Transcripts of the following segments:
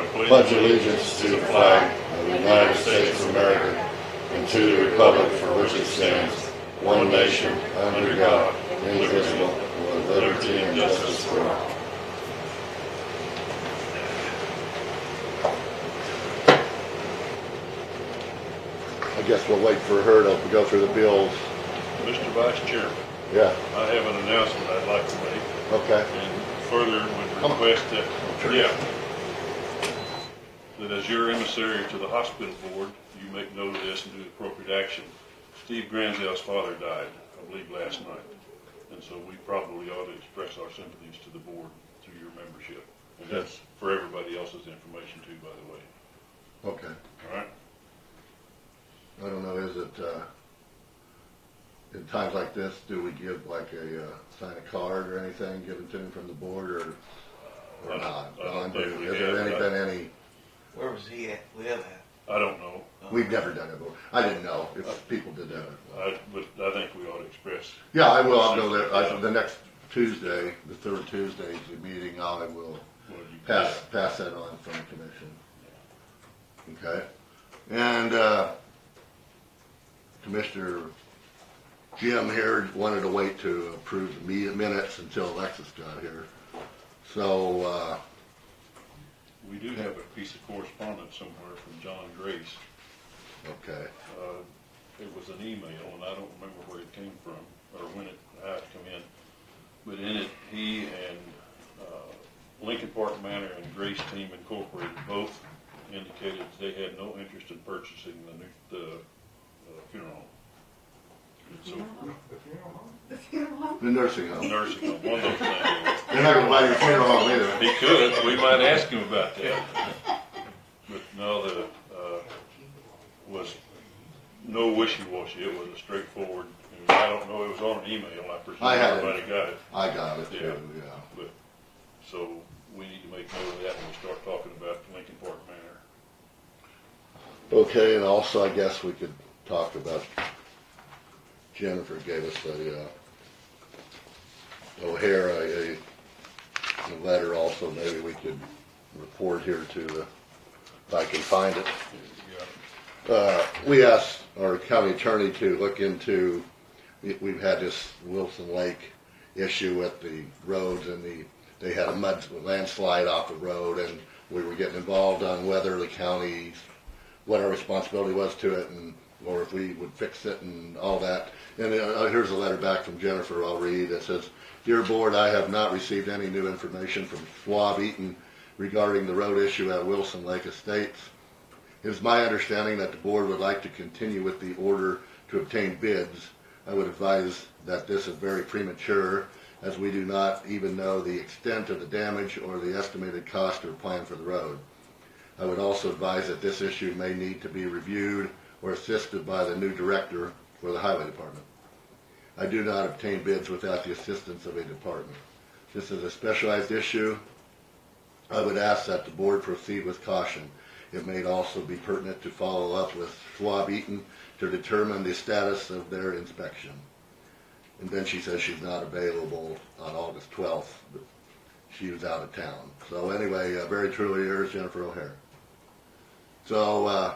pledge allegiance to the flag of the United States of America and to the republic for which it stands, one nation, under God, indivisible, with liberty and justice for all. I guess we'll wait for her to go through the bills. Mr. Vice Chairman, Yeah, I have an announcement I'd like to make, okay. and further would request that, that as your emissary to the hospital board, you make note of this and do appropriate action. Steve Granzel's father died, I believe, last night, and so we probably ought to express our sympathies to the board through your membership, and that's for everybody else's information too, by the way. Okay. All right. I don't know, is it, in times like this, do we give like sign a card or anything given to him from the board or not? Has there been any? Where was he at? Live at? I don't know. We've never done it before. I didn't know if people did that. But I think we ought to express. Yeah, I will. I'll go there. The next Tuesday, the third Tuesday is the meeting. I will pass that on from the commission. Okay. And Commissioner Jim here wanted to wait to approve the minutes until Alexis got here. So we do have a piece of correspondence somewhere from John Grace. okay. It was an email, and I don't remember where it came from or when it had to come in. But in it, he and Lincoln Park Manor and Grace Team Incorporated both indicated they had no interest in purchasing the funeral home. The nursing home. Nursing home, one of those things. They're not going to buy your funeral home either. He could. We might ask him about that. But no, was no wishy-washy. It was a straightforward. I don't know. It was on an email. I presume everybody got it. I got it too. Yeah. But so we need to make note of that when we start talking about Lincoln Park Manor. Okay, and also I guess we could talk about. Jennifer gave us O'Hara a letter also. Maybe we could report here to if I can find it. We asked our county attorney to look into, we've had this Wilson Lake issue with the roads and they had a landslide off the road and we were getting involved on whether the county, what our responsibility was to it or if we would fix it and all that. And here's a letter back from Jennifer I'll read. It says, "Dear Board, I have not received any new information from Schwab Eaton regarding the road issue at Wilson Lake Estates. It is my understanding that the Board would like to continue with the order to obtain bids. I would advise that this is very premature as we do not even know the extent of the damage or the estimated cost or plan for the road. I would also advise that this issue may need to be reviewed or assisted by the new director for the Highway Department. I do not obtain bids without the assistance of a department. This is a specialized issue. I would ask that the Board proceed with caution. It may also be pertinent to follow up with Schwab Eaton to determine the status of their inspection." And then she says she's not available on August 12th, but she was out of town. So anyway, very truly yours, Jennifer O'Hara. So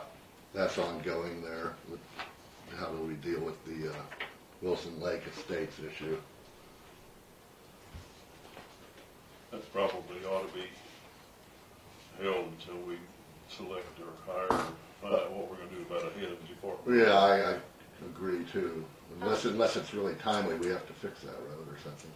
that's ongoing there. How do we deal with the Wilson Lake Estates issue? That probably ought to be held until we select or hire or find out what we're going to do about a head of the department. Yeah, I agree too. Unless it's really timely, we have to fix that road or something.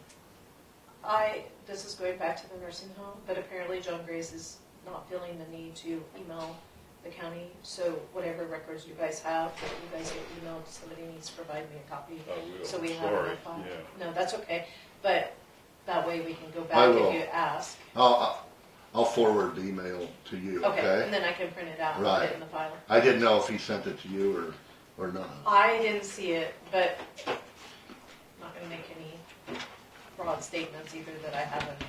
This is going back to the nursing home, but apparently John Grace is not feeling the need to email the county, so whatever records you guys have that you guys get emailed, somebody needs to provide me a copy. I will. So we have Sorry. it on file. Yeah. No, that's okay, but that way we can go back if you ask. I'll forward the email to you, okay? And then I can print it out and Right. put it in the file. I didn't know if he sent it to you or not. I didn't see it, but I'm not going to make any broad statements either that I haven't,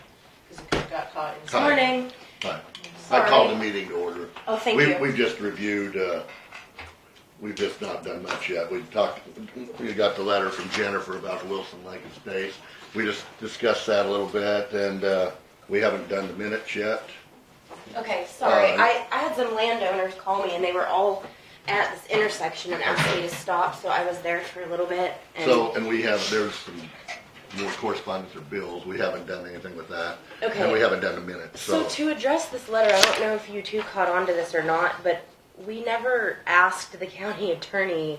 because it could have got caught in. Fine. Morning. Fine. Sorry. I called the meeting to order. Oh, thank you. We've just reviewed, we've just not done much yet. We got the letter from Jennifer about the Wilson Lake Estates. We just discussed that a little bit, and we haven't done the minutes yet. Okay, sorry. Uh, I had some landowners call me and they were all at this intersection and asked me to stop, so I was there for a little bit. And and there's some more correspondence or bills. We haven't done anything with that. Okay. And we haven't done the minutes, so to address this letter, I don't know if you two caught on to this or not, but we never asked the county attorney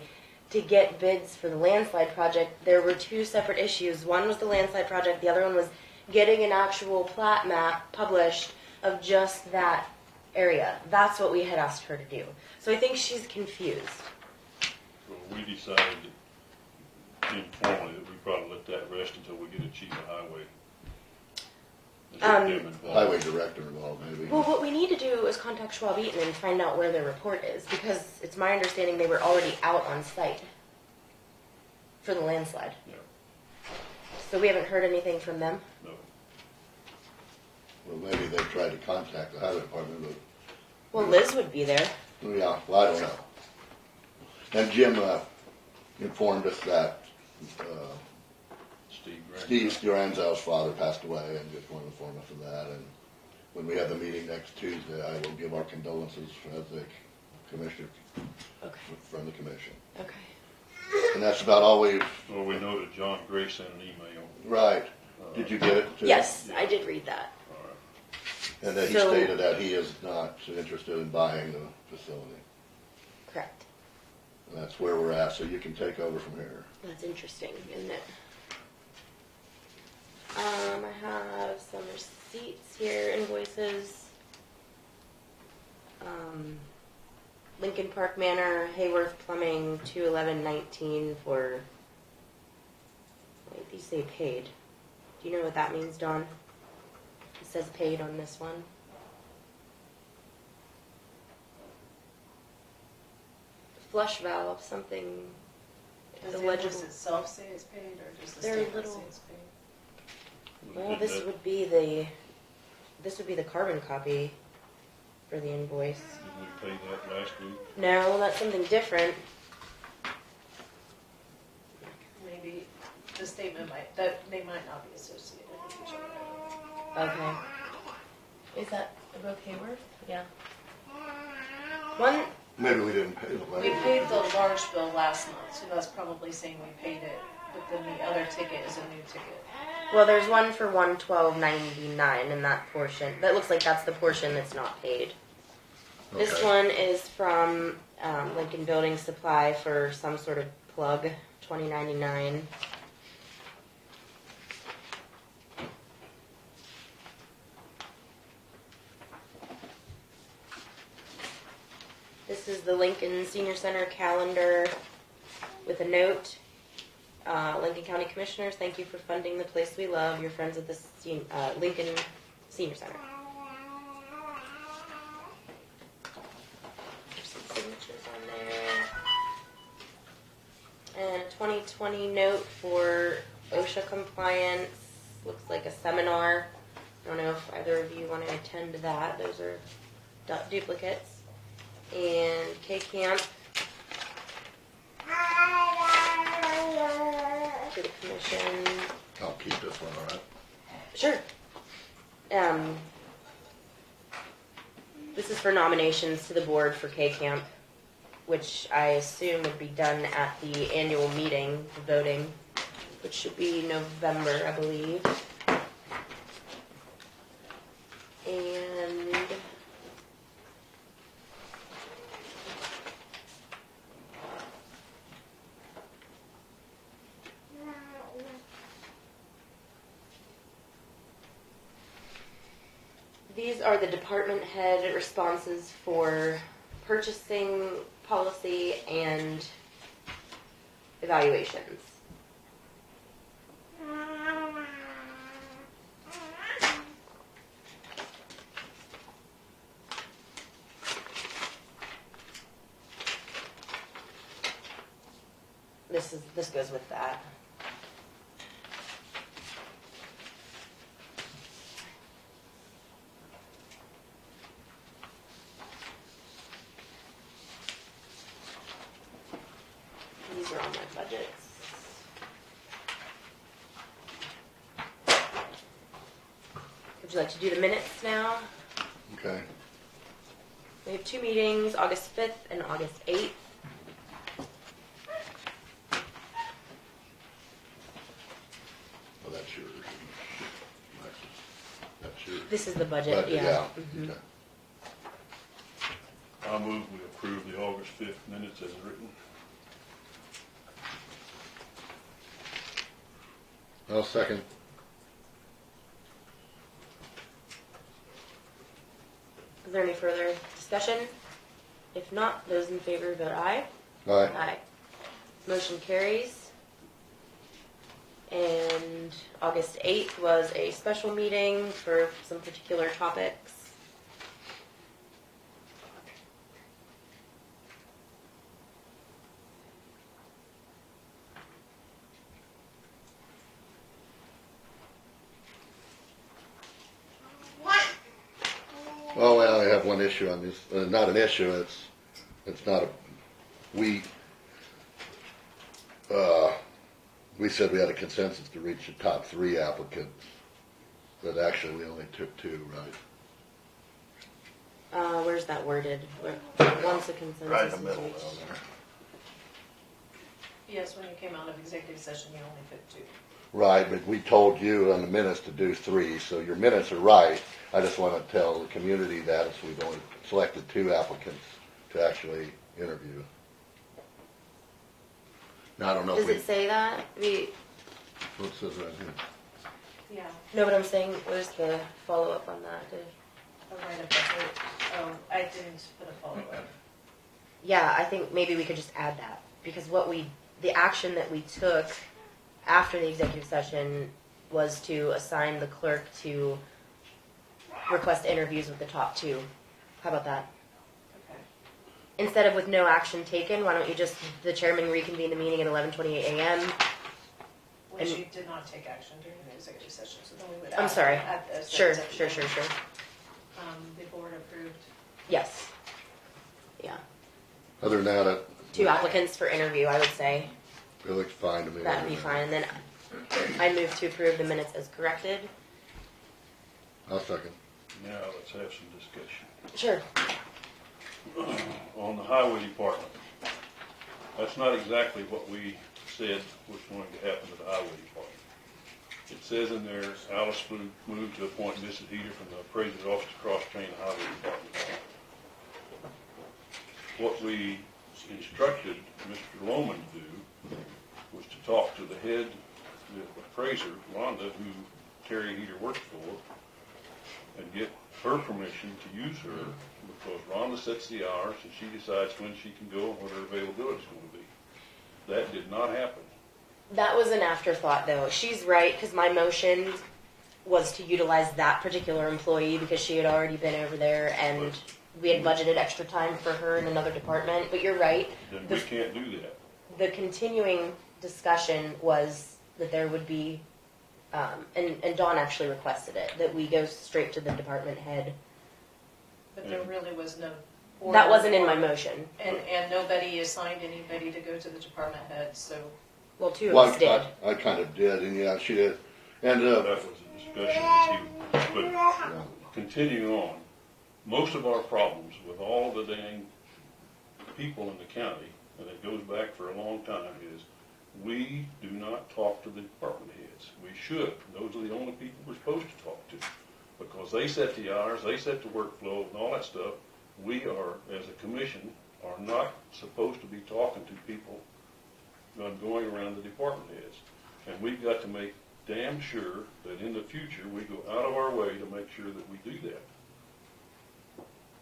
to get bids for the landslide project. There were two separate issues. One was the landslide project, the other one was getting an actual plat map published of just that area. That's what we had asked her to do. So I think she's confused. Well, we decided informally that we probably let that rest until we get a chief of highway. highway director involved, maybe. Well, what we need to do is contact Schwab Eaton and find out where their report is, because it's my understanding they were already out on site for the landslide. Yeah. So we haven't heard anything from them? No. Well, maybe they tried to contact the highway department, but, Well, Liz would be there. yeah, well, I don't know. And Jim, informed us that, Steve Duranzo's father passed away, and just wanted to inform us of that. And when we have the meeting next Tuesday, I will give our condolences as a commissioner Okay. from the commission. Okay. And that's about all we've. Well, we know that John Gray sent an email. Right. Did you get it too? Yes, I did read that. All right. And that he So- stated that he is not interested in buying the facility. Correct. And that's where we're at, so you can take over from here. That's interesting, isn't it? I have some receipts here, invoices. Lincoln Park Manor, Hayworth Plumbing, 21119 for. Wait, these say paid. Do you know what that means, Dawn? It says paid on this one. Flush valve, something. Does the illegible. invoice itself say it's paid, or does the Very statement little. say it's paid? Well, this would be the carbon copy for the invoice. Did we pay that last week? No, that's something different. Maybe the statement they might not be associated with each other. Okay. Is that above Hayworth? Yeah. One. Maybe we didn't pay the We lady. paid the large bill last month, so that's probably saying we paid it, but then the other ticket is a new ticket. Well, there's one for 112.99 in that portion. That looks like that's the portion that's not paid. This Okay. one is from Lincoln Building Supply for some sort of plug, $20.99. This is the Lincoln Senior Center calendar with a note. Lincoln County Commissioners, thank you for funding the place we love. Your friends at the Lincoln Senior Center. There's some signatures on there. And a 2020 note for OSHA compliance. Looks like a seminar. I don't know if either of you want to attend that. Those are duplicates. And K-Camp to the commission. I'll keep this one, all right? Sure. This is for nominations to the board for K-Camp, which I assume would be done at the annual meeting, the voting, which should be November, I believe. And these are the department head responses for purchasing policy and evaluations. This goes with that. These are all my budgets. Would you like to do the minutes now? Okay. We have 2 meetings, August 5th and August 8th. Well, that's yours. That's yours. This is the budget, Budget, yeah. yeah. Mhm. Okay. I move we approve the August 5th minutes as written. I'll second. Is there any further discussion? If not, those in favor vote aye. Aye. Aye. Motion carries. And August 8th was a special meeting for some particular topics. Well, I only have one issue on this, not an issue, it's not a, we said we had a consensus to reach the top 3 applicants, but actually we only took 2, right? Where's that worded? Once a consensus Right in the is middle reached. down there. Yes, when you came out of executive session, you only took 2. Right, but we told you on the minutes to do 3, so your minutes are right. I just want to tell the community that so we've only selected 2 applicants to actually interview. Now, I don't know if Does we, it say that? what it says right here. Yeah, No, but I'm saying, where's the follow-up on that? right above it. Oh, I didn't put a follow-up. Yeah, I think maybe we could just add that, because the action that we took after the executive session was to assign the clerk to request interviews with the top 2. How about that? Okay. Instead of with no action taken, why don't you just, the chairman reconvene the meeting at 11:28 a.m. Which And- you did not take action during the executive session, so then we would. I'm add- sorry. add those Sure. steps at the end. The board approved. Yes. Yeah. Other than that, 2 applicants for interview, I would say. it looks fine to me. That'd be fine. And then I move to approve the minutes as corrected. I'll second. Now, let's have some discussion. Sure. On the highway department, that's not exactly what we said was going to happen to the highway department. It says in there, Alice moved to appoint Mrs. Heater from the appraiser's office to cross-train the highway department. What we instructed Mr. Lohman to do was to talk to the head, the appraiser, Rhonda, who Terry Heater works for, and get her permission to use her, because Rhonda sets the hours and she decides when she can go and what her availability is going to be. That did not happen. That was an afterthought, though. She's right, because my motion was to utilize that particular employee because she had already been over there and we had budgeted extra time for her in another department. But you're right. Then we can't do that. The continuing discussion was that there would be, and Dawn actually requested it, that we go straight to the department head. But there really was no. That order wasn't in my for- motion. And nobody assigned anybody to go to the department head, so. Well, 2 of Well, us did. I kind of did, and yeah, she did. And, That was a discussion to see, but yeah. continuing on, most of our problems with all the dang people in the county, and it goes back for a long time, is we do not talk to the department heads. We should. Those are the only people we're supposed to talk to, because they set the hours, they set the workflow and all that stuff. We are, as a commission, are not supposed to be talking to people going around the department heads. And we've got to make damn sure that in the future we go out of our way to make sure that we do that.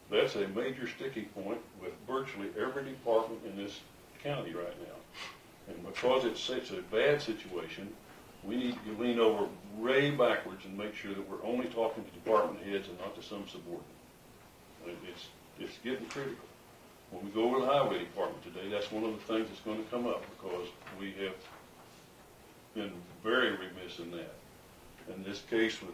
That's a major sticking point with virtually every department in this county right now. And because it's such a bad situation, we need to lean over way backwards and make sure that we're only talking to department heads and not to some subordinate. And it's getting critical. When we go over to the highway department today, that's one of the things that's going to come up, because we have been very remiss in that. And this case with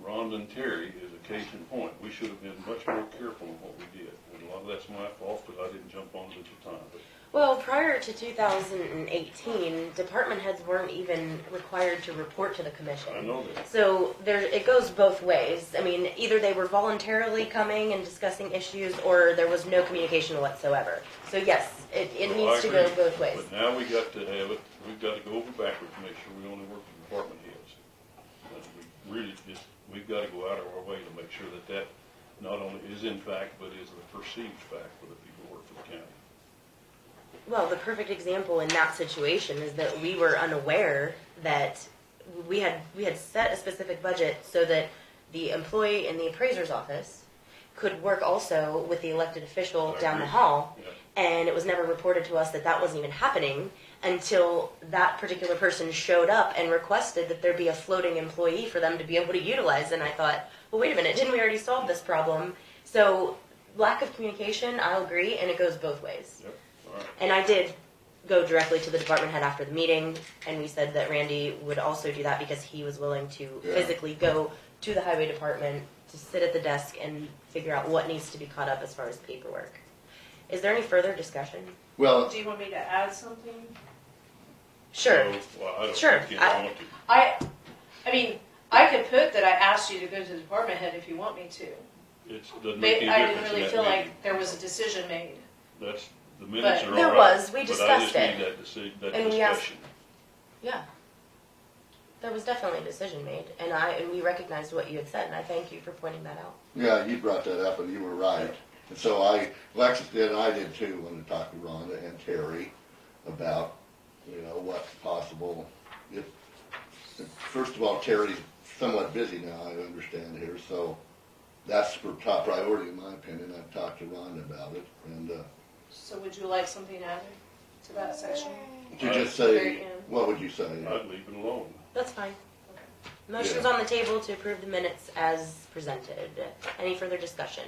Rhonda and Terry is a case in point. We should have been much more careful in what we did. And a lot of that's my fault, because I didn't jump on it at the time. But Well, prior to 2018, department heads weren't even required to report to the commission. I know that. So it goes both ways. I mean, either they were voluntarily coming and discussing issues, or there was no communication whatsoever. So yes, it Well, needs I to go agree. both ways. But now we got to have it, we've got to go over backwards, to make sure we only work with department heads. And we really just, we've got to go out of our way to make sure that that not only is in fact, but is the perceived fact for the people who work for the county. Well, the perfect example in that situation is that we were unaware that we had set a specific budget so that the employee in the appraiser's office could work also with the elected official I down the agree. hall. Yeah. And it was never reported to us that that wasn't even happening until that particular person showed up and requested that there be a floating employee for them to be able to utilize. And I thought, well, wait a minute, didn't we already solve this problem? So lack of communication, I'll agree, and it goes both ways. Yep, all right. And I did go directly to the department head after the meeting, and we said that Randy would also do that because he was willing to Yeah. physically go to the highway department to sit at the desk and figure out what needs to be caught up as far as paperwork. Is there any further discussion? Well, Do you want me to add something? Sure. So, well, I don't Sure. think I want to. I mean, I could put that I asked you to go to the department head if you want me to. It doesn't But make any I difference didn't in really that feel meeting. like there was a decision made. That's, the minutes But are all right. there was, we but discussed I it. just need that And we asked- discussion. Yeah. There was definitely a decision made, and we recognized what you had said, and I thank you for pointing that out. yeah, you brought that up and you were right. And so Alexis did, and I did too, when I talked to Rhonda and Terry about, what's possible. First of all, Terry's somewhat busy now, I understand here, so that's for top priority in my opinion. I've talked to Rhonda about it, and, So would you like something added to that section? to just Very say, end. what would you say? I'd leave it alone. That's fine. Okay. Motion's Yeah. on the table to approve the minutes as presented. Any further discussion?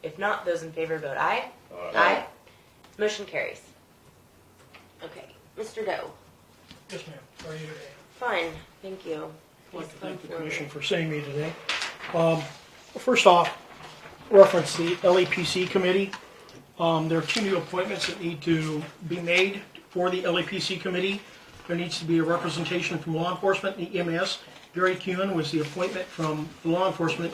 If not, those in favor vote aye. Aye. Motion carries. Okay, Mr. Doe. Yes, ma'am. How are you today? Fine, thank you. I'd like to Please thank the come commission forward. for seeing me today. First off, reference the LAPC committee. There are 2 new appointments that need to be made for the LAPC committee. There needs to be a representation from law enforcement and EMS. Gary Kuhn was the appointment from the law enforcement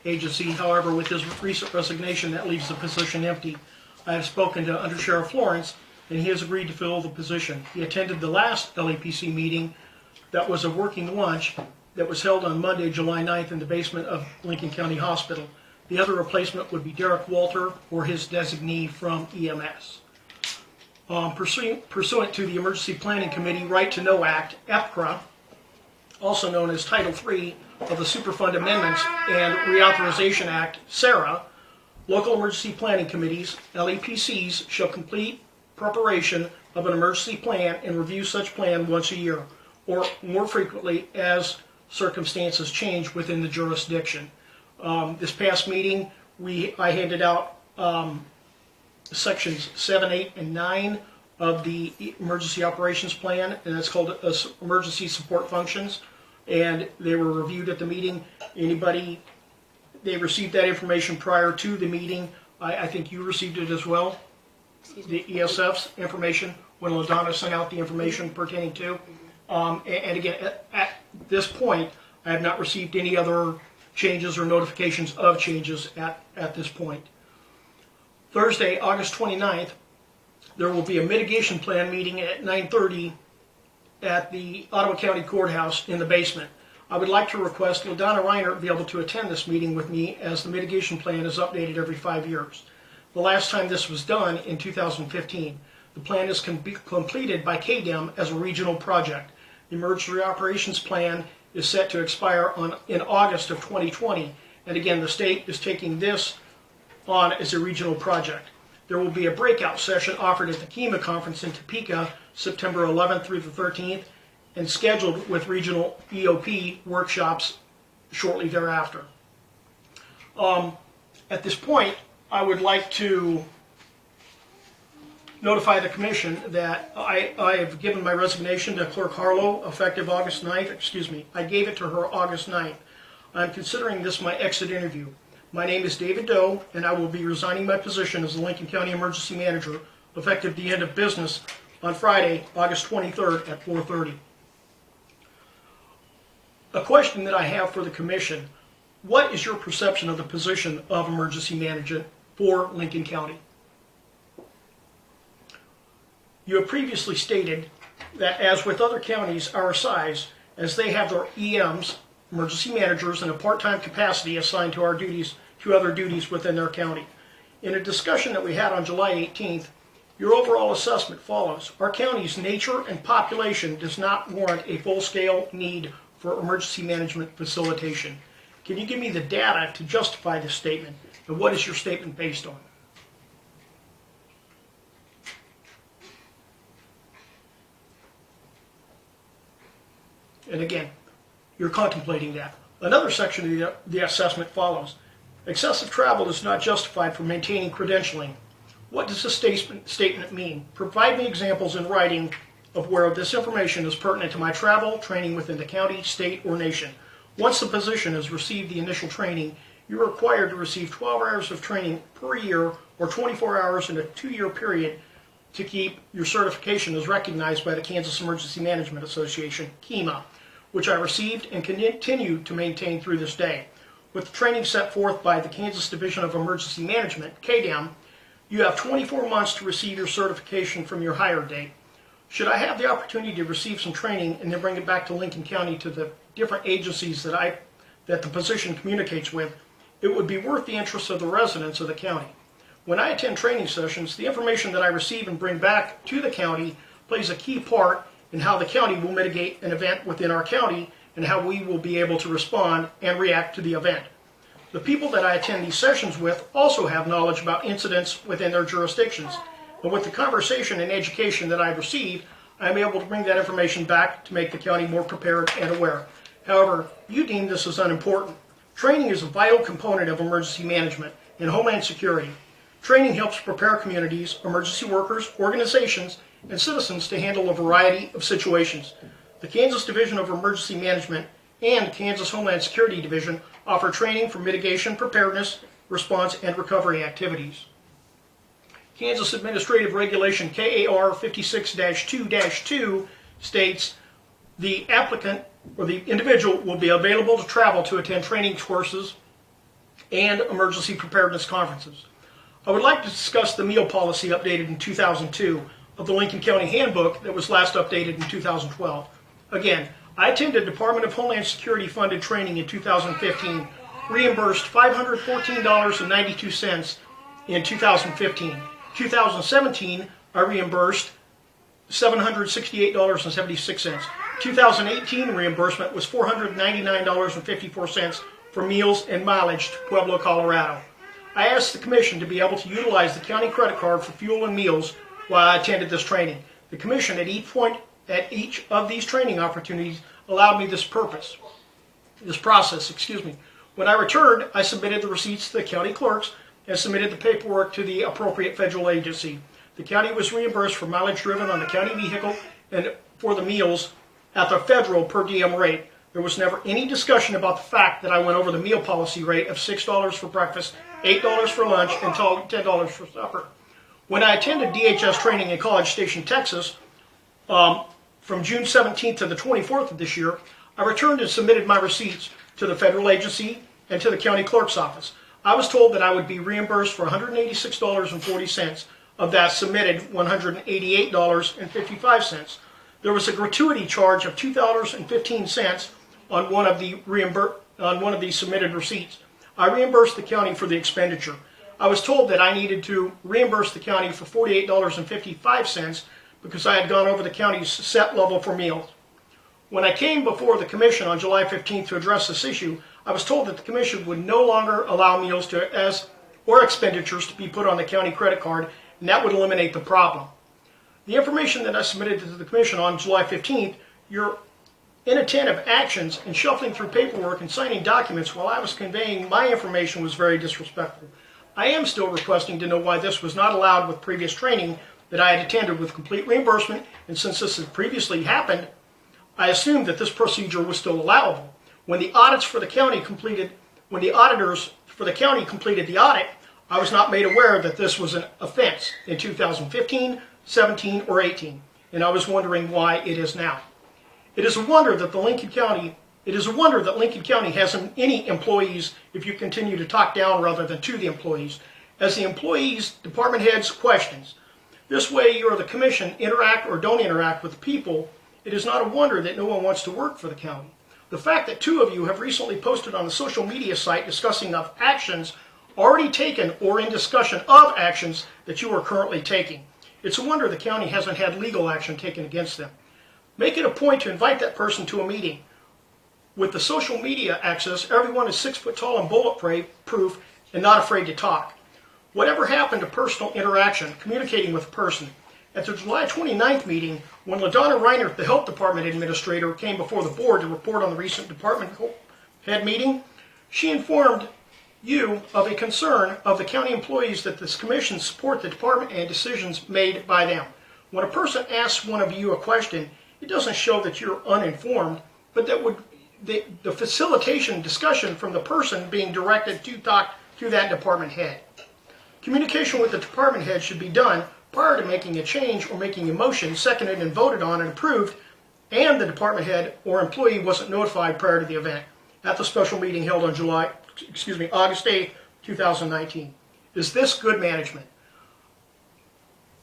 agency. However, with his recent resignation, that leaves the position empty. I have spoken to Under Sheriff Florence, and he has agreed to fill the position. He attended the last LAPC meeting that was a working lunch that was held on Monday, July 9th in the basement of Lincoln County Hospital. The other replacement would be Derek Walter or his designee from EMS. Pursuant to the Emergency Planning Committee Right to Know Act, EPCRA, also known as Title III of the Superfund Amendments and Reauthorization Act, SARA, local emergency planning committees, LEPCs, shall complete preparation of an emergency plan and review such plan once a year, or more frequently as circumstances change within the jurisdiction. This past meeting, I handed out sections 7, 8, and 9 of the Emergency Operations Plan, and that's called Emergency Support Functions, and they were reviewed at the meeting. They received that information prior to the meeting. I think you received it as well, the ESF's information, when LaDonna sent out the information pertaining to. And again, at this point, I have not received any other changes or notifications of changes at this point. Thursday, August 29th, there will be a mitigation plan meeting at 9:30 at the Ottawa County Courthouse in the basement. I would like to request LaDonna Reiner be able to attend this meeting with me, as the mitigation plan is updated every 5 years. The last time this was done in 2015. The plan is completed by KDEM as a regional project. The Emergency Operations Plan is set to expire in August of 2020. And again, the state is taking this on as a regional project. There will be a breakout session offered at the KEMA conference in Topeka, September 11th through the 13th, and scheduled with regional EOP workshops shortly thereafter. At this point, I would like to notify the commission that I have given my resignation to Clerk Harlow effective August 9th. I gave it to her August 9th. I'm considering this my exit interview. My name is David Doe, and I will be resigning my position as the Lincoln County Emergency Manager effective the end of business on Friday, August 23rd at 4:30. A question that I have for the commission: what is your perception of the position of emergency manager for Lincoln County? You have previously stated that, as with other counties our size, as they have their EMs, emergency managers, in a part-time capacity assigned to other duties within their county. In a discussion that we had on July 18th, your overall assessment follows: our county's nature and population does not warrant a full-scale need for emergency management facilitation. Can you give me the data to justify this statement, and what is your statement based on? And again, you're contemplating that. Another section of the assessment follows: excessive travel is not justified for maintaining credentialing. What does this statement mean? Provide me examples in writing of where this information is pertinent to my travel, training within the county, state, or nation. Once the position has received the initial training, you're required to receive 12 hours of training per year or 24 hours in a 2-year period to keep your certification as recognized by the Kansas Emergency Management Association, KEMA, which I received and continue to maintain through this day. With the training set forth by the Kansas Division of Emergency Management, KDEM, you have 24 months to receive your certification from your hire date. Should I have the opportunity to receive some training and then bring it back to Lincoln County to the different agencies that the position communicates with, it would be worth the interest of the residents of the county. When I attend training sessions, the information that I receive and bring back to the county plays a key part in how the county will mitigate an event within our county and how we will be able to respond and react to the event. The people that I attend these sessions with also have knowledge about incidents within their jurisdictions. But with the conversation and education that I've received, I'm able to bring that information back to make the county more prepared and aware. However, you deem this as unimportant. Training is a vital component of emergency management and homeland security. Training helps prepare communities, emergency workers, organizations, and citizens to handle a variety of situations. The Kansas Division of Emergency Management and Kansas Homeland Security Division offer training for mitigation, preparedness, response, and recovery activities. Kansas Administrative Regulation KAR 56-2-2 states the applicant or the individual will be available to travel to attend training courses and emergency preparedness conferences. I would like to discuss the meal policy updated in 2002 of the Lincoln County Handbook that was last updated in 2012. Again, I attended Department of Homeland Security funded training in 2015, reimbursed $514.92 in 2015. 2017, I reimbursed $768.76. 2018 reimbursement was $499.54 for meals and mileage to Pueblo, Colorado. I asked the Commission to be able to utilize the county credit card for fuel and meals while I attended this training. The Commission at each of these training opportunities allowed me this process. When I returned, I submitted the receipts to the county clerks and submitted the paperwork to the appropriate federal agency. The county was reimbursed for mileage driven on the county vehicle and for the meals at the federal per diem rate. There was never any discussion about the fact that I went over the meal policy rate of $6 for breakfast, $8 for lunch, and $10 for supper. When I attended DHS training in College Station, Texas, from June 17th to the 24th of this year, I returned and submitted my receipts to the federal agency and to the county clerk's office. I was told that I would be reimbursed for $186.40. Of that submitted, $188.55. There was a gratuity charge of $2.15 on one of the submitted receipts. I reimbursed the county for the expenditure. I was told that I needed to reimburse the county for $48.55 because I had gone over the county's set level for meals. When I came before the Commission on July 15th to address this issue, I was told that the Commission would no longer allow meals or expenditures to be put on the county credit card, and that would eliminate the problem. The information that I submitted to the Commission on July 15th, your inattentive actions in shuffling through paperwork and signing documents while I was conveying my information was very disrespectful. I am still requesting to know why this was not allowed with previous training that I had attended with complete reimbursement, and since this had previously happened, I assumed that this procedure was still allowable. When the auditors for the county completed the audit, I was not made aware that this was an offense in 2015, 17, or 18, and I was wondering why it is now. It is a wonder that Lincoln County hasn't any employees if you continue to talk down rather than to the employees, as the employees, department heads, questions. This way you or the commission interact or don't interact with people. It is not a wonder that no one wants to work for the county. The fact that 2 of you have recently posted on the social media site discussing of actions already taken or in discussion of actions that you are currently taking. It's a wonder the county hasn't had legal action taken against them. Make it a point to invite that person to a meeting. With the social media access, everyone is 6 foot tall and bulletproof and not afraid to talk. Whatever happened to personal interaction, communicating with a person? At the July 29th meeting, when LaDonna Reiner, the Health Department Administrator, came before the board to report on the recent department head meeting, she informed you of a concern of the county employees that this commission support the department and decisions made by them. When a person asks one of you a question, it doesn't show that you're uninformed, but that the facilitation discussion from the person being directed to talk to that department head. Communication with the department head should be done prior to making a change or making a motion seconded and voted on and approved, and the department head or employee wasn't notified prior to the event at the special meeting held on August 8th, 2019. Is this good management?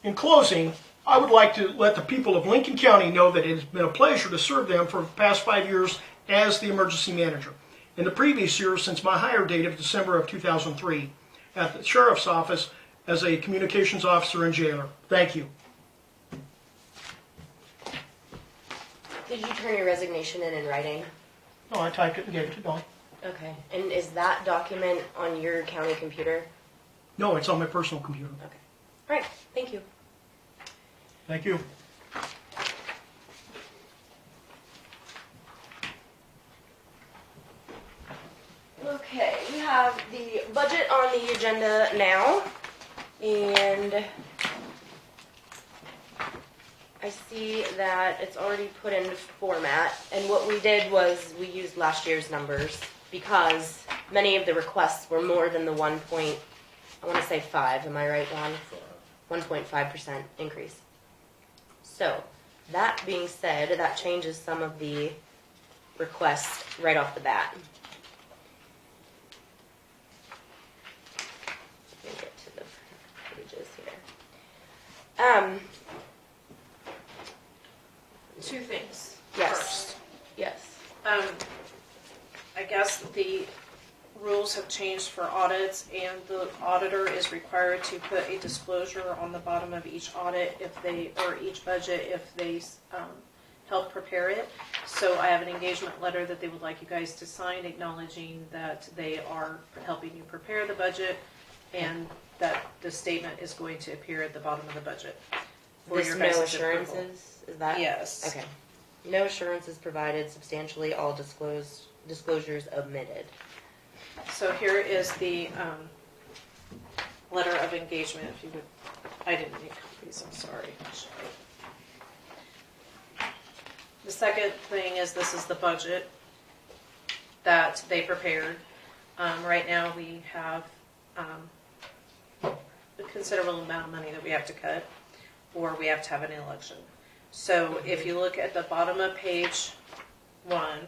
In closing, I would like to let the people of Lincoln County know that it has been a pleasure to serve them for the past 5 years as the emergency manager. In the previous years, since my hire date of December of 2003, at the sheriff's office as a communications officer and jailer. Thank you. Did you turn your resignation in writing? No, I typed it and gave it to Dawn. Okay. And is that document on your county computer? No, it's on my personal computer. Okay. All right. Thank you. Thank you. Okay, we have the budget on the agenda now, and I see that it's already put in format, and what we did was we used last year's numbers because many of the requests were more than the 5, am I right, Don? 1.5% increase. So, that being said, that changes some of the requests right off the bat. Let me get to the pages here. 2 things. Yes. First, Yes. I guess the rules have changed for audits, and the auditor is required to put a disclosure on the bottom of each audit or each budget if they help prepare it. So I have an engagement letter that they would like you guys to sign acknowledging that they are helping you prepare the budget and that the statement is going to appear at the bottom of the budget. This no assurances, is that? Yes. Okay. No assurances provided, substantially all disclosures omitted. So here is the letter of engagement, if you would. I didn't make copies, I'm sorry. The second thing is this is the budget that they prepared. Right now we have a considerable amount of money that we have to cut, or we have to have an election. So if you look at the bottom of page 1,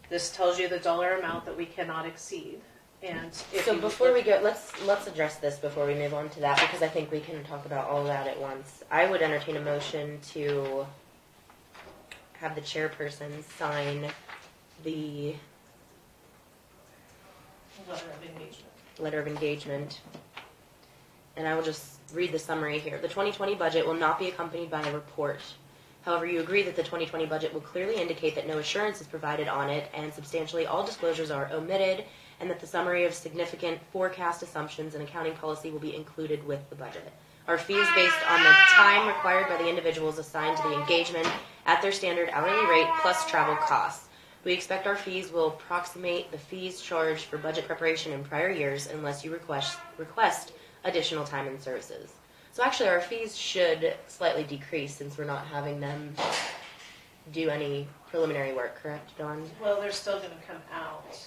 this tells you the dollar amount that we cannot exceed. And if So before we go, let's address this before we move on to that, because I think we can talk about all of that at once. I would entertain a motion to have the chairperson sign the letter of engagement. And I will just read the summary here. The 2020 budget will not be accompanied by a report. However, you agree that the 2020 budget will clearly indicate that no assurance is provided on it and substantially all disclosures are omitted, and that the summary of significant forecast assumptions and accounting policy will be included with the budget. Our fees based on the time required by the individuals assigned to the engagement at their standard hourly rate plus travel costs. We expect our fees will approximate the fees charged for budget preparation in prior years unless you request additional time and services. So actually our fees should slightly decrease since we're not having them do any preliminary work, correct, Dawn? Well, they're still going to come out.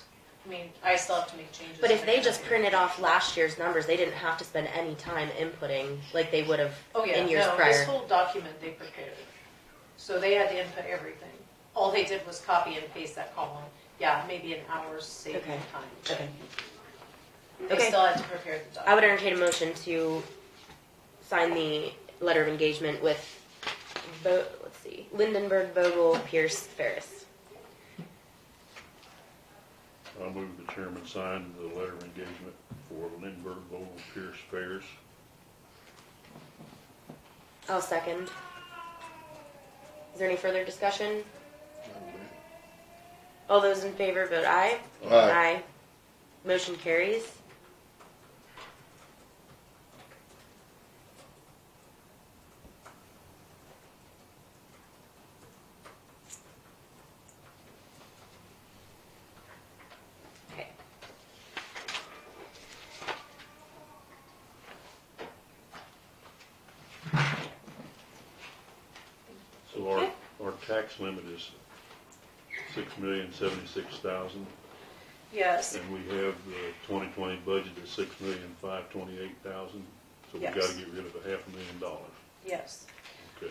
I mean, I still have to make changes. But if they in just it. printed off last year's numbers, they didn't have to spend any time inputting like they would have Oh, yeah, in years no, prior. this whole document they prepared. So they had to input everything. All they did was copy and paste that column. Yeah, maybe an hour's saving Okay. time. Okay. They Okay. still had to prepare the document. I would entertain a motion to sign the letter of engagement with, let's see, Lindenberg, Vogel, Pierce, Ferris. I move the chairman sign the letter of engagement for Lindbergh, Vogel, Pierce, Ferris. I'll second. Is there any further discussion? All those in favor vote aye. Aye. Motion carries. Okay. So our tax limit is $6,076,000, Yes, and we have the 2020 budget at $6,528,000. So we Yes. gotta get rid of $500,000. yes. Okay.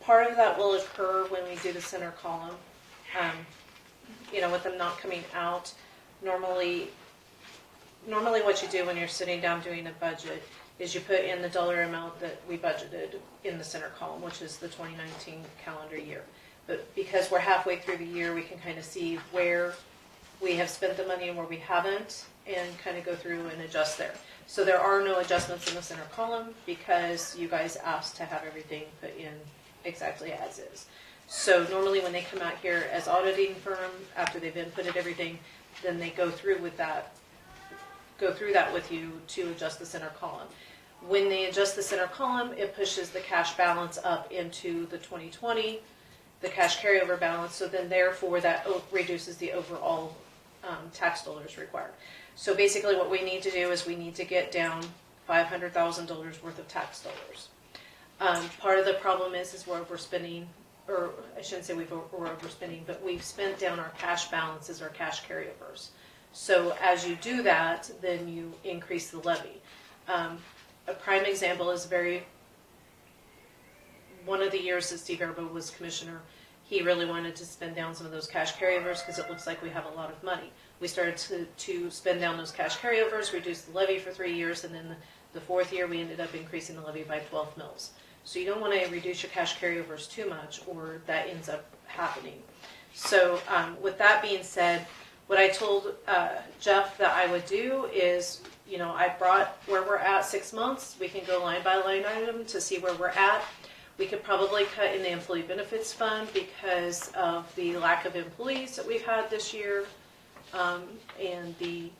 Part of that will occur when we do the center column. With them not coming out, normally what you do when you're sitting down doing a budget is you put in the dollar amount that we budgeted in the center column, which is the 2019 calendar year. But because we're halfway through the year, we can kind of see where we have spent the money and where we haven't, and kind of go through and adjust there. So there are no adjustments in the center column because you guys asked to have everything put in exactly as is. So normally when they come out here as auditing firm, after they've inputted everything, then they go through that with you to adjust the center column. When they adjust the center column, it pushes the cash balance up into the 2020, the cash carryover balance, so then therefore that reduces the overall tax dollars required. So basically what we need to do is we need to get down $500,000 worth of tax dollars. Part of the problem is we're overspending, or I shouldn't say we're overspending, but we've spent down our cash balances, our cash carryovers. So as you do that, then you increase the levy. A prime example is one of the years that Steve Erbo was commissioner, he really wanted to spend down some of those cash carryovers because it looks like we have a lot of money. We started to spend down those cash carryovers, reduce the levy for 3 years, and then the fourth year we ended up increasing the levy by 12 mils. So you don't want to reduce your cash carryovers too much, or that ends up happening. So with that being said, what I told Jeff that I would do is, I brought where we're at 6 months. We can go line by line item to see where we're at. We could probably cut in the employee benefits fund because of the lack of employees that we've had this year, and the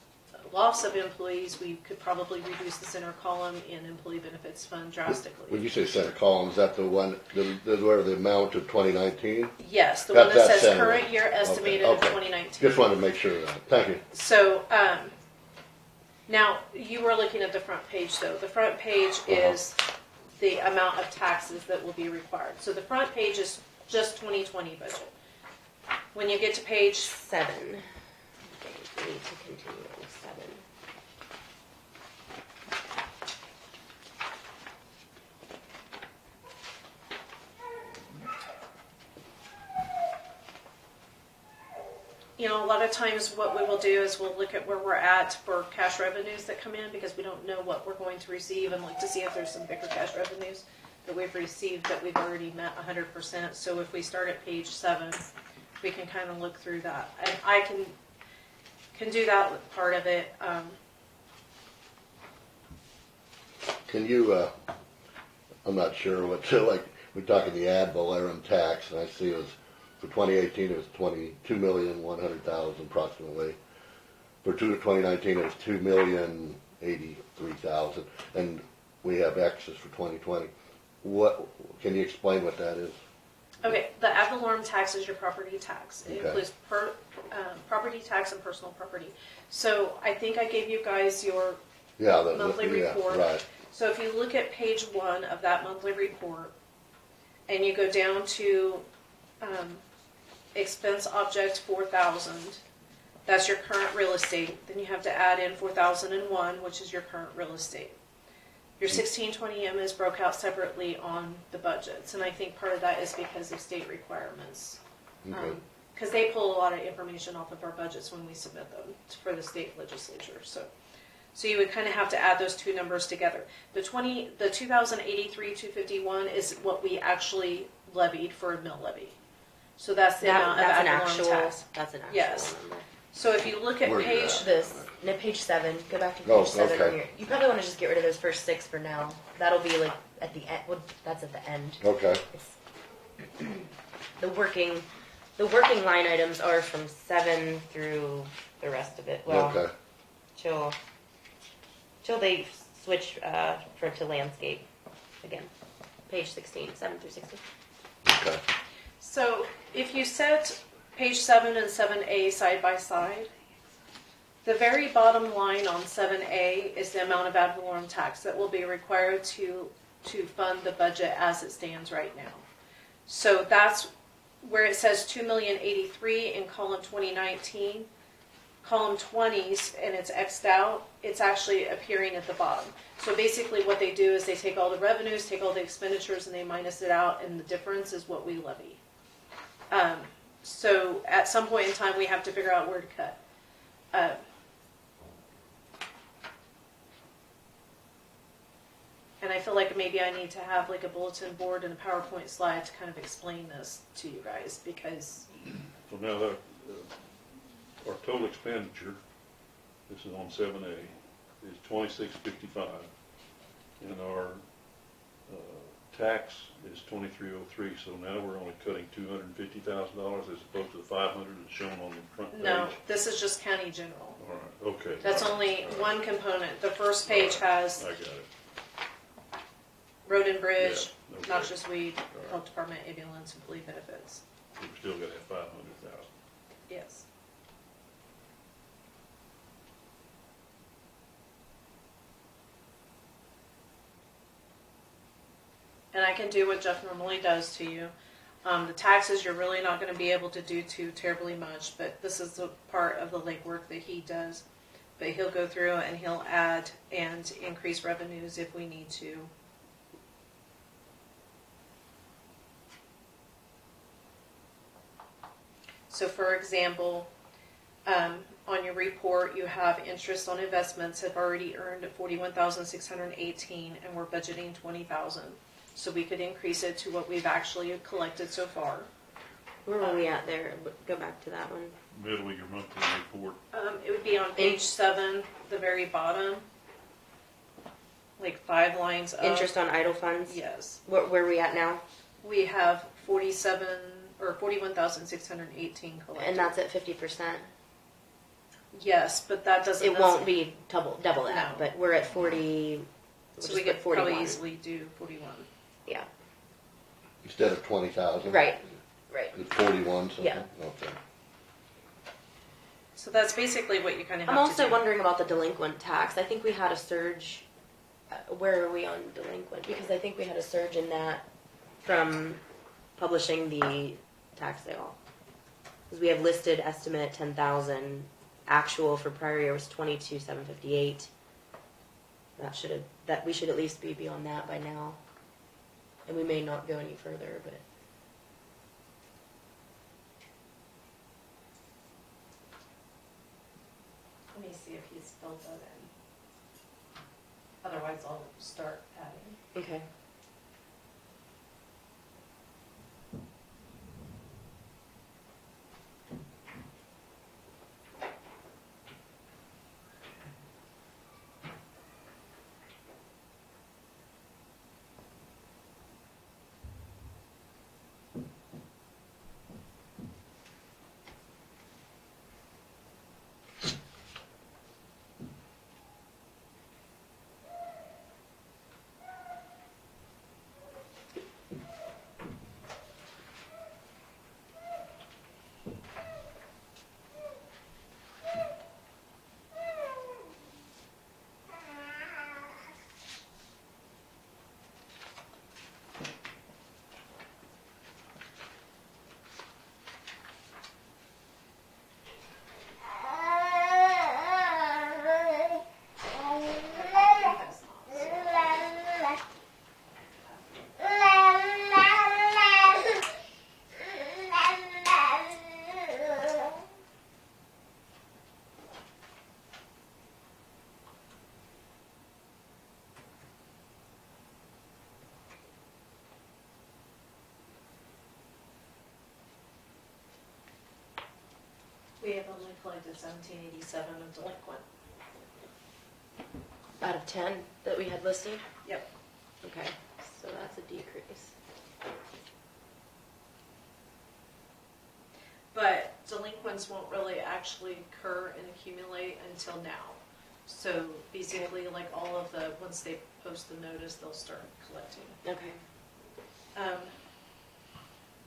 loss of employees. We could probably reduce the center column in employee benefits fund drastically. When you say center column, is that the one, where the amount of 2019? Yes, the one that says center. current year estimated of Okay. 2019. Just wanted to make sure of that. Thank you. So, now you were looking at the front page though. The front page is the amount of taxes that will be required. So the front page is just 2020 budget. When you get to page 7. Okay, we need to continue on 7. a lot of times what we will do is we'll look at where we're at for cash revenues that come in because we don't know what we're going to receive, and look to see if there's some bigger cash revenues that we've received that we've already met 100%. So if we start at page 7, we can kind of look through that. And I can do that with part of it. Can you, I'm not sure what, like, we're talking the ad valorem tax, and I see it was, for 2018, it was 22,100,000 approximately. For 2019, it was 2,083,000, and we have excess for 2020. What, can you explain what that is? Okay, the ad valorem tax is your property tax. It Okay. includes property tax and personal property. So I think I gave you guys your Yeah, monthly report. Right. So if you look at page 1 of that monthly report, and you go down to expense object 4,000, That's your current real estate. Then you have to add in 4001, which is your current real estate. Your 1620M is broke out separately on the budgets, and I think part of that is because of state requirements. Okay. Because they pull a lot of information off of our budgets when we submit them for the state legislature. So you would kind of have to add those two numbers together. The 2083,251 is what we actually levied for a mill levy. So that's the amount of That's an ad valorem actual. tax. That's an actual Yes. number. So if you look at Where you page, at? This, no, page 7. Go back to page Oh, 7. okay. On your, you probably want to just get rid of those first 6 for now. That'll be like at the end. Well, that's at the end. Okay, It's, the working line items are from 7 through the rest of it. Well, okay, till they switch to landscape again. Page 16, 7 through 16. okay. so if you set page 7 and 7A side by side, the very bottom line on 7A is the amount of ad valorem tax that will be required to fund the budget as it stands right now. So that's where it says 2,083,000 in column 2019. Column 20s, and it's X'd out, it's actually appearing at the bottom. So basically what they do is they take all the revenues, take all the expenditures, and they minus it out, and the difference is what we levy. So at some point in time, we have to figure out where to cut. And I feel like maybe I need to have like a bulletin board and a PowerPoint slide to kind of explain this to you guys, because So now that, our total expenditure, this is on 7A, is 2655, and our tax is 2303. So now we're only cutting $250,000 as opposed to the 500 that's shown on the front page. no, this is just county general. All right, okay. That's All right, only all right. one component. The first page has I got it. road and bridge, Yeah, okay. noxious weed, right. health department, ambulance, employee benefits. We've still got to have 500,000. Yes. And I can do what Jeff normally does to you. The taxes, you're really not going to be able to do too terribly much, but this is the part of the legwork that he does. But he'll go through and he'll add and increase revenues if we need to. So for example, on your report, you have interest on investments have already earned 41,618, and we're budgeting 20,000. So we could increase it to what we've actually collected so far. Where were we at there? Go back to that one. Middle of your monthly report. It would be on page 7, the very bottom, like 5 lines up. Interest on idle funds. Yes, Where are we at now? we have 41,618 collected. And that's at 50%. Yes, but that doesn't. It won't be double that, No. but we're at 40. We'll So just we put could 41. probably easily do 41. Yeah. Instead of 20,000? Right. It's 41 something? Yeah. Okay. So that's basically what you kind of have I'm to also do. wondering about the delinquent tax. I think we had a surge. Where are we on delinquent? Because I think we had a surge in that from publishing the tax sale. Because we have listed estimate 10,000. Actual for prior year was 22,758. That we should at least be beyond that by now. And we may not go any further, but. Let me see if he's filled that in. Otherwise, I'll start adding. Okay. We have only collected 1787 of delinquent. Out of 10 that we had listed? Yep. Okay, so that's a decrease. But delinquents won't really actually occur and accumulate until now. So basically, like all of the, once they post the notice, they'll start collecting. Okay.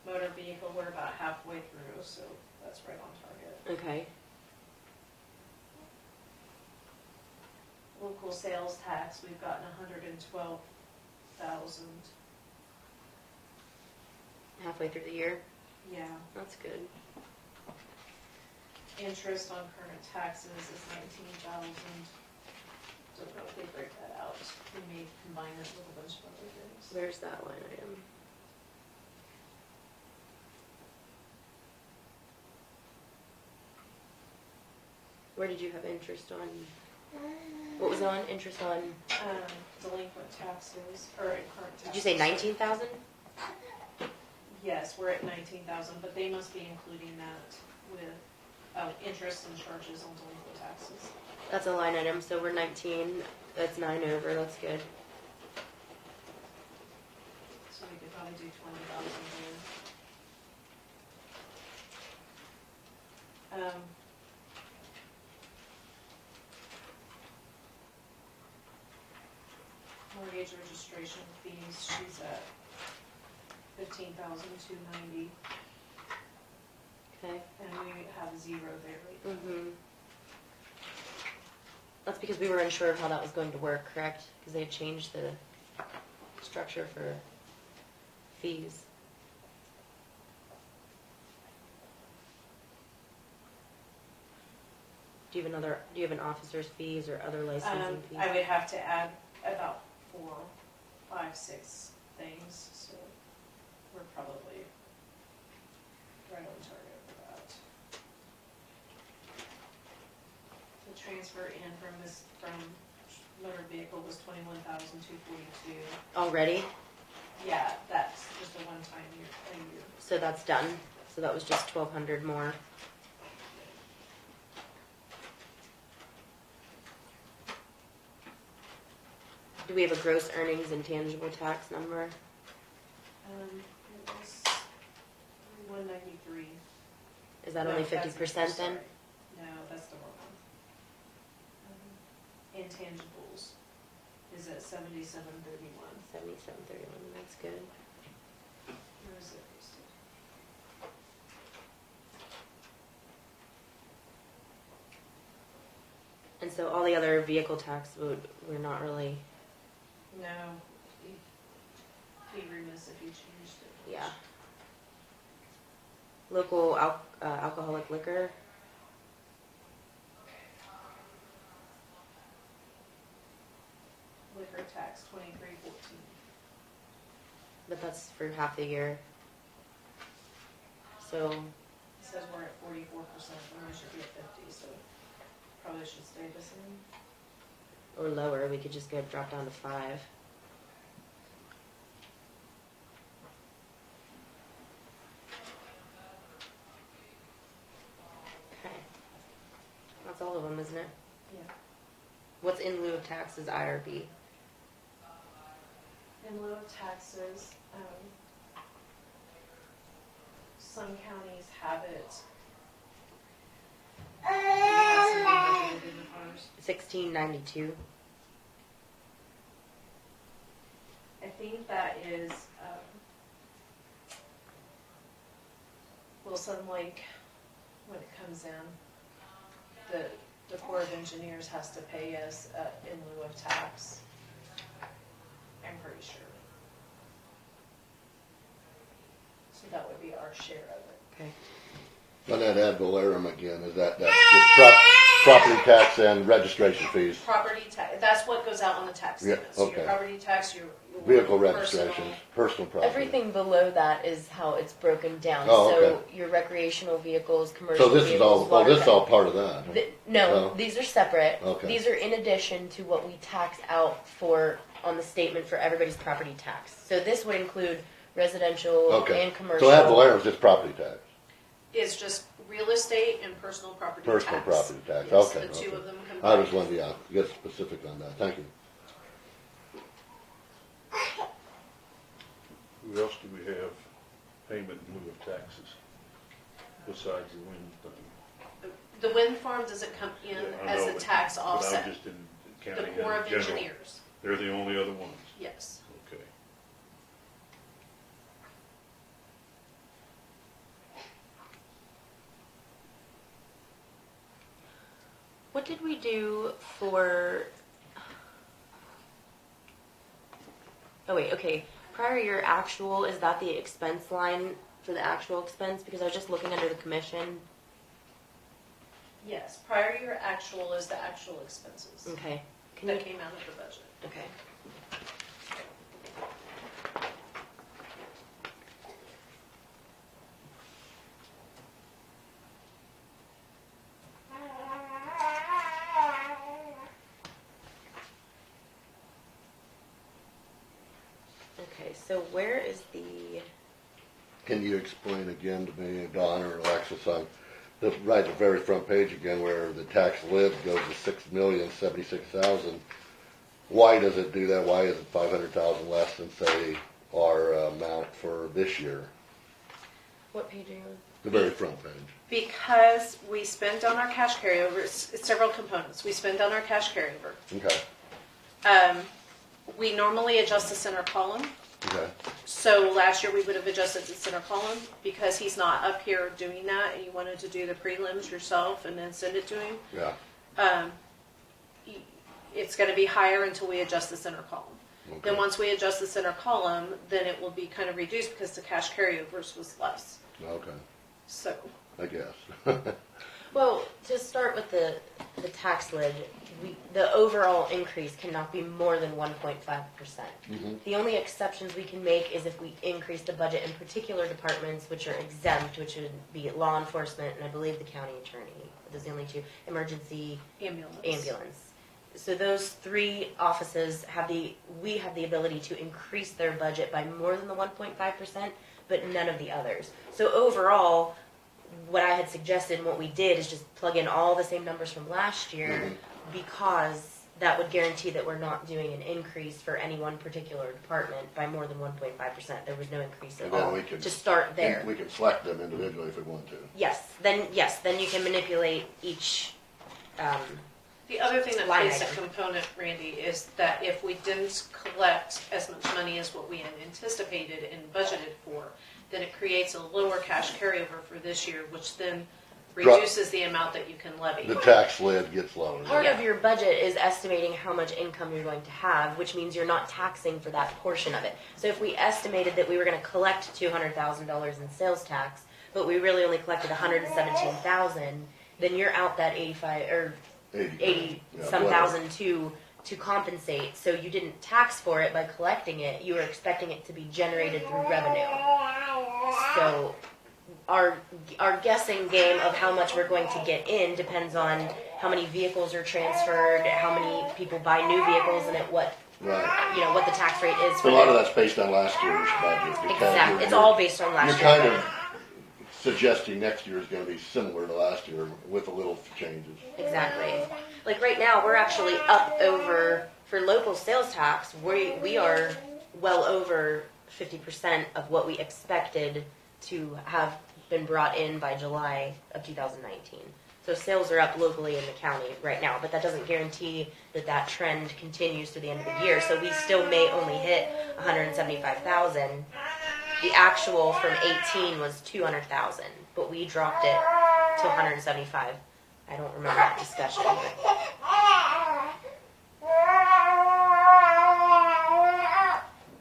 Motor vehicle, we're about halfway through, so that's right on target. Okay. Local sales tax, we've gotten 112,000. Halfway through the year? Yeah. That's good. Interest on current taxes is 19,000. Don't know if they break that out. We may combine it with a bunch of other things. Where's that line item? Where did you have interest on? What was on? Interest on? Delinquent taxes, or current taxes. Did you say 19,000? Yes, we're at 19,000, but they must be including that with interest and charges on delinquent taxes. That's a line item, so we're 19. That's 9 over. That's good. So we could probably do 20,000 there. Mortgage registration fees, she's at 15,290, Okay. and we have 0 there right now. Mm-hmm. That's because we were unsure of how that was going to work, correct? Because they had changed the structure for fees. Do you have an officer's fees or other licensing fees? I would have to add about 4, 5, 6 things, so we're probably right on target for that. The transfer in from motor vehicle was 21,242. Already? Yeah, that's just a one-time a year. So that's done. So that was just 1,200 more. Do we have a gross earnings and tangible tax number? It was 193. Is that No, only that's- 50% then? sorry. No, that's the wrong one. Intangibles is at 7731. 77.31. That's good. Where is it posted? And so all the other vehicle tax we're not really. No, be remiss if you changed it. Yeah. Local alcoholic liquor. Liquor tax 2314. But that's for half the year. So, It says we're at 44%, when we should be at 50, so probably should stay the same. or lower, we could just go drop down to 5. Okay. That's all of them, isn't it? Yeah. What's in lieu of taxes, IRB? In lieu of taxes, some counties have it. Do you have something budgeted in ours? 1692. I think that is, Wilson Lake, when it comes in, the Corps of Engineers has to pay us in lieu of tax. I'm pretty sure. So that would be our share of it. Okay. On that ad valorem again, that's just property tax and registration fees, Property tax, that's what goes out on the tax Yeah, statement. So okay. your property tax, your vehicle personal- registrations, personal property. Everything below that is how it's broken down. Oh, So okay. your recreational vehicles, commercial So this is vehicles, all, this is all watercraft. part of that? No, No? these are separate. Okay. These are in addition to what we tax out for on the statement for everybody's property tax. So this would include residential Okay. and commercial. So ad valorem is just property tax? It's just real estate and personal property tax. Personal property tax, Yes, okay. the two okay. of them I combined. just wanted to, get specific on that, thank you. Who else do we have payment in lieu of taxes besides the wind thing? The wind farm doesn't come in Yeah, I as know, a but- tax but offset. I'm just in The county Corps of in general. Engineers, They're the only other ones, yes. okay. What did we do for? Oh wait, okay. Prior year actual, is that the expense line for the actual expense? Because I was just looking under the commission. Yes, prior year actual is the actual expenses Okay. Can you? that came out of the budget. Okay. Okay, so where is the? Can you explain again to me, Don or Alexis, on right at the very front page again, where the tax lid goes to $6,076,000? Why does it do that? Why is it 500,000 less than, say, our amount for this year? What page are you on? The very front page. Because we spend on our cash carryover, it's several components. We spend on our cash carryover. Okay, We normally adjust the center column. okay, So last year we would have adjusted the center column because he's not up here doing that and you wanted to do the prelims yourself and then send it to him. yeah, It's gonna be higher until we adjust the center column. okay. Then once we adjust the center column, then it will be kind of reduced because the cash carryovers was less. Okay, So, I guess. Well, to start with the tax lid, the overall increase cannot be more than 1.5%. Mhm. The only exceptions we can make is if we increase the budget in particular departments which are exempt, which would be law enforcement and I believe the county attorney. Those are the only two. Emergency, ambulance. So those three offices we have the ability to increase their budget by more than the 1.5%, but none of the others. So overall, what I had suggested and what we did is just plug in all the same numbers from last year because that would guarantee that we're not doing an increase for any one particular department by more than 1.5%. There was no increase at And then all we can- to start there. We can select them individually if we want to. Yes, then you can manipulate each. the other thing that Line plays a item. component, Randy, is that if we didn't collect as much money as what we had anticipated and budgeted for, then it creates a lower cash carryover for this year, which then reduces the amount that you can levy. The tax lid gets lower. Part Yeah. of your budget is estimating how much income you're going to have, which means you're not taxing for that portion of it. So if we estimated that we were going to collect $200,000 in sales tax, but we really only collected $117,000, then you're out that 85 or 80 Yeah, some whatever. thousand to compensate. So you didn't tax for it by collecting it. You were expecting it to be generated through revenue. So our guessing game of how much we're going to get in depends on how many vehicles are transferred, how many people buy new vehicles, and at what Right. what the tax rate is So for a lot of them. that's based on last year's budget. because Exactly. you're- It's all based on last You're year's kind budget. of suggesting next year is gonna be similar to last year with a little changes. Exactly. Like right now, we're actually up over, for local sales tax, we are well over 50% of what we expected to have been brought in by July of 2019. So sales are up locally in the county right now, but that doesn't guarantee that that trend continues to the end of the year. So we still may only hit 175,000. The actual from 18 was 200,000, but we dropped it to 175. I don't remember that discussion.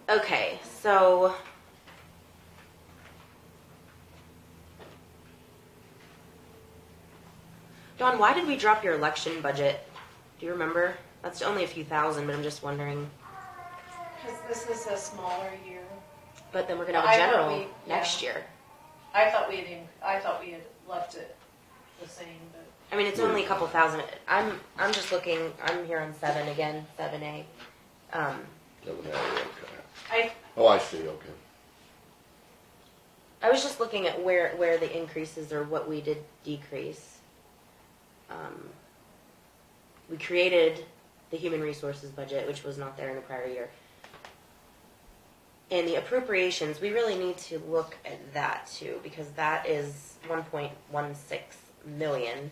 But... Okay, so Dawn, why did we drop your election budget? Do you remember? That's only a few thousand, but I'm just wondering. Because this is a smaller year. But then we're gonna have I a thought general we- next yeah. year. I thought we had left it the same, but I mean, it's only a couple thousand. I'm just looking. I'm here on 7 again, 7A. Okay. I Oh, I see, okay. I was just looking at where the increases or what we did decrease. We created the human resources budget, which was not there in the prior year. And the appropriations, we really need to look at that too, because that is 1.16 million.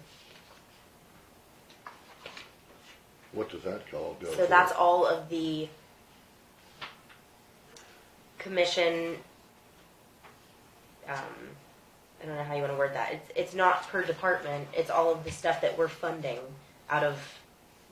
What does that call? Go So for? that's all of the commission, I don't know how you want to word that. It's not per department. It's all of the stuff that we're funding out of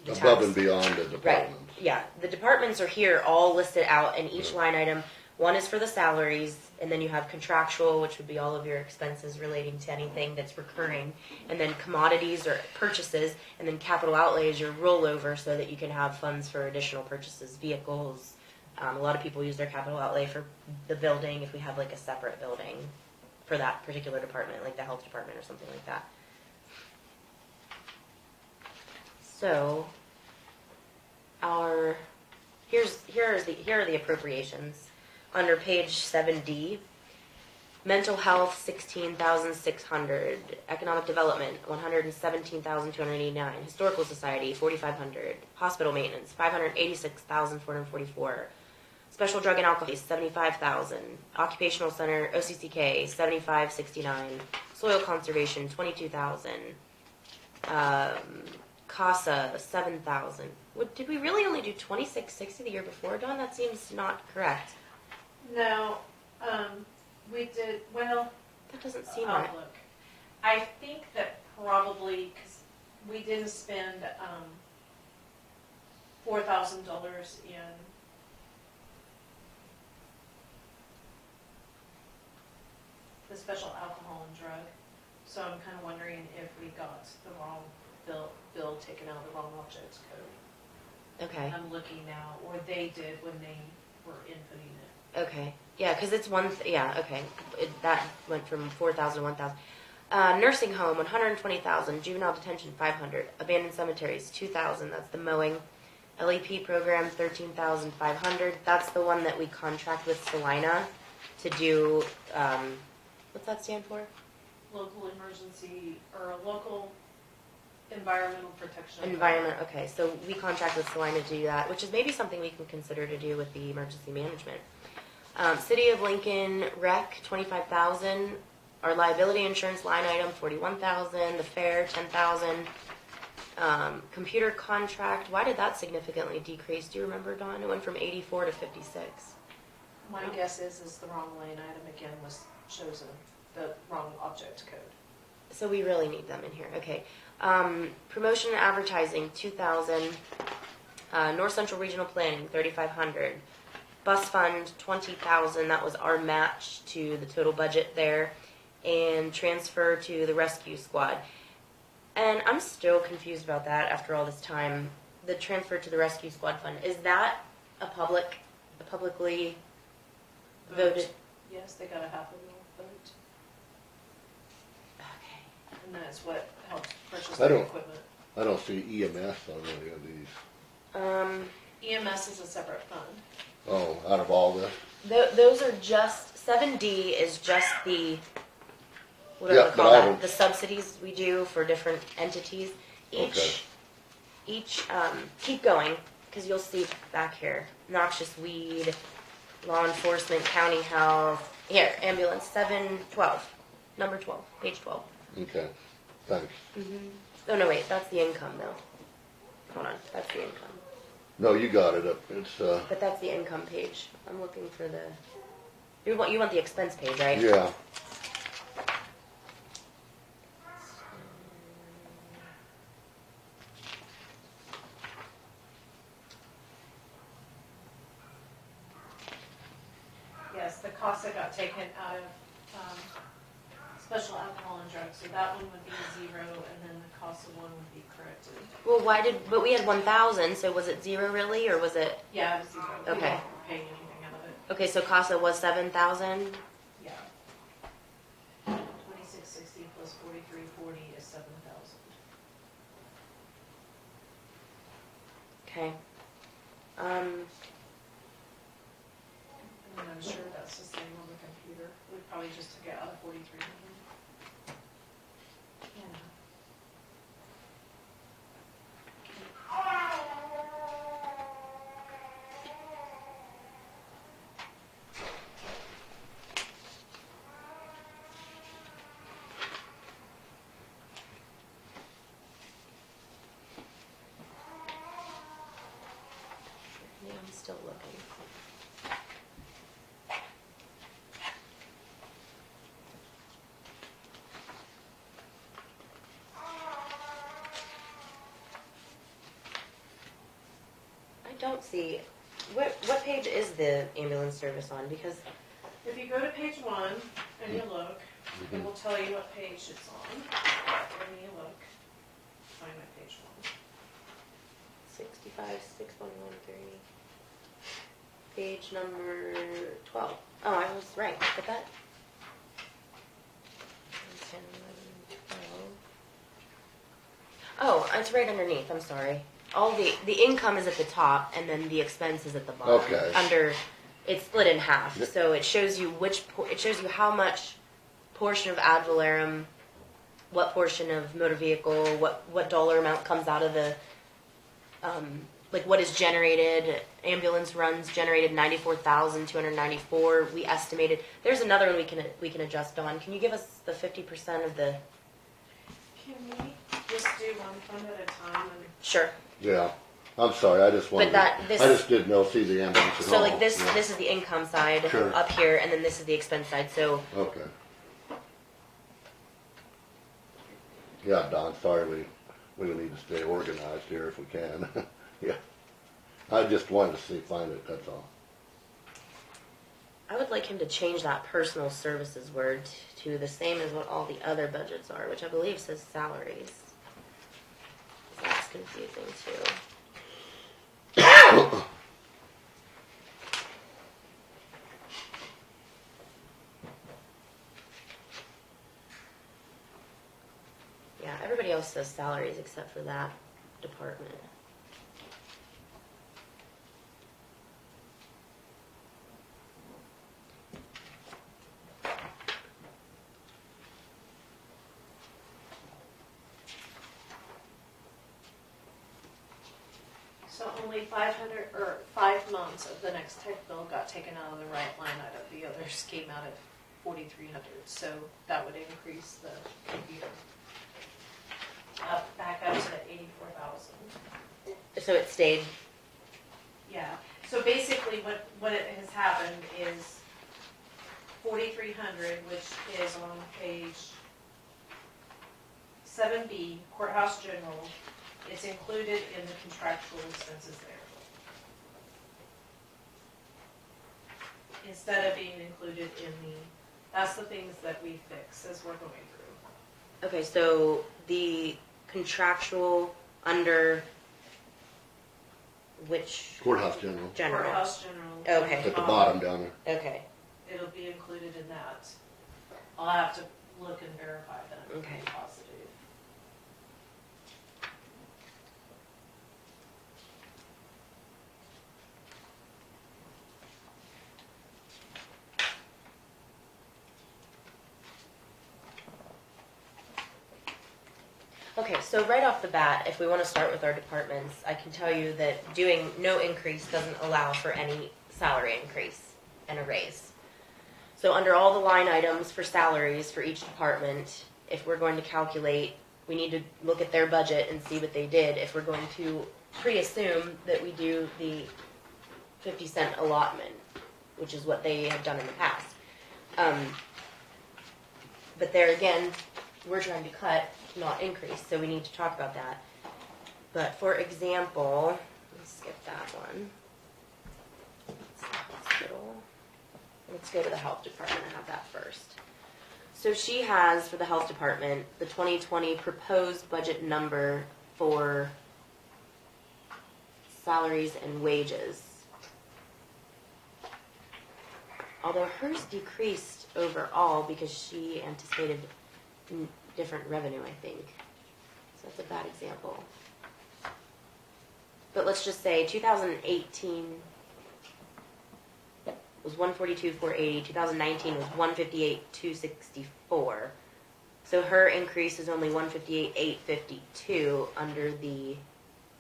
the Above tax. and beyond the Right. departments. Yeah. The departments are here all listed out in each line item. One is for the salaries, and then you have contractual, which would be all of your expenses relating to anything that's recurring, and then commodities or purchases, and then capital outlays, your rollover, so that you can have funds for additional purchases, vehicles. A lot of people use their capital outlay for the building if we have like a separate building for that particular department, like the health department or something like that. So, here are the appropriations. Under page 7D, mental health 16,600, economic development 117,289, historical society 4,500, hospital maintenance 586,444, special drug and alcohol 75,000, occupational center OCCK 7569, soil conservation 22,000, CASA 7,000. Did we really only do 2660 the year before, Dawn? That seems not correct. No, we did, well, That doesn't seem I'll right. look. I think that probably, because we didn't spend, $4,000 in the special alcohol and drug. So I'm kind of wondering if we got the wrong bill taken out of the wrong objects code. Okay. I'm looking now, or they did when they were inputting it. Okay. Yeah, because it's yeah, okay. That went from 4,000 to 1,000. Nursing home, 120,000. Juvenile detention, 500. Abandoned cemeteries, 2,000. That's the mowing. LEP program, 13,500. That's the one that we contract with Salina to do, what's that stand for? Local emergency, or local environmental protection. Environment, okay. So we contract with Salina to do that, which is maybe something we can consider to do with the emergency management. City of Lincoln rec, 25,000. Our liability insurance line item, 41,000. The fair, 10,000. Computer contract, why did that significantly decrease? Do you remember, Dawn? It went from 84 to 56. My guess is the wrong line item again was chosen, the wrong object code. So we really need them in here. Okay. Promotion and advertising, 2,000. North Central Regional Planning, 3,500. Bus fund, 20,000. That was our match to the total budget there. And transfer to the rescue squad. And I'm still confused about that after all this time. The transfer to the rescue squad fund, is that a publicly voted? Yes, they got a half a mil vote, Okay. and that's what helped purchase I the don't- equipment. I don't see EMS on any of these. EMS is a separate fund. Oh, out of all this? Those are just 7D is just the what do Yeah, I but call all that? of- The subsidies we do for different entities. Okay. Each keep going because you'll see back here noxious weed, law enforcement, county health. Here, ambulance 712, number 12, page 12. Okay, thanks. Oh no, wait, that's the income though. Hold on, that's the income. No, you got it up. It's, But that's the income page. I'm looking for the. You want the expense page, right? yeah. Yes, the CASA got taken out of special alcohol and drugs, so that one would be 0, and then the CASA one would be corrected. Well, but we had 1,000, so was it 0 really, or was it? Yeah, it was 0. We Okay. didn't pay anything out of it. Okay, so CASA was 7,000. Yeah. 2660 plus 4340 is 7,000. Okay. And I'm sure that's the same on the computer. We probably probably just took it out of 4,300. Yeah. Yeah, I'm still looking. I don't see, what page is the ambulance service on? Because If you go to page 1 and you look, it will tell you what page it's on. When you look, find my page 1. 65, 6113. Page number 12. Oh, I was right. Look at that. 10, 11, 12. Oh, it's right underneath. I'm sorry. All the income is at the top, and then the expense is at the bottom. Okay. Under, it's split in half, Yep. so it shows you it shows you how much portion of ad valorem, what portion of motor vehicle, what dollar amount comes out of the, like what is generated. Ambulance runs generated 94,294. We estimated. There's another one we can adjust on. Can you give us the 50% of the? Can we just do one fund at a time? And Sure. Yeah, I'm sorry, I just wanted, that- I this- just didn't know, see the ambulance at all. So like this, Yeah. this is the income side Sure. up here, and then this is the expense side. So Okay. Yeah, Don, sorry, we need to stay organized here if we can. Yeah. I just wanted to find it, that's all. I would like him to change that personal services word to the same as what all the other budgets are, which I believe says salaries. That's confusing too. Yeah, everybody else says salaries except for that department. so only 500 or 5 months of the next tech bill got taken out of the right line item. The others came out of 4,300. So that would increase the computer back up to the 84,000. So it stayed. Yeah. So basically, what it has happened is 4,300, which is on page 7B, Courthouse General. It's included in the contractual expenses there, instead of being included in the. That's the things that we fix as we're going through. Okay, so the contractual under which Courthouse General, general? Courthouse General. Okay. at the bottom down there. Okay, It'll be included in that. I'll have to look and verify that. Okay. I'm positive. okay, so right off the bat, if we want to start with our departments, I can tell you that doing no increase doesn't allow for any salary increase and a raise. So under all the line items for salaries for each department, if we're going to calculate, we need to look at their budget and see what they did. If we're going to pre-assume that we do the 50-cent allotment, which is what they have done in the past. But there again, we're trying to cut, not increase, so we need to talk about that. But for example, let's skip that one. That's the hospital. Let's go to the health department and have that first. So she has, for the health department, the 2020 proposed budget number for salaries and wages. Although hers decreased overall because she anticipated different revenue, I think. So that's a bad example. But let's just say 2018, was 142,480. 2019 was 158,264. So her increase is only 158,852 under the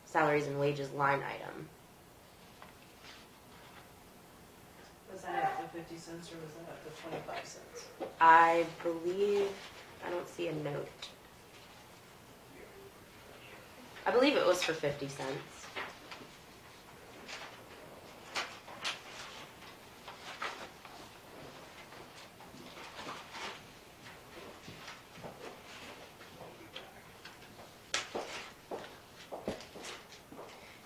salaries and wages line item. Was that at the 50 cents or was that at the 25 cents? I believe, I don't see a note. I believe it was for 50 cents.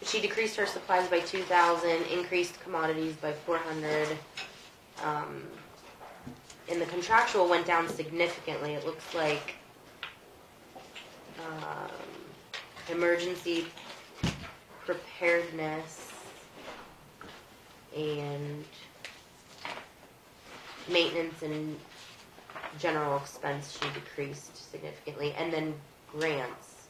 She decreased her supplies by 2,000, increased commodities by 400. And the contractual went down significantly. It looks like emergency preparedness and maintenance and general expense she decreased significantly, and then grants.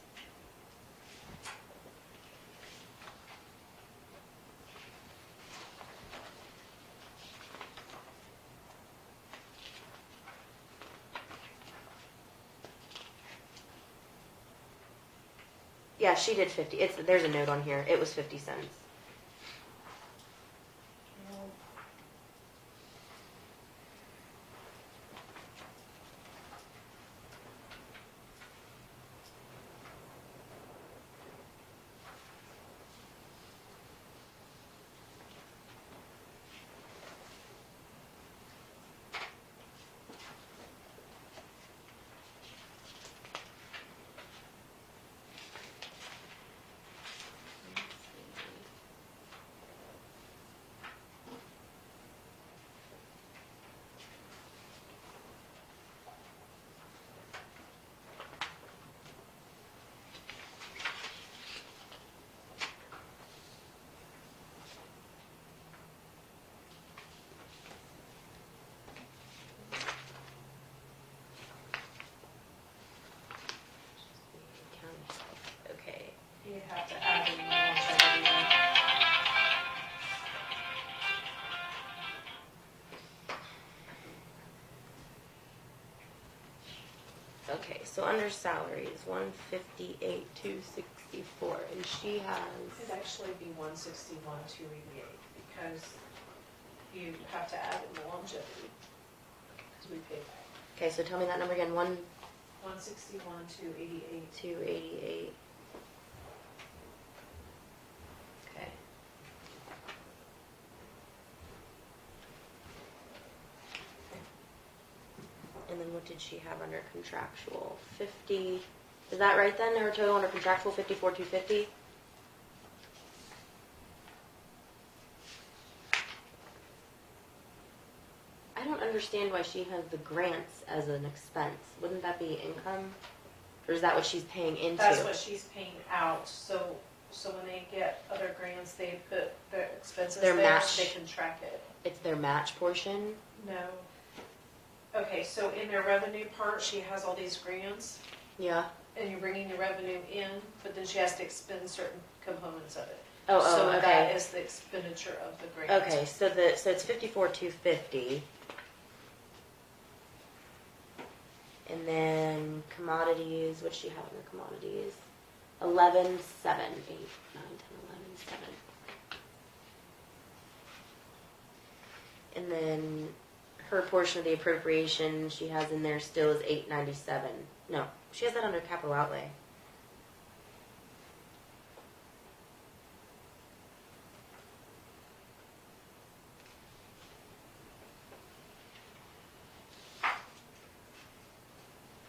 Yeah, she did 50. There's a note on here. It was 50 cents. Okay. You have to add in the longevity. Okay, so under salaries, 158,264, and she has. It'd actually be 161,288 because you have to add in the longevity because we pay back. Okay, so tell me that number again. 161,288. 288. Okay. And then what did she have under contractual? 50. Is that right then? Her total under contractual 54,250. I don't understand why she has the grants as an expense. Wouldn't that be income? Or is that what she's paying into? That's what she's paying out. So when they get other grants, they put their expenses Their there match. so they can track it. It's their match portion? No. Okay, so in their revenue part, she has all these grants, Yeah. and you're bringing the revenue in, but then she has to expend certain components of it. Oh, So okay. that is the expenditure of the grant. Okay, so it's 54,250. And then commodities, what does she have under commodities? 11, 7, 8, 9, 10, 11, 7. And then her portion of the appropriation she has in there still is 897. No, she has that under capital outlay.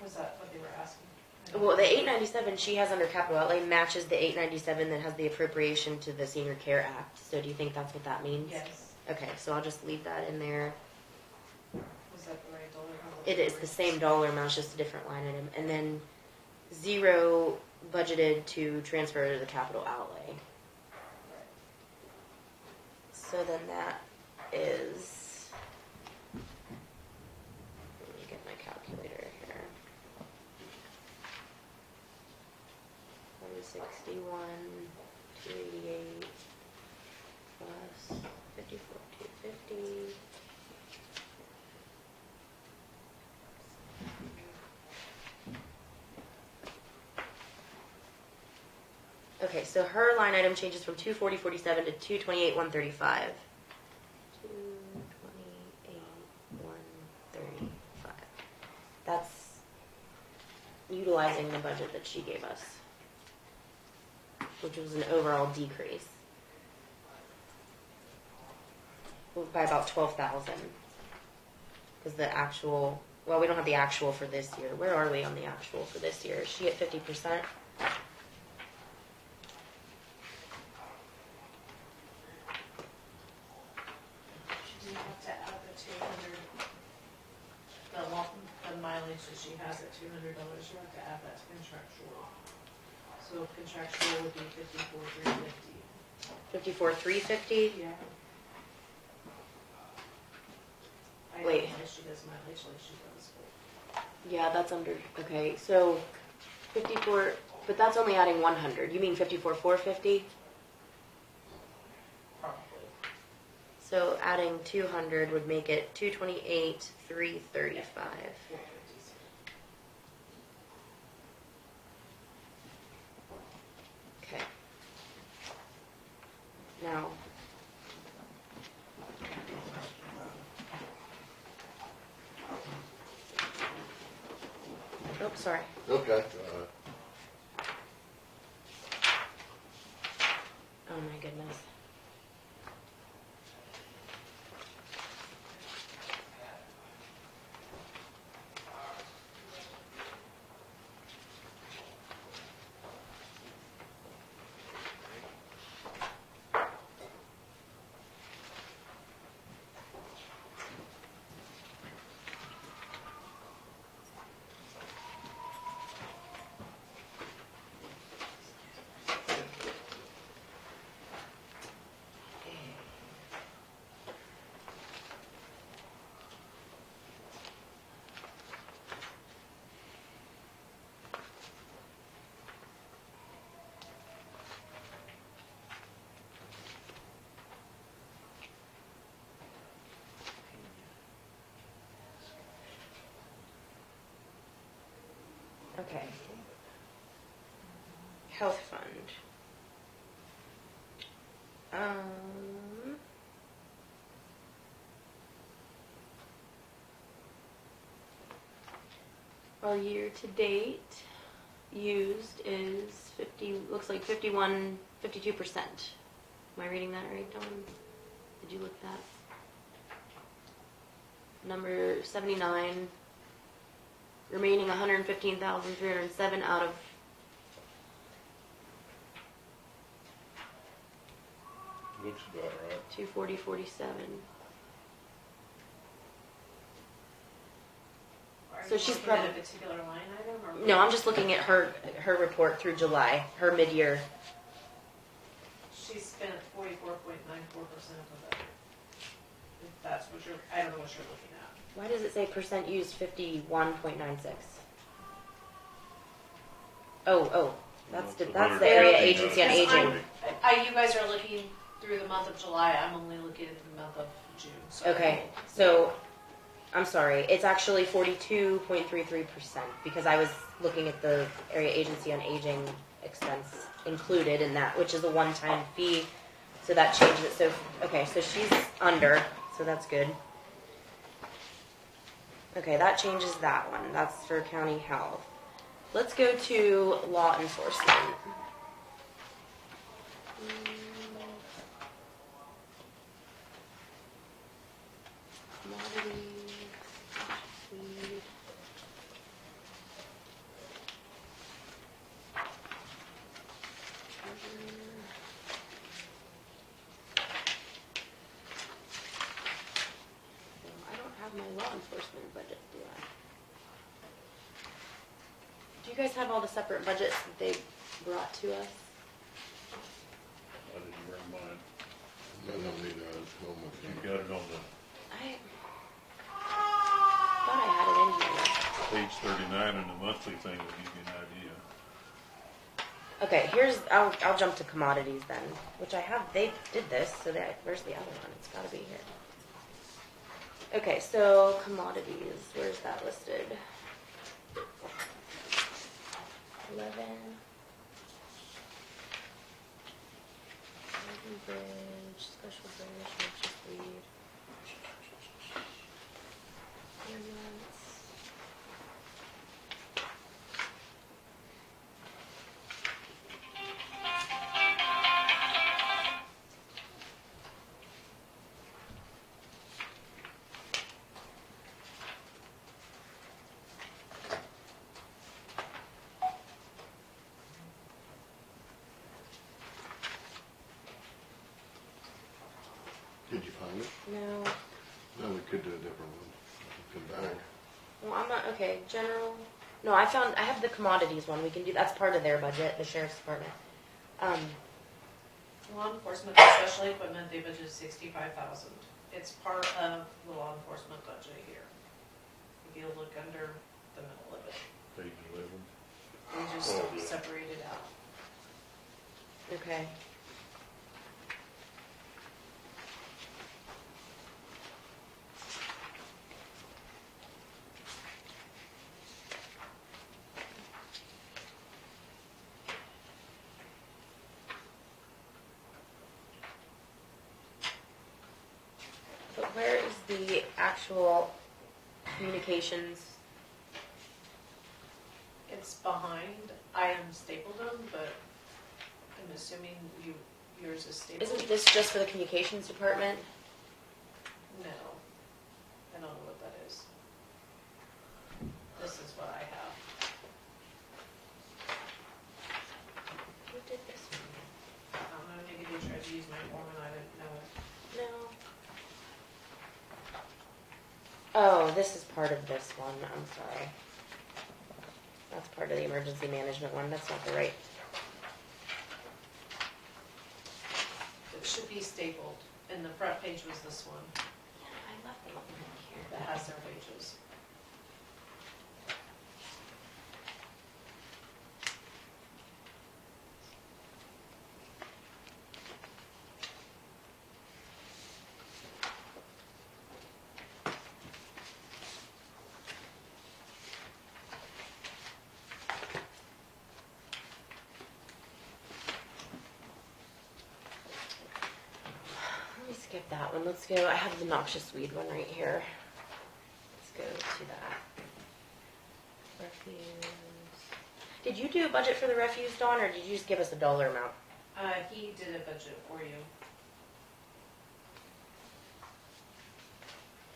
Was that what they were asking? Well, the 897 she has under capital outlay matches the 897 that has the appropriation to the Senior Care Act. So do you think that's what that means? Yes. Okay, so I'll just leave that in there. Was that the right dollar? It is the same dollar amount, it's just a different line item. And then 0 budgeted to transfer to the capital outlay. So then that is, let me get my calculator here. 161, 288 plus 54,250. Okay, so her line item changes from 240.47 to 228.135. 228.135. That's utilizing the budget that she gave us, which was an overall decrease by about 12,000. Because the actual, well, we don't have the actual for this year. Where are we on the actual for this year? Is she at 50%? She did have to add the 200, the mileage that she has at $200, you have to add that to contractual. So contractual would be 54,350. 54,350? Yeah. I don't Wait. know if she does mileage like she does, but Yeah, that's under, okay, so 54, but that's only adding 100. You mean 54,450? probably. So adding 200 would make it 228,335. 450. Okay. Now. Oh, sorry. Okay. Oh my goodness. Okay. Health fund. Our year to date used is 50, looks like 52%. Am I reading that right, Dawn? Did you look that? Number 79, remaining 115,307 out of Looks about right. 240.47. Are So you she's looking at probably- a particular line item or? No, I'm just looking at her report through July, her mid-year. She spent 44.94% of the budget. If that's what you're, I don't know what you're looking at. Why does it say percent used 51.96? Oh, that's the area agency on Because aging. you guys are looking through the month of July, I'm only looking at the month of June, so. Okay, so, I'm sorry, it's actually 42.33% because I was looking at the area agency on aging expense included in that, which is a one-time fee, so that changes it, so, okay, so she's under, so that's good. Okay, that changes that one, that's for county health. Let's go to law enforcement. Commodities, feed. I don't have my law enforcement budget, do I? Do you guys have all the separate budgets that they brought to us? I didn't bring mine. I don't need that at home with You you. got it on I thought I had it in here. page 39 in the monthly thing will give you an idea. Okay, I'll jump to commodities then, which I have, they did this, so where's the other one? It's gotta be here. Okay, so commodities, where's that listed? 11. Bridge, special bridge, noxious weed. Ambulance. Did you find it? No. No, we could do a different one. Come back. Well, I'm not, okay, general, no, I have the commodities one, we can do, that's part of their budget, the sheriff's department. Law enforcement and special equipment, they budgeted 65,000. It's part of the law enforcement budget here. If you look under the middle of it, Page 11. we just Oh, yeah. separate it out. Okay. But where is the actual communications? It's behind. I am stapled them, but I'm assuming yours is stapled. Isn't this just for the communications department? No. I don't know what that is. This is what I have. Who did this I don't know, maybe they tried to use my form and I didn't know it. one? No. Oh, this is part of this one, I'm sorry. That's part of the emergency management one, that's not the right. It should be stapled, and the front page was this one I left them up here. that has their wages. Let me skip that one. Let's go. I have the noxious weed one right here. Let's go to that. Refuse. Did you do a budget for the refuse, Dawn, or did you just give us a dollar amount? He did a budget for you.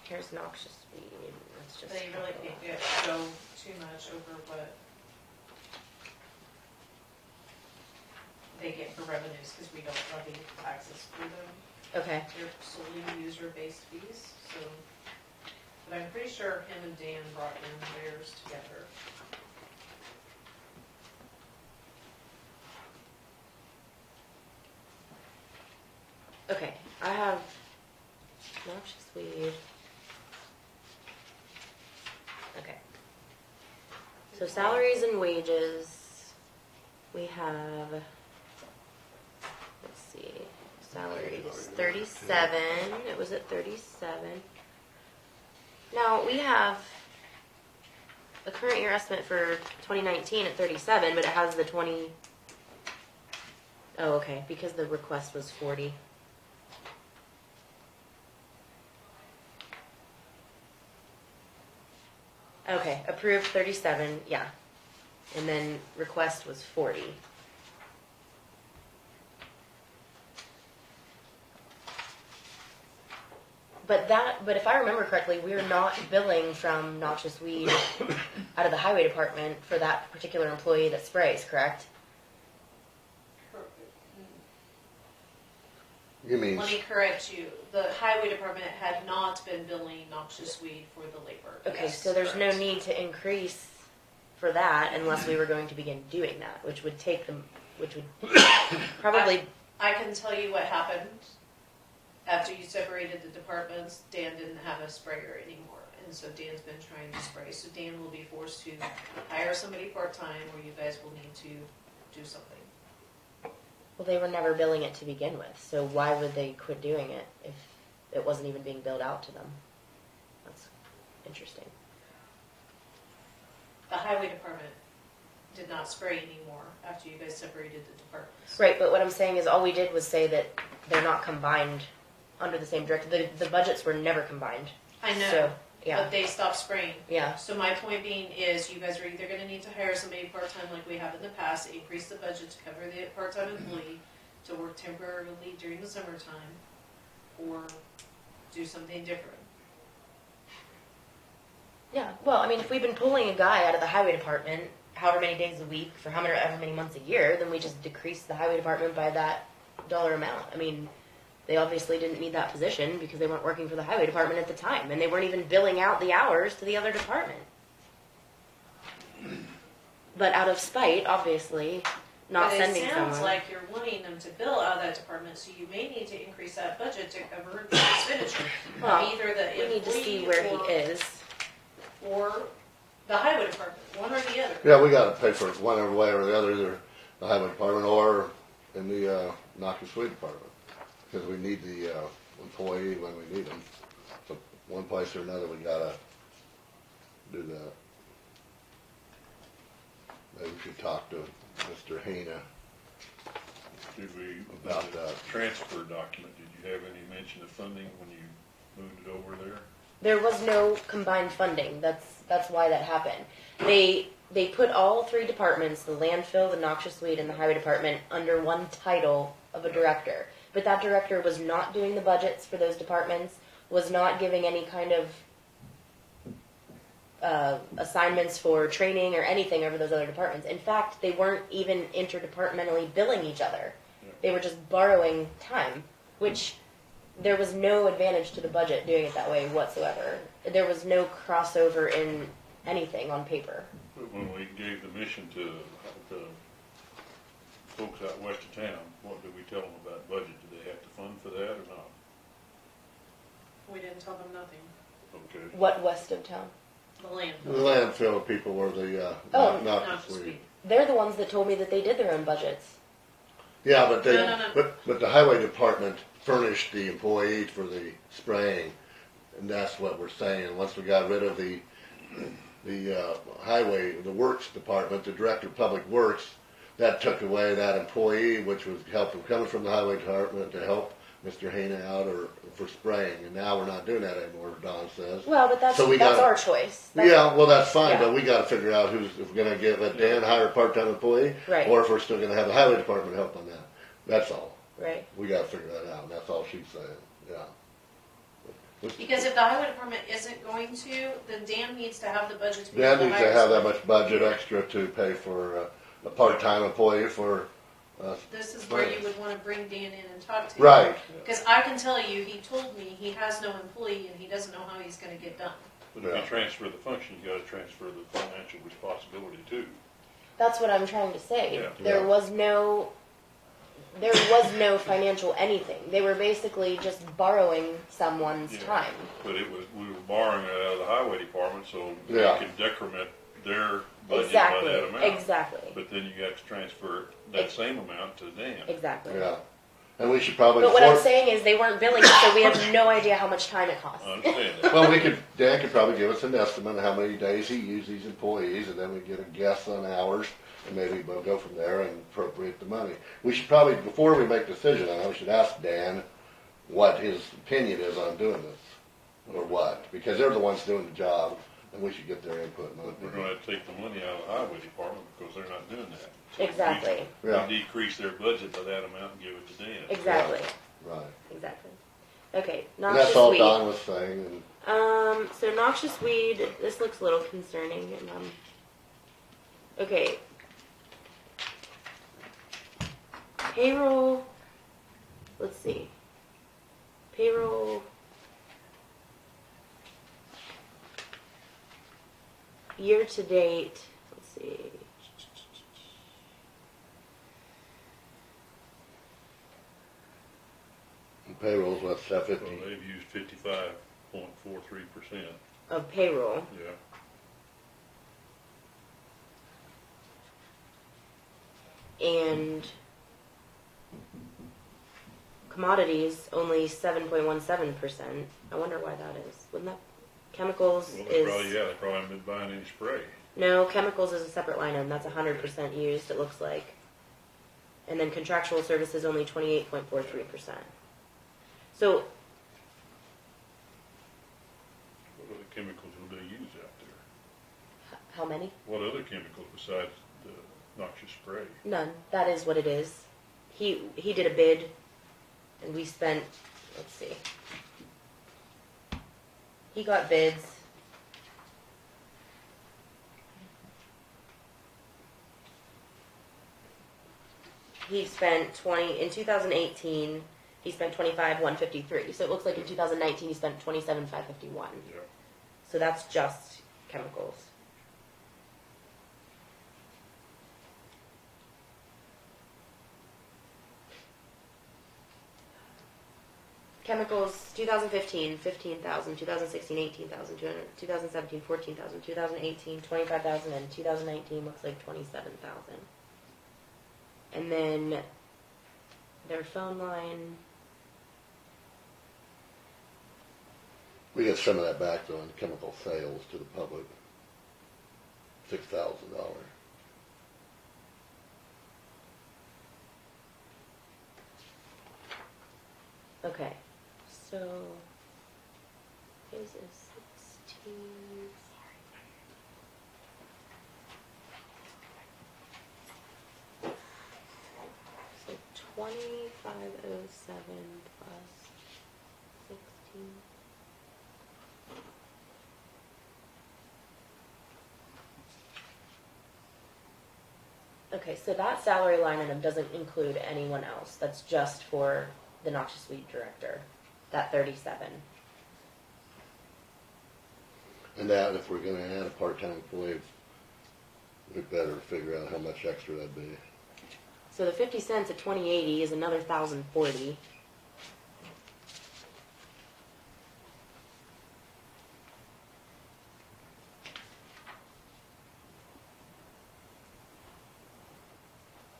Here's noxious weed. Let's just. They really can't go too much over what they get for revenues, because we don't levy taxes for them. Okay. They're solely user-based fees, so, but I'm pretty sure him and Dan brought in theirs together. Okay. I have noxious weed. Okay. So salaries and wages. We have. Let's see. Salaries 37. It was at 37. Now we have a current year estimate for 2019 at 37, but it has the 20. Oh, okay, because the request was 40. Okay, approved 37, yeah. And then request was 40. But if I remember correctly, we're not billing from noxious weed out of the highway department for that particular employee that sprays, correct? You mean, Let me correct you, the highway department had not been billing noxious weed for the labor. Okay, Yes, so there's no correct. need to increase for that unless we were going to begin doing that, which would take them, which would probably, I can tell you what happened. After you separated the departments, Dan didn't have a sprayer anymore, and so Dan's been trying to spray. So Dan will be forced to hire somebody part-time, or you guys will need to do something. well, they were never billing it to begin with, so why would they quit doing it if it wasn't even being billed out to them? That's interesting. The highway department did not spray anymore after you guys separated the departments. Right, but what I'm saying is all we did was say that they're not combined under the same director. The budgets were never combined. I know, So, yeah, but they stopped spraying. yeah. So my point being is you guys are either gonna need to hire somebody part-time like we have in the past, increase the budget to cover the part-time employee to work temporarily during the summertime, or do something different. Yeah, well, I mean, if we've been pulling a guy out of the highway department however many days a week for however many months a year, then we just decrease the highway department by that dollar amount. I mean, they obviously didn't need that position because they weren't working for the highway department at the time, and they weren't even billing out the hours to the other department. But out of spite, obviously, not sending But it sounds someone. like you're wanting them to bill out of that department, so you may need to increase that budget to cover the expenditure Well, of either the we need to see employee where he is. or the highway department, one or the other. Yeah, we gotta pay for it one or way or the other, either the highway department or in the, noxious weed department. Because we need the, employee when we need them. So one place or another, we gotta do that. Maybe we should talk to Mr. Hena Did we, about the that. transfer document, did you have any mention of funding when you moved it over there? There was no combined funding. That's why that happened. They put all three departments, the landfill, the noxious weed, and the highway department, under one title of a director. But that director was not doing the budgets for those departments, was not giving any kind of assignments for training or anything over those other departments. In fact, they weren't even interdepartmentally billing each other. They were just borrowing time, which there was no advantage to the budget doing it that way whatsoever. There was no crossover in anything on paper. But when we gave the mission to the folks out west of town, what did we tell them about budget? Did they have to fund for that or not? We didn't tell them nothing. Okay. What west of town? The landfill. The landfill people were the, Oh, noxious weed. They're the ones that told me that they did their own budgets. Yeah, but they, No. but the highway department furnished the employees for the spraying, and that's what we're saying. Once we got rid of the highway, the works department, the director of public works, that took away that employee, which was helping coming from the highway department to help Mr. Hena out or for spraying, and now we're not doing that anymore, Don says. Well, but that's So we gotta- our choice. That's, Yeah, well, that's fine, Yeah. but we gotta figure out if we're gonna let Dan hire a part-time employee, Right. or if we're still gonna have the highway department help on that. That's all. right. We gotta figure that out, and that's all she's saying, yeah. Because if the highway department isn't going to, then Dan needs to have the budget to be Dan able to needs to hire have that somebody. much budget extra to pay for a part-time employee for, This is where you would wanna bring Dan in and talk to him. right, Because I can tell you, he told me he has no employee and he doesn't know how he's gonna get done. But if Yeah. you transfer the function, you gotta transfer the financial responsibility too. That's what I'm trying to say. Yeah. There Yeah. was no financial anything. They were basically just borrowing someone's Yeah. time. But we were borrowing it out of the highway department, so we Yeah. can decrement their budget Exactly. by that amount. Exactly. But then you have to transfer that Ex- same amount to Dan. Exactly. yeah. And we should probably. But what I'm saying is they weren't billing, so we have no idea how much time it costs. I understand that. Well, Dan could probably give us an estimate of how many days he used these employees, and then we get a guess on hours, and maybe we'll go from there and appropriate the money. We should probably, before we make a decision on it, we should ask Dan what his opinion is on doing this, or what, because they're the ones doing the job, and we should get their input. But we're gonna have to take the money out of the highway department because they're not doing that. So Exactly. We Yeah. decrease their budget by that amount and give it to Dan. Exactly. Right. Exactly. Okay. And Noxious that's all weed. Don was saying, and So noxious weed, this looks a little concerning, and okay. Payroll, let's see. Payroll. Year to date, let's see. payroll's what, So 750? they've used 55.43%. Of payroll. Yeah. And commodities only 7.17%. I wonder why that is. Wouldn't that chemicals Well, is they probably haven't been buying any spray. No, chemicals is a separate line item. That's 100% used, it looks like. And then contractual services only 28.43%. So, What other chemicals will they use out there? how many? What other chemicals besides the noxious spray? None. That is what it is. He did a bid, and we spent, let's see. He got bids. He spent 20 in 2018. He spent 25,153. So it looks like in 2019 he spent 27,551. Yeah. So that's just chemicals. Chemicals, 2015, 15,000, 2016, 18,000, 2017, 14,000, 2018, 25,000, and 2019 looks like 27,000. And then their phone line, We get some of that back though in chemical sales to the public. $6,000. okay, so his is 16. So 2507 plus 16. Okay, so that salary line item doesn't include anyone else. That's just for the noxious weed director. That 37. And that, if we're gonna add a part-time employee, we better figure out how much extra that'd be. So the 50 cents at 2080 is another 1,040.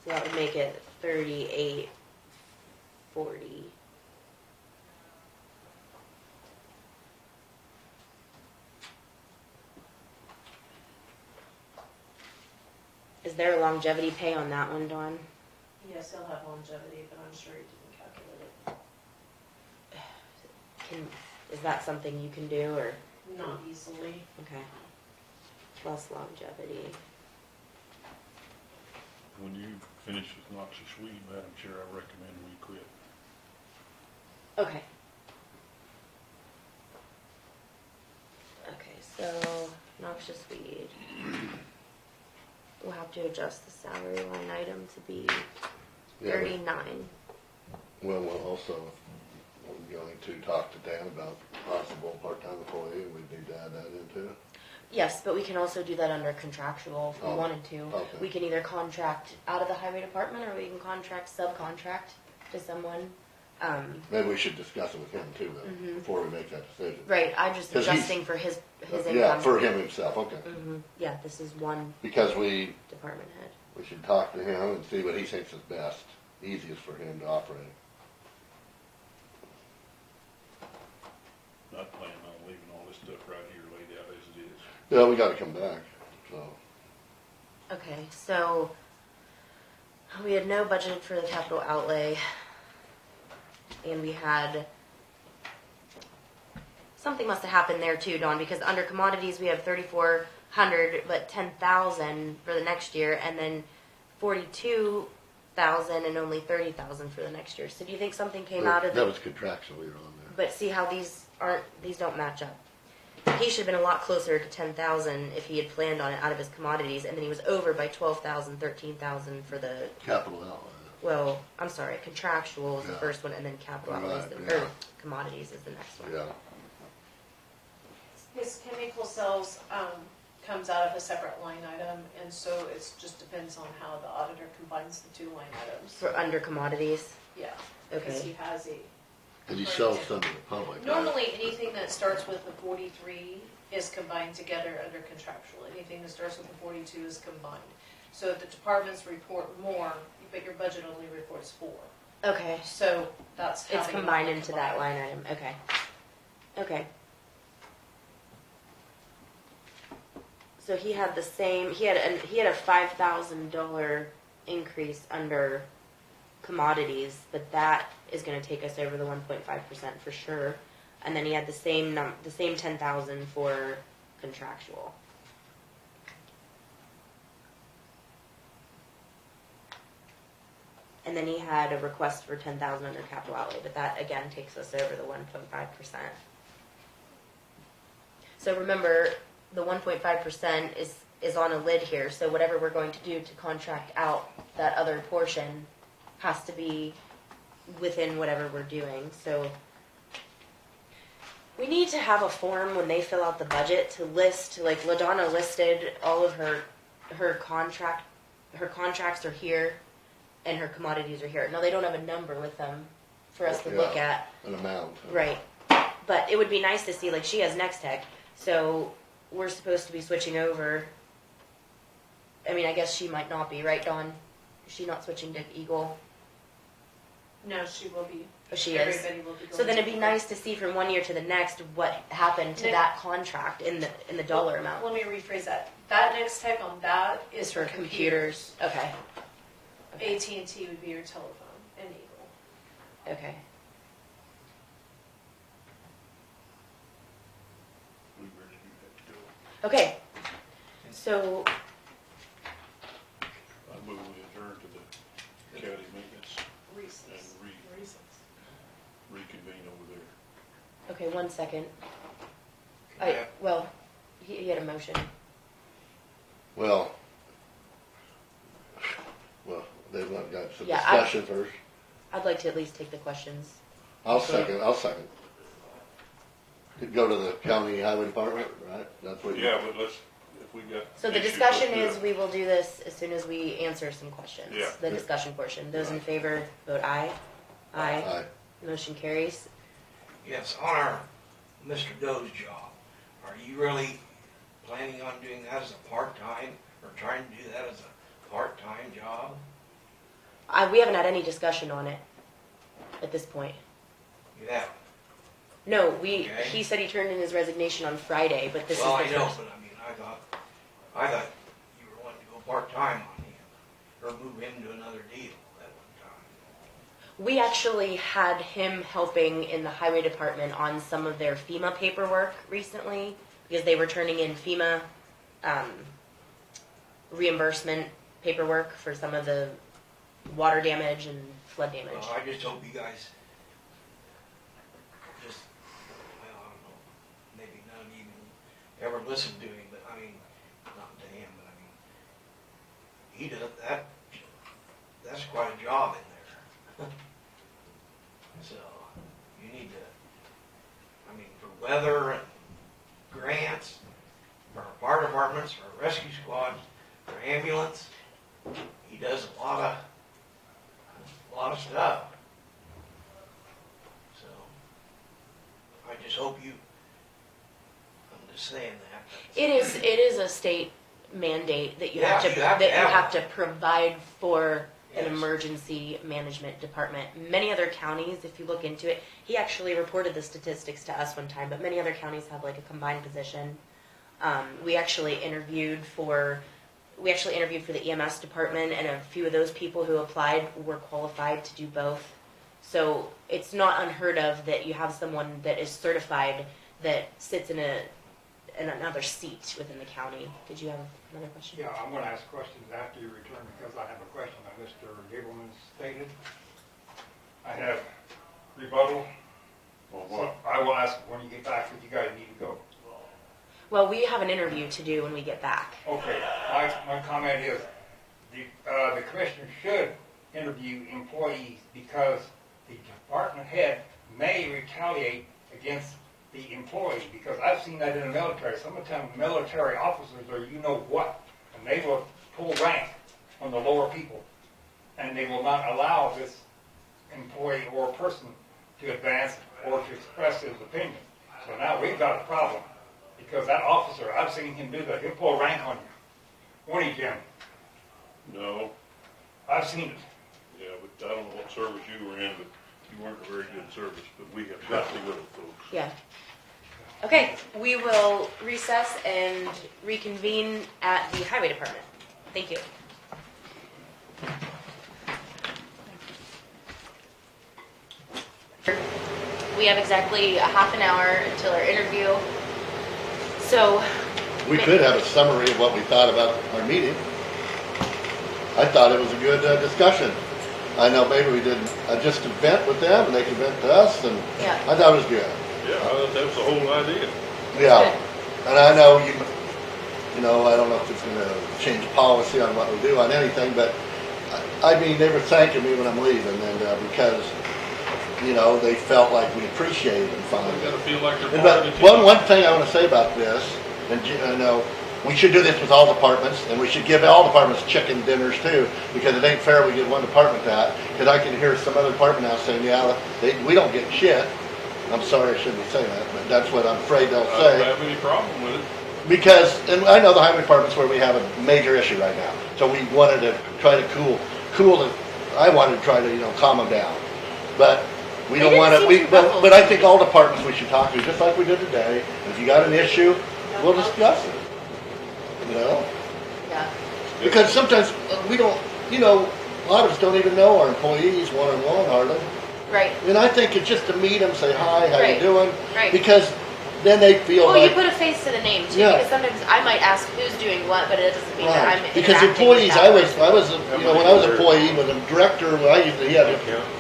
So that would make it 3840. Is there a longevity pay on that one, Dawn? Yes, he'll have longevity, but I'm sure he didn't calculate Is that something you can do, or? it. Not easily. Okay. Plus longevity. When you finish with noxious weed, Madam Chair, I recommend we quit. Okay. Okay, so noxious weed. We'll have to adjust the salary line item to be Yeah, 39. Well, we'll also, we're going to talk to Dan about possible part-time employee, and we need to add that into it. Yes, but we can also do that under contractual if we Oh, wanted to. okay. We can either contract out of the highway department, or we can subcontract to someone. Maybe we should discuss it with him too, though, before we make that decision. Right, I'm just 'Cause he's- adjusting for his income. Yeah, for him himself, okay. Yeah, this is one Because we department head. should talk to him and see what he thinks is best, easiest for him to operate. Not planning on leaving all this stuff right here laid out as it is. Yeah, we gotta come back, so. Okay, so we had no budget for the capital outlay, and we had something must have happened there too, Dawn, because under commodities we have 3,400, but 10,000 for the next year, and then 42,000 and only 30,000 for the next year. So do you think something came out of That the? was contractual, you're on there. But see how these don't match up. He should have been a lot closer to 10,000 if he had planned on it out of his commodities, and then he was over by 12,000, 13,000 for the. Capital outlay. Well, I'm sorry, contractual is the Yeah. first one, and then capital outlay is Right, the, yeah. or commodities is the next one. Yeah, His chemical sales, comes out of a separate line item, and so it just depends on how the auditor combines the two line items. For under commodities, Yeah, because he okay. has a. and he sells some to the public. right? Normally, anything that starts with the 43 is combined together under contractual. Anything that starts with the 42 is combined. So if the departments report more, but your budget only reports 4. Okay, So that's how it's they combined normally into that combine. line item, okay. Okay. So he had the same. He had a $5,000 increase under commodities, but that is going to take us over the 1.5% for sure. And then he had the same 10,000 for contractual. And then he had a request for 10,000 under capital outlay, but that again takes us over the 1.5%. So remember, the 1.5% is on a lid here. So whatever we're going to do to contract out that other portion has to be within whatever we're doing. So we need to have a form when they fill out the budget to list, like LaDonna listed all of her contracts are here and her commodities are here. Now they don't have a number with them for us to look at. An amount. Right. But it would be nice to see, like she has Next Tech, so we're supposed to be switching over. I mean, I guess she might not be, right, Dawn? Is she not switching to Eagle? No, she will be. Oh, she is. Everybody will be going So then to it'd be Eagle. nice to see from 1 year to the next what happened to Nick- that contract in the dollar amount. Let me rephrase that. That next tech on that is Is for computers. Okay. AT&T would be your telephone and Eagle. Okay. We really do have to go. Okay. So I move we adjourn to the county maintenance Recess. and reconvene over there. okay, 1 second. Yeah. Well, he had a motion. Well, they've got some Yeah, discussion first. I'd like to at least take the questions. I'll second. Go to the county highway department, right? That's what you. Yeah, but if we got. So the issues, discussion let's is do it. we will do this as soon as we answer some questions. Yeah. The discussion portion. Those in favor, vote aye. Aye. Aye. Motion carries. Yes, on our Mr. Doe's job, are you really planning on doing that as a part-time, or trying to do that as a part-time job? We haven't had any discussion on it at this point. Yeah. No, Okay. he said he turned in his resignation on Friday, but this Well, I is the know, first. but I mean, I thought you were wanting to go part-time on him, or move him to another deal at one time. We actually had him helping in the highway department on some of their FEMA paperwork recently because they were turning in FEMA reimbursement paperwork for some of the water damage and flood damage. Well, I just hope you guys just, well, I don't know, maybe none of you even ever listened to him, but I mean, not to him, but I mean, he does that, that's quite a job in there. So, you need to, I mean, for weather and grants, for our fire departments, for our rescue squads, for ambulance, he does a lot of stuff. So, I just hope you, I'm just saying that. It is a state mandate that you Yeah, have to you have to that you have have to provide for an Yes. emergency management department. Many other counties, if you look into it, he actually reported the statistics to us one time, but many other counties have like a combined position. We actually interviewed for the EMS department, and a few of those people who applied were qualified to do both. So it's not unheard of that you have someone that is certified that sits in another seat within the county. Did you have another question? Yeah, I'm gonna ask questions after you return because I have a question that Mr. Gableman stated. I have rebuttal. Well, So what? I will ask when you get back if you guys need to go. Well, we have an interview to do when we get back. Okay, my comment is, the commissioner should interview employees because the department head may retaliate against the employee, because I've seen that in the military. Sometimes military officers are you-know-what, and they will pull rank on the lower people, and they will not allow this employee or person to advance or to express his opinion. So now we've got a problem, because that officer, I've seen him do that. He'll pull rank on you. Won't he, Jim? No, I've seen it. yeah, but I don't know what service you were in, but you weren't a very good service, but we have got to go, folks. Yeah. Okay, we will recess and reconvene at the highway department. Thank you. We have exactly a half an hour until our interview. So, We could have a summary of what we thought about our meeting. I thought it was a good discussion. I know maybe we didn't, just to vent with them and they could vent to us, and yeah. I thought it was good. Yeah, I thought that was the whole idea. Yeah, and I know you know, I don't know if it's gonna change policy on what we do on anything, but I mean, they were thanking me when I'm leaving, and because, you know, they felt like we appreciated them finally. They gotta feel like they're And part but of the team. one thing I want to say about this, and I know we should do this with all departments, and we should give all departments chicken dinners too, because it ain't fair we give one department that. Because I can hear some other department now saying, yeah, we don't get shit. I'm sorry, I shouldn't be saying that, but that's what I'm afraid they'll I don't say. have any problem with it. Because, and I know the highway department's where we have a major issue right now, so we wanted to try to cool it. I wanted to try to, you know, calm them down, but we They don't didn't want to. seem too ruffled. But I think all departments we should talk to, just like we did today. If you got an issue, we'll discuss it. You know, Yeah. because sometimes we don't. You know, a lot of us don't even know our employees one-on-one hardly. Right. And I think it's just to meet them, say hi, how Right. you doing? Right. Because then they feel Well, like. you put a face to the name too, Yeah. because sometimes I might ask who's doing what, but it doesn't mean that I'm Right, because interacting employees, with that person. I was, you know, when I was an employee, with a director, I usually, he had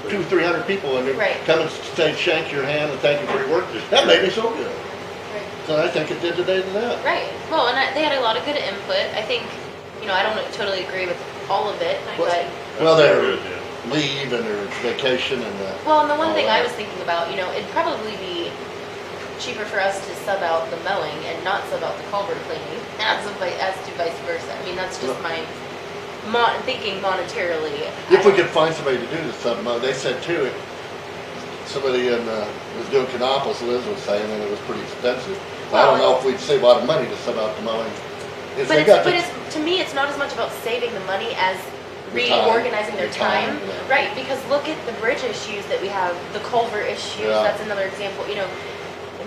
200-300 people, and Right. they'd come and say, shake your hand and thank you for your work. That made me so good. Right. So I think it did today to that. Right. Well, and they had a lot of good input. I think, you know, I don't totally agree with all of it, Well, but Well, That's their good, yeah. leave and their vacation and well, and the one all thing I that. was thinking about, you know, it'd probably be cheaper for us to sub out the mowing and not sub out the culvert cleaning, as to vice versa. I mean, that's just my thinking monetarily. If we could find somebody to do this stuff, they said too, somebody was doing Canopolis, Liz was saying, and it was pretty expensive. I don't know if we'd save a lot of money to sub out the mowing. If But, they got the- to me, it's not as much about saving the money as The time. reorganizing their The time, time. yeah. Right, because look at the bridge issues that we have, the culvert issues, Yeah. that's another example, you know.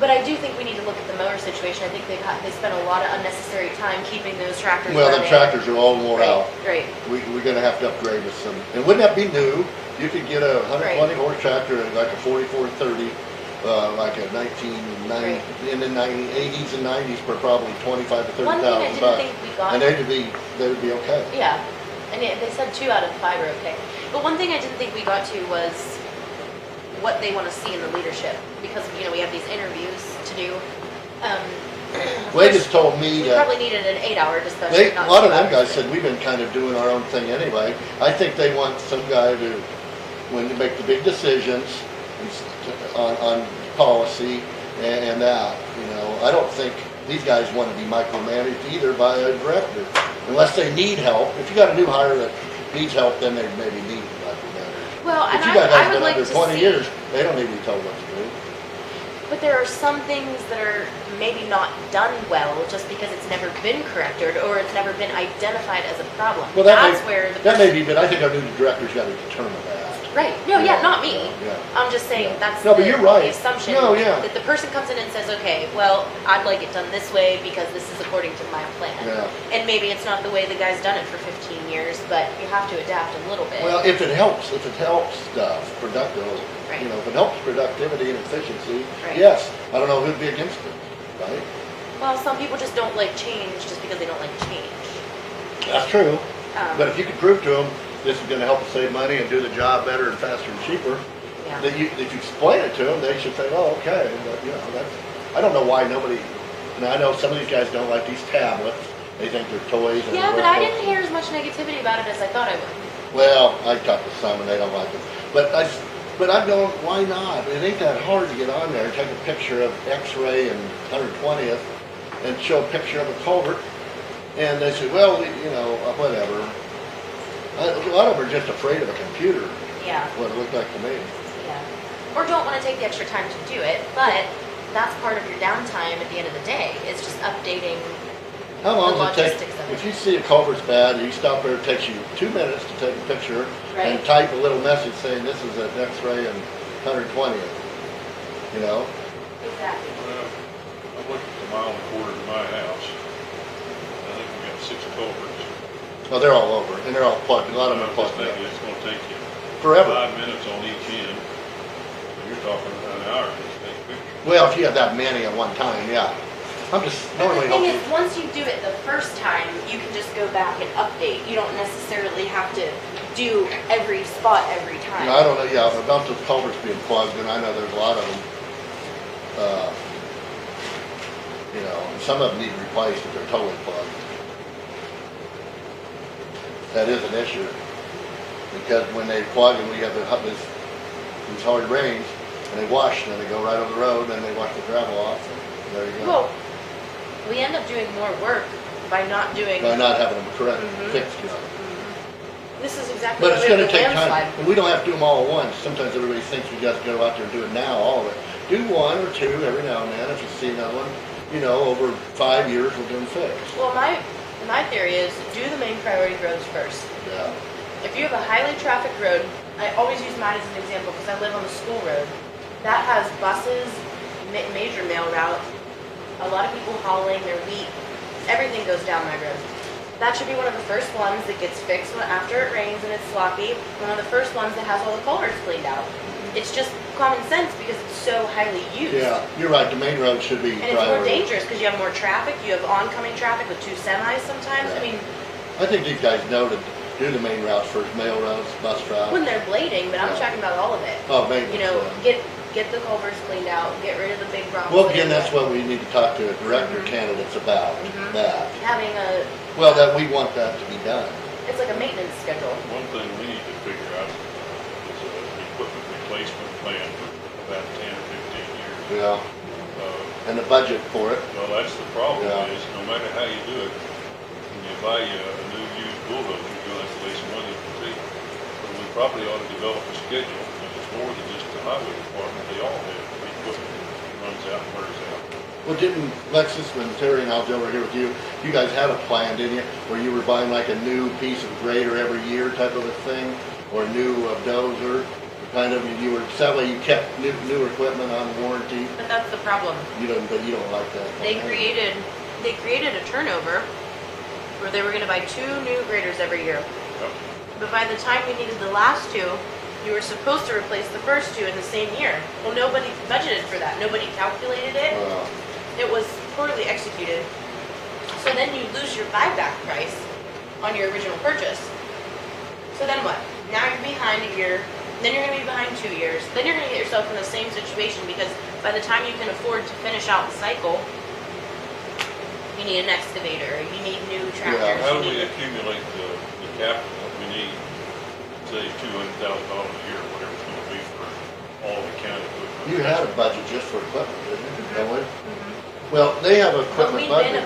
But I do think we need to look at the mower situation. I think they spent a lot of unnecessary time keeping those tractors Well, the running. tractors are all worn Right, out. right. We're gonna have to upgrade with some, and wouldn't that be new? You could get a 120 horse tractor, like a 4430, like a 1990, in the 80s and 90s for probably 25 to One thing I 30,000 didn't bucks. think we got. And they would be okay. Yeah, and they said 2 out of 5 are okay. But one thing I didn't think we got to was what they want to see in the leadership, because, you know, we have these interviews to do. Of They course, just told me we that, probably needed an 8-hour discussion. a not lot of 2 them hours. guys said, we've been kind of doing our own thing anyway. I think they want some guy to, when they make the big decisions on policy and that, you know, I don't think these guys want to be micromanaged either by a director, unless they need help. If you got a new hire that needs help, then they maybe need to micromanage. Well, But and you guys I have would been like under to 20 see, years, they don't need to be told what to do. but there are some things that are maybe not done well just because it's never been corrected or it's never been identified as a problem. Well, That's where the that may be, but I think our new director's got to determine that. Right. No, yeah, not me. Yeah. I'm just saying Yeah. that's No, but you're right. the assumption No, yeah. that the person comes in and says, okay, well, I'd like it done this way because this is according to my plan. Yeah. And maybe it's not the way the guy's done it for 15 years, but you have to adapt a little bit. Well, if it helps stuff, productive, Right. you know, if it helps productivity and efficiency, Right. yes. I don't know who'd be against it, right? Well, some people just don't like change just because they don't like change. That's true. But Um, if you can prove to them this is gonna help us save money and do the job better and faster and cheaper, yeah. that if you explain it to them, they should say, oh, okay, but, you know, that's, I don't know why nobody, and I know some of these guys don't like these tablets, they think they're toys. And Yeah, but they're I worthless. didn't hear as much negativity about it as I thought I would. Well, I talked to some and they don't like it, but I'm going, why not? It ain't that hard to get on there and take a picture of X-ray and 120th and show a picture of a culvert, and they say, well, you know, whatever. A lot of them are just afraid of a computer, Yeah, what it looked like to me. yeah. Or don't want to take the extra time to do it, but that's part of your downtime at the end of the day. It's just updating. How long The does it take, logistics of it. if you see a culvert's bad, you stop there, it takes you 2 minutes to take a picture and Right. type a little message saying this is an X-ray and 120th, you know? Exactly. Well, culverts. Oh, they're all over, and they're all plugged, a lot of them are I'm plugged just in. thinking it's gonna take you Forever. 5 minutes on each end. You're talking an hour to take pictures. Well, if you have that many at one time, yeah. I'm just The normally thing hoping. is, once you do it the first time, you can just go back and update. You don't necessarily have to do every spot every time. You know, I don't know, yeah, about those culverts being plugged, and I know there's a lot of them. You know, and some of them need replaced if they're totally plugged. That is an issue, because when they plug and we have these hard rains, and they wash, and then they go right over the road, and they wash the gravel off, and there you go. Well, we end up doing more work by not doing. By not having them correct, Mhm. fixed, you know. This is exactly But what it's we gonna did with take the time, landslide. and we don't have to do them all at once. Sometimes everybody thinks we got to go out there and do it now, all of it. Do one or two every now and then, if you see another one, you know, over 5 years, we'll get them fixed. Well, my theory is do the main priority roads first. Yeah, If you have a highly trafficked road, I always use mine as an example because I live on the school road. That has buses, major mail route, a lot of people hauling their wheat. Everything goes down my road. That should be one of the first ones that gets fixed after it rains and it's sloppy. One of the first ones that has all the culverts cleaned out. It's just common sense because it's so highly used. yeah, you're right, the main road should be And it's more priority. dangerous because you have more traffic. You have oncoming traffic with 2 semis sometimes. Yeah. I mean, I think these guys know to do the main routes first, mail routes, bus routes. when they're blading, but I'm Yeah. talking about all of it. Oh, maintenance. You know, yeah. get the culverts cleaned out, get rid of the big rocks. Well, that again, are that's what we need to talk to director Mhm. candidates about, Mhm. that. having a, Well, that we want that to be done. it's like a maintenance schedule. One thing we need to figure out is an equipment replacement plan for about 10 or 15 years. Yeah, and the budget for it. Well, that's the problem Yeah. is, no matter how you do it, when you buy you a new used bulldozer, you're gonna have to lay some money to complete. But we probably ought to develop a schedule, and it's more than just the highway department, they all have equipment that runs out and wears out. Well, didn't Lexus, when Terry and I was over here with you, you guys had a plan, didn't you? Where you were buying like a new piece of grader every year type of a thing? Or a new dozer, kind of, and you were, that way you kept new equipment on warranty. But that's the problem. But you don't like that. They plan. created a turnover where they were gonna buy 2 new graders every year. Yep. But by the time we needed the last 2, you were supposed to replace the first 2 in the same year. Well, nobody budgeted for that. Nobody calculated it. Well, It was poorly executed. So then you lose your buyback price on your original purchase. So then what? Now you're behind a year, then you're gonna be behind 2 years, then you're gonna get yourself in the same situation because by the time you can afford to finish out the cycle, you need an excavator, you need new tractors, How you do we need. accumulate the capital that we need, say, $200,000 a year, whatever it's gonna be for all the county equipment? you had a budget just for equipment, didn't you? Don't we? Mhm. Well, they have a But equipment budget.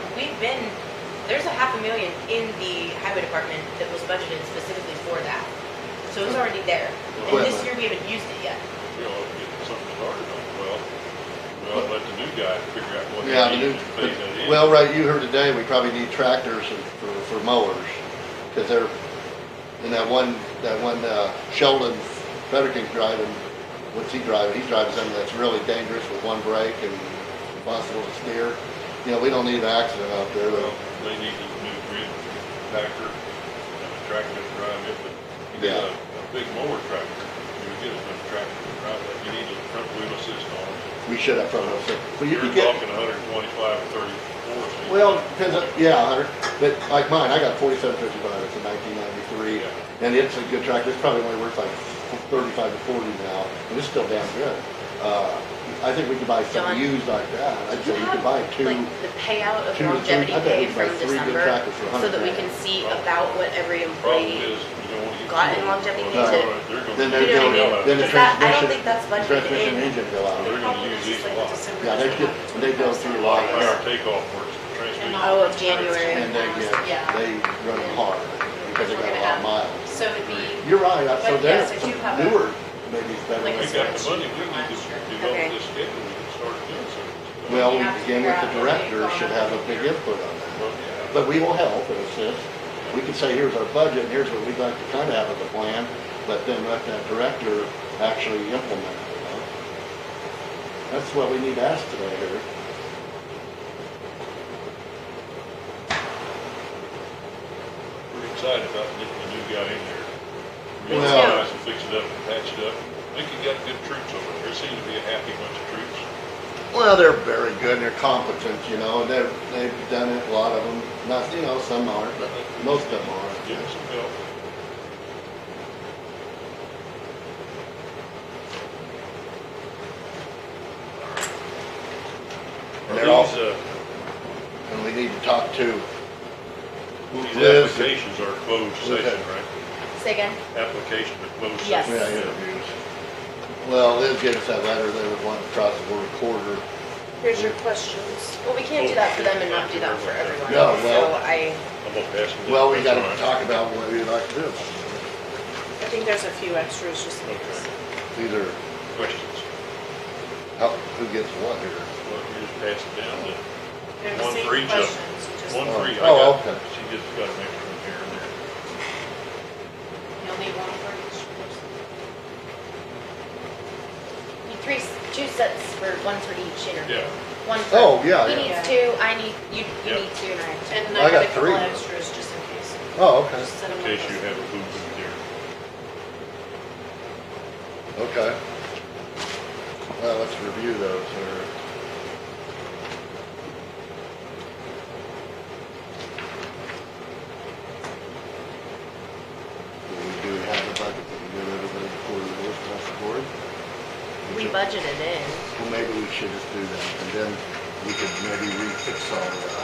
there's a $500,000 in the highway department that was budgeted specifically for that. So it's already there. And this Equipment. year we haven't used it yet. We ought to get something started on it. Well, we ought to let the new guy figure out what Yeah, he the needs and phase that in. well, right, you heard today, we probably need tractors for mowers, because they're, in that one, Sheldon Frederick's driving, what's he driving? He's driving something that's really dangerous with one brake and impossible to steer. You know, we don't need an accident out there, Well, but, they need a new grid tractor and a tractor to drive it, but you get Yeah. a big mower tractor, you would get a good tractor to drive that. You need a front wheel assist on it. we should have front wheel assist. But you You're could get, talking 125 or 34. so you well, can- depends, yeah, 100, but like mine, I got 4755, it's a 1993, Yeah. and it's a good tractor, it's probably only worth like 35 to 40 now, and it's still damn good. I think we could buy something John, used like that, I'd say Do you could buy two. like the payout of 2 to 3, longevity I bet pay we could buy from 3 good December tractors for so that we $100,000. can see about what every Problem employee is, you don't want to get. got in too old. longevity No. pay to. They're gonna- Then You know what I mean? then the Because that- I don't transmission, think that's budgeted transmission in. engine go out. They're gonna use these a lot. Yeah, they go through a lot of Our that, takeoff works, the transmission. Oh, of January. and Yeah. they run them hard, because they got a lot of miles. So it'd be, You're right, so But they're yes, I do have a- newer, maybe it's better. like We than- got the money, we need to develop Okay. this schedule, we can start doing something. Well, You have to again, figure with the out what director they've should gone have a on big here. input on that. Well, yeah. But we will help and assist. We can say, here's our budget, and here's what we'd like to kind of have as a plan, but then let that director actually implement it, you know? That's what we need to ask today here. excited about getting a new guy in there. Me Real too. nice and fix it up and patch it up. I think you got good troops over there. There seems to be a happy bunch of troops. Well, they're very good, and they're competent, you know, and they've done it, a lot of them. Not, you know, some aren't, but most of them are. Give them some help. And they're These, also, and we need to talk to these Liz. applications are closed session, right? Say again? Applications are closed Yes. session. Yeah, interviews. Well, Liz gave us that letter, they would want to cross the board recorder. Here's your questions. Well, we can't do that for them and not do that for everyone. No, well- So I I'm gonna pass them. Well, we That's gotta fine. talk about what we'd like to do. I think there's a few extras just in case. These are, Questions? who gets what here? Well, you just pass it down to They're the one same for each of them. questions, just One for each. Oh, okay. She just got an extra one here and there. You'll need one for each person. two sets for one for each interview. Yeah. One for, Oh, yeah, he yeah. needs two, I need, you Yeah. need two, and I have two. And I I got got a couple three. extras just in case. Oh, okay, Just set 'em In up case as- you have a booth booth here. okay. Well, let's review those here. We do have the budget that we give everybody before the list across the board. We budgeted in. Well, maybe we should just do that, and then we could maybe refix our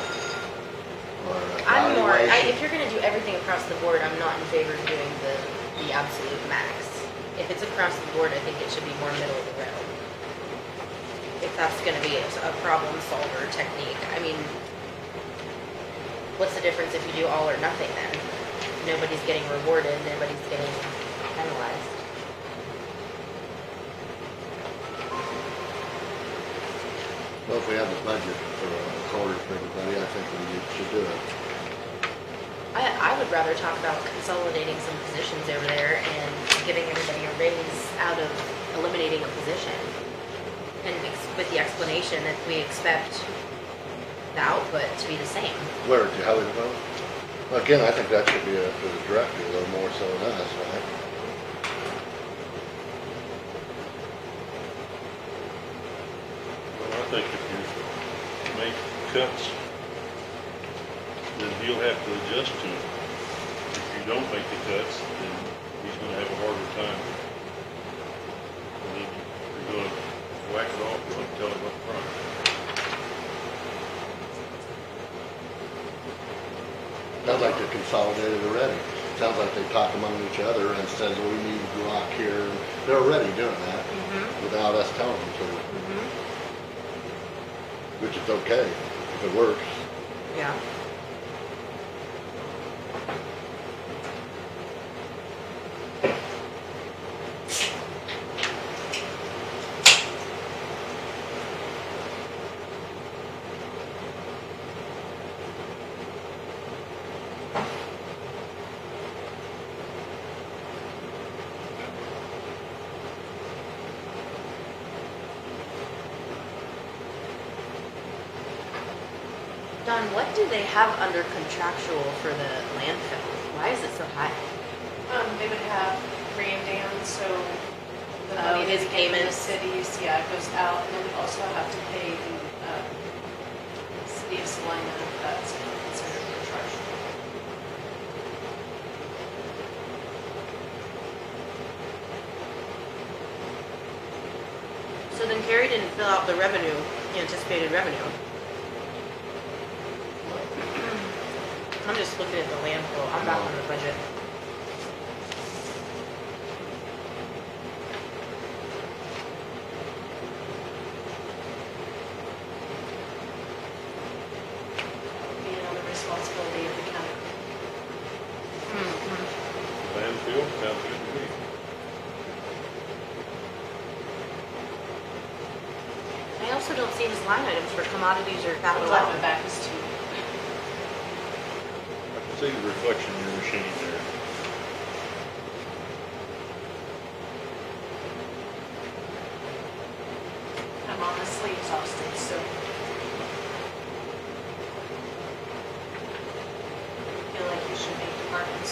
I'm more, evaluation. if you're gonna do everything across the board, I'm not in favor of doing the absolute max. If it's across the board, I think it should be more middle of the road. If that's gonna be a problem solver technique, I mean, what's the difference if you do all or nothing then? Nobody's getting rewarded, nobody's getting penalized. Well, if we have the budget for a quarter for everybody, I think we should do it. I would rather talk about consolidating some positions over there and giving everybody a raise out of eliminating a position. And with the explanation that we expect the output to be the same. Where, to how we vote? Well, again, I think that should be up to the director, a little more so than us, right? Well, I think if you make cuts, then he'll have to adjust to it. If you don't make the cuts, then he's gonna have a harder time. And then you're gonna whack it off, you're gonna tell him up front. Sounds like they're consolidated already. Sounds like they talk among each other and says, well, we need to block here. They're already doing that without us telling them to, which is okay if it works. Yeah. Don, what do they have under contractual for the landfill? Why is it so high? They would have Ram Dan, so the Oh, money his they get from the payments. cities, yeah, it goes out, and then we also have to pay the, city of Salina, that's considered contractual. So then Carrie didn't fill out the revenue, the anticipated revenue. I'm just looking at the landfill. I'm back on the budget. Be another responsibility of the county. Landfill, sounds good to me. I also don't see his line items for commodities or capital Well, outlay. back is two. I can see the reflection in your machine there. I'm honestly exhausted, so. I feel like you should make departments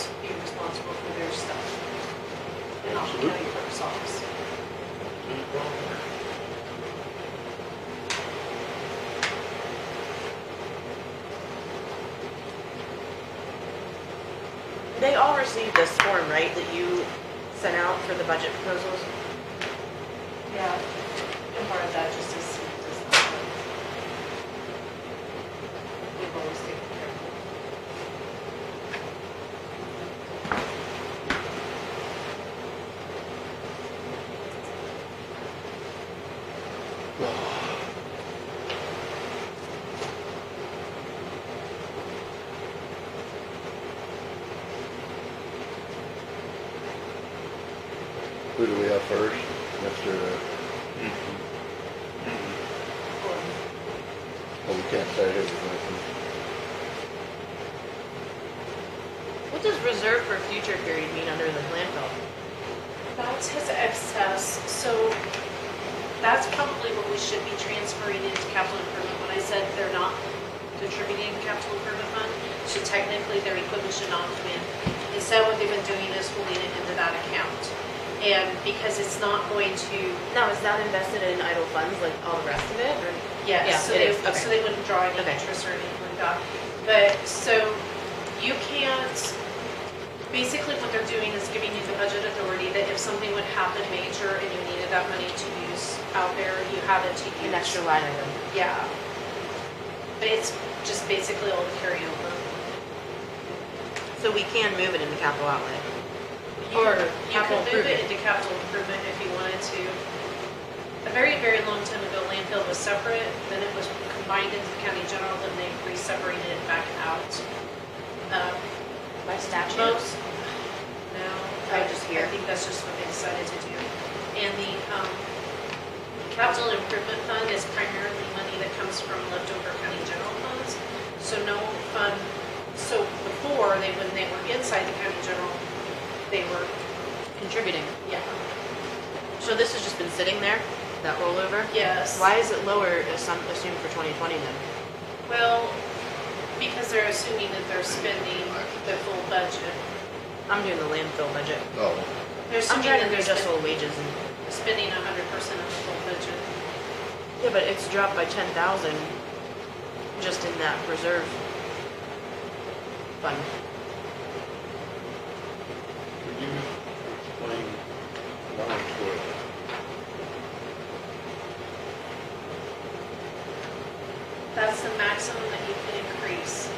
They all received this form, right, that you sent out for the budget proposals? Yeah, and part of that just is, we've always taken care of it. Who do we have first? Mr. Oh, we can't say who. What does reserve for future period mean under the landfill? That's his excess, so that's probably what we should be transferring into capital improvement. When I said they're not contributing to capital improvement fund, so technically their equipment should not come in. Instead, what they've been doing is holding it into that account. And because it's not going to, Now, is that invested in idle funds like all the rest of it, or? yes, Yeah, so it they, is. Okay. so they wouldn't draw any Okay. interest or anything like that. But, so you can't, basically what they're doing is giving you the budget authority that if something would happen major and you needed that money to use out there, you have it to use. An extra line item. Yeah. But it's just basically all the carryover. So we can move it into capital outlay. You Or could capital move it improvement. into capital improvement if you wanted to. A very, very long time ago, landfill was separate, then it was combined into the county general, then they re-separated it back out. By statute? Most, no, Oh, just here? I think that's just what they decided to do. And the, capital improvement fund is primarily money that comes from leftover county general funds. So no fund, so before, when they were inside the county general, they were, Contributing. yeah, So this has just been sitting there, that rollover? yes. Why is it lower, assumed for 2020 then? Well, because they're assuming that they're spending the full budget. I'm doing the landfill budget. Oh, They're I'm assuming trying that to they're adjust all wages and, spending 100% of the full budget. yeah, but it's dropped by 10,000 just in that reserve fund. Could you explain line 12? That's the maximum that you can increase.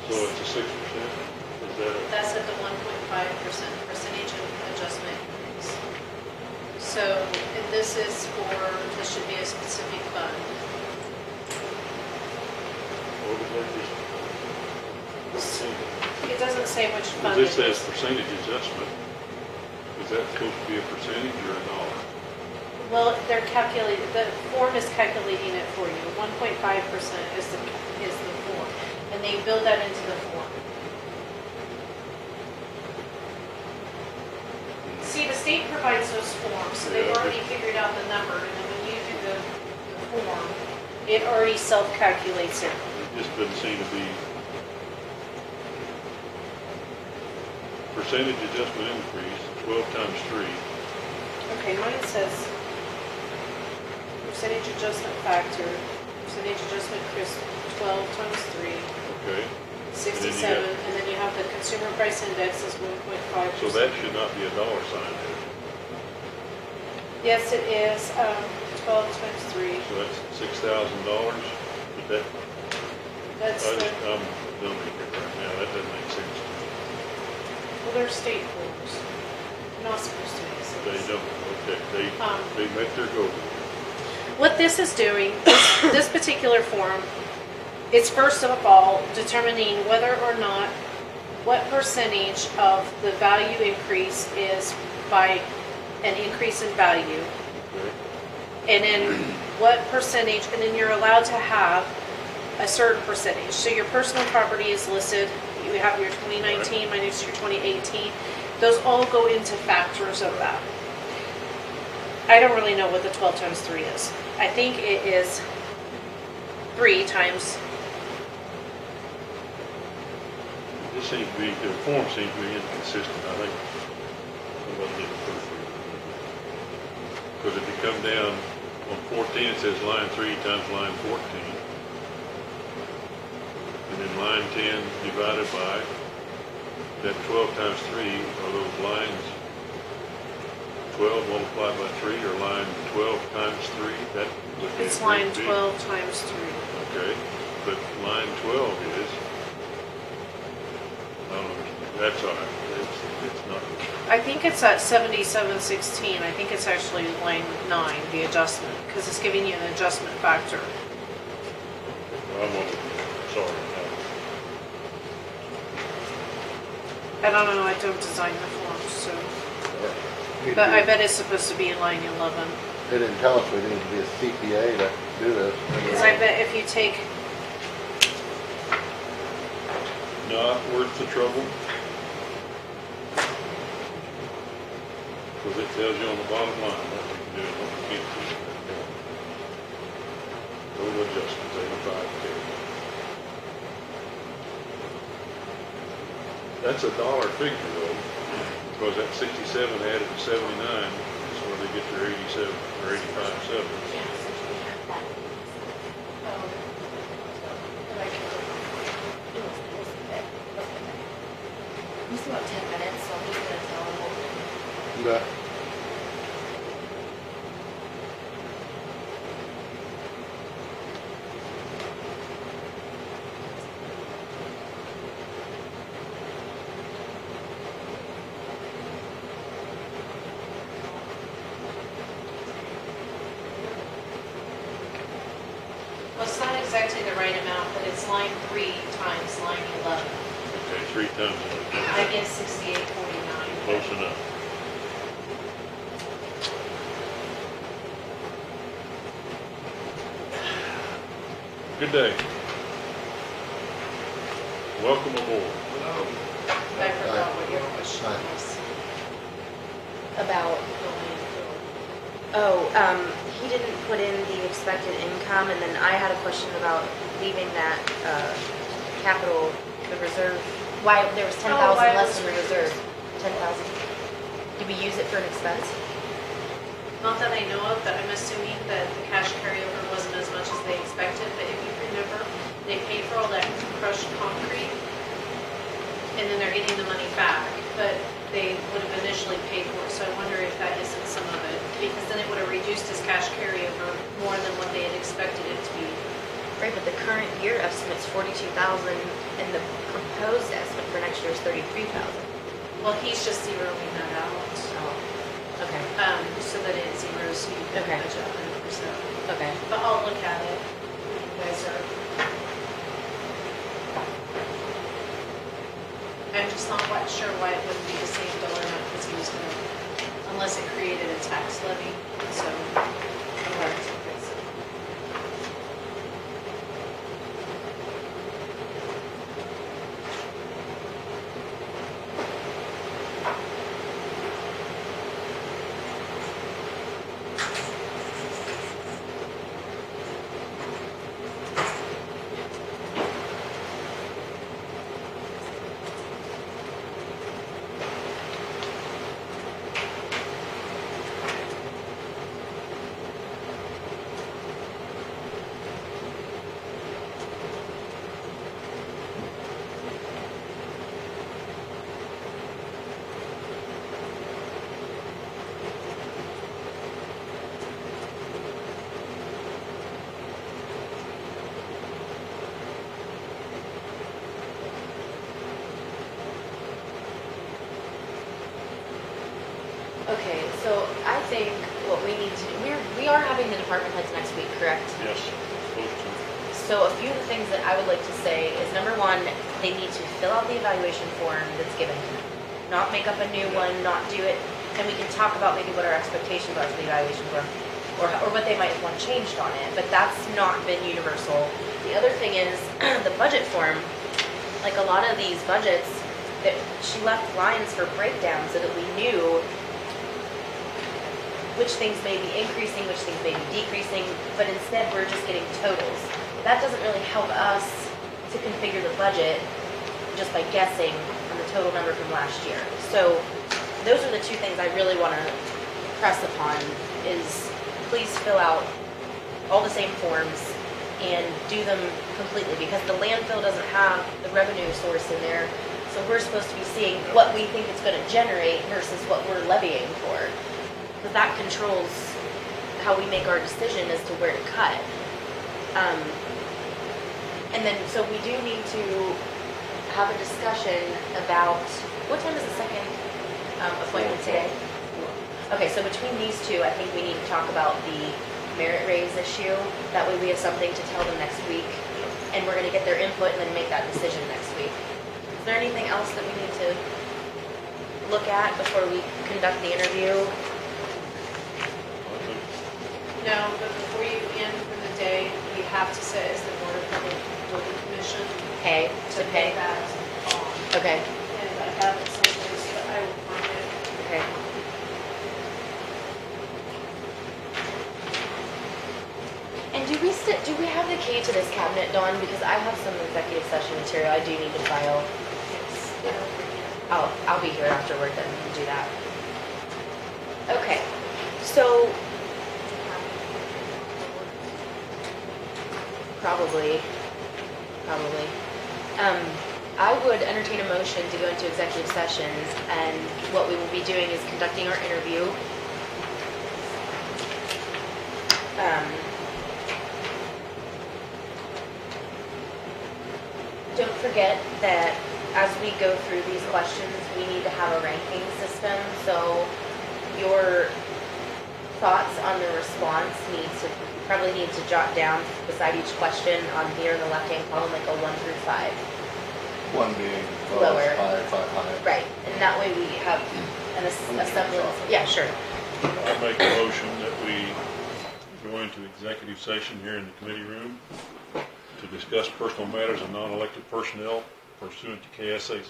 So it's a 6%? Is that a? That's at the 1.5% percentage adjustment increase. So, and this is for, this should be a specific fund. Or was that just percentage? It doesn't say which fund. Because it it says is. percentage adjustment. Is that supposed to be a percentage or a dollar? Well, they're calculating, the form is calculating it for you. 1.5% is the form, and they build that into the form. See, the state provides those forms, so they've Yeah. already figured out the number, and then when you do the form, it already self-calculates it. It just doesn't seem to be. Percentage adjustment increase, 12 times 3. Okay, mine says percentage adjustment factor, percentage adjustment increase 12 times 3, Okay. 67, and then you have the consumer price index is 1.5%. So that should not be a dollar sign there. Yes, it is, 12 times 3. So that's $6,000. But that, That's the, I'm dumbing it right now. That doesn't make sense to me. well, they're state forms. They're not supposed to make sense. They don't. Okay. They met their goal. What this is doing, this particular form, it's first of all determining whether or not, what percentage of the value increase is by an increase in value. Okay. And then what percentage, and then you're allowed to have a certain percentage. So your personal property is listed, you have your 2019 minus your 2018. Those all go into factors of that. I don't really know what the 12 times 3 is. I think it is 3 times, This seems to be, the form seems to be inconsistent. I think somebody did it first. Because if you come down on 14, it says line 3 times line 14. And then line 10 divided by, that 12 times 3, are those lines 12 multiplied by 3, or line 12 times 3? That would be. It's a line big- 12 times 3. Okay, but line 12 is, I don't know, that's all right, it's not, I think it's at 7716. I think it's actually line 9, the adjustment, because it's giving you an adjustment factor. I'm on, sorry. I don't know, I don't design the forms, so. Need But to I be- bet it's supposed to be in line 11. They didn't tell us we needed to be a CPA to do this. Because I bet if you take, Not worth the trouble. Because it tells you on the bottom line what you can do and what you can't do. Total adjustments, 85K. That's a dollar figure though, because that 67 added to 79 is where they get their 87 or 85.7. We still have 10 minutes, so I'm just gonna tell them. But well, it's not exactly the right amount, but it's line 3 times line 11. Okay, 3 times I get 6849. close enough. Good day. Welcome aboard. I forgot what your question Aye. was. About, he didn't put in the expected income, and then I had a question about leaving that, capital, the reserve. Why, there was 10,000 why less was in the it reserve, 10,000. Did we use it for an expense? Not that I know of, but I'm assuming that the cash carryover wasn't as much as they expected, but if you remember, they paid for all that crushed concrete, and then they're getting the money back, but they would have initially paid for it, so I wonder if that isn't some of it, because then it would have reduced his cash carryover more than what they had expected it to be. Right, but the current year estimate's 42,000, and the proposed estimate for next year is 33,000. Well, he's just zeroing that out, Oh, okay, so that it zeros, so you can Okay. budget 100%. okay. But I'll look at it, you guys are. I'm just not quite sure why it wouldn't be the same dollar amount, because he was gonna, unless it created a tax levy, so. I'm hard to fix it. Okay, so I think what we need to do, we are having the department heads next week, correct? Yes, supposed to. So a few of the things that I would like to say is, number one, they need to fill out the evaluation form that's given to them. Not make up a new one, not do it, and we can talk about maybe what our expectations are for the evaluation form, or what they might want changed on it, but that's not been universal. The other thing is, the budget form, like a lot of these budgets, that she left lines for breakdown so that we knew which things may be increasing, which things may be decreasing, but instead we're just getting totals. That doesn't really help us to configure the budget just by guessing on the total number from last year. So those are the two things I really want to press upon, is please fill out all the same forms and do them completely, because the landfill doesn't have the revenue source in there. So we're supposed to be seeing what we think it's gonna generate versus what we're levying for. Because that controls how we make our decision as to where to cut. And then, so we do need to have a discussion about, what time is the second appointment today? Okay, so between these two, I think we need to talk about the merit raise issue. That way we have something to tell them next week. And we're gonna get their input and then make that decision next week. Is there anything else that we need to look at before we conduct the interview? No, but before you end for the day, you have to say as the Board of Public Building Commission Pay, to pay that on. Okay, And I have it someplace, but I will find it. okay. And do we have the key to this cabinet, Dawn? Because I have some executive session material I do need to file. I'll be here afterward, then we can do that. Okay, so probably. I would entertain a motion to go into executive sessions, and what we will be doing is conducting our interview. Don't forget that as we go through these questions, we need to have a ranking system, so your thoughts on the response probably need to jot down beside each question on here in the left-hand column, like a 1 through 5. 1 being Lower. lowest, 5 high. Right, and that way we have a semblance, yeah, sure. I make a motion that we go into executive session here in the committee room to discuss personal matters of non-elected personnel pursuant to KSA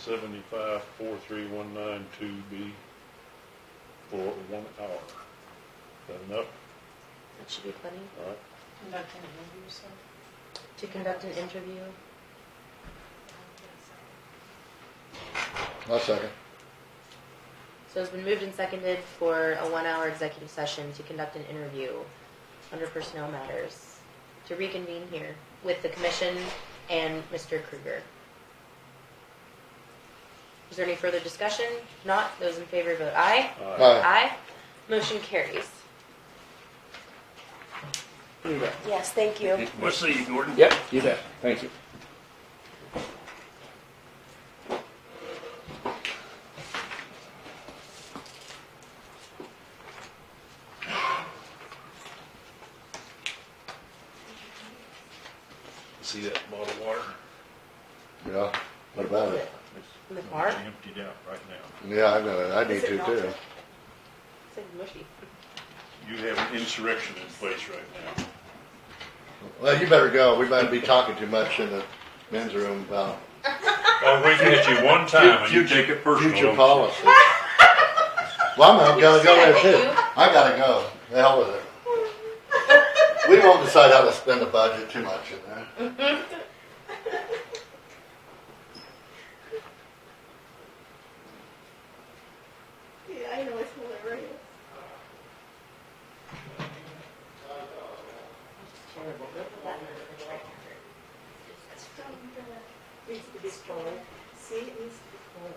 75-43192B for 1 hour. Is that enough? That should be plenty. All right. Conduct an interview, so. To conduct an interview. I'll second. So it's been moved and seconded for a 1-hour executive session to conduct an interview under personnel matters, to reconvene here with the commission and Mr. Kruger. Is there any further discussion? Not, those in favor vote aye. Aye. Aye. Motion carries. You bet. Yes, thank you. We'll see you, Gordon. Yep, you bet. Thank you. See that bottle of water? Yeah, what about it? In the car? It's emptied out right now. Yeah, I need Is it to not? too. It's like mushy. You have an insurrection in place right now. Well, you better go. We might be talking too much in the men's room about I'll wink at you one time and you take it personal. future don't you? policy. Well, I'm gonna go there too. Thank you. I gotta go. The hell with it. We won't decide how to spend the budget too much in there. Yeah, I know, it's hilarious. Terrible. Look at that message right here. It needs to be cold. See, it needs to be cold.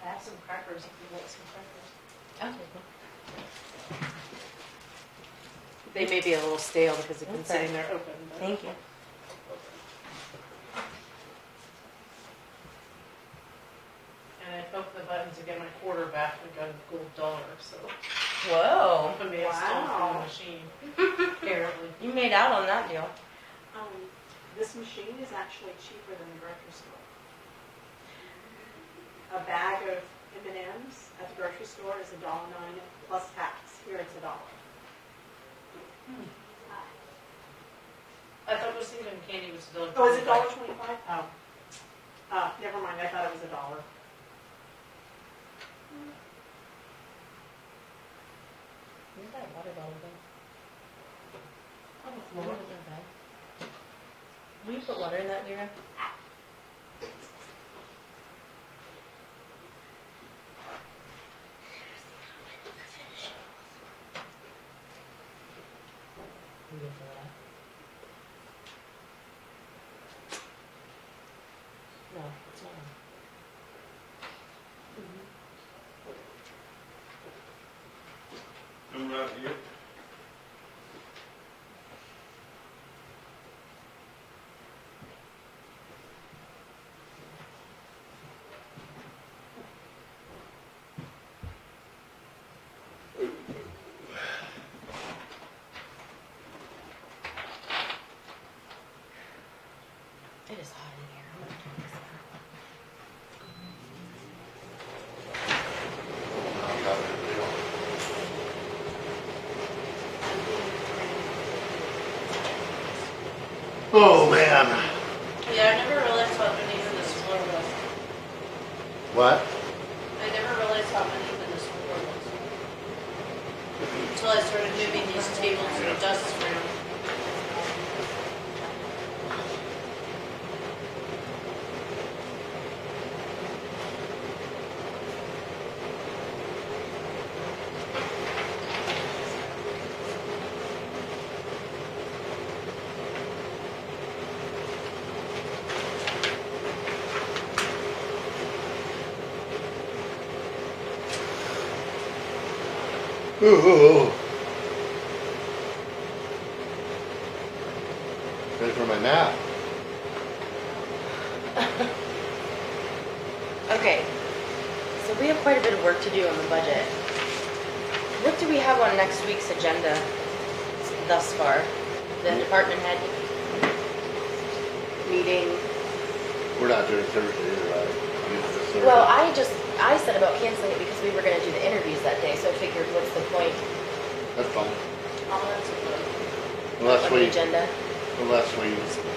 I have some crackers if you want some crackers. Oh, They may be a little stale because they've been Okay. sitting there open. But. thank you. And I poked the buttons to get my quarter back. I got a gold dollar, so Whoa. I may have stolen from the machine. Apparently. You made out on that deal. This machine is actually cheaper than the grocery store. A bag of M&Ms at the grocery store is $1.09 plus tax. Here it's $1. I thought it was even candy was still. Oh, is it $1.25? Oh. Never mind. I thought it was $1. Where's that water bottle go? On the floor. Will you put water in that, Dira? You can fill it up. it's on. Come right here. It is hot in here. I'm gonna turn this on. Oh, man. Yeah, I never realized how uneven this floor was. What? I never realized how uneven this floor was. Until I started moving these tables and desks around. Ooh. Ready for my nap. Okay, so we have quite a bit of work to do on the budget. What do we have on next week's agenda thus far? The department head meeting. We're not doing Thursday either, right? I mean, this Thursday. Well, I said about canceling it because we were gonna do the interviews that day, so I figured what's the point That's fine. Oh, that's good. Unless on the we, agenda?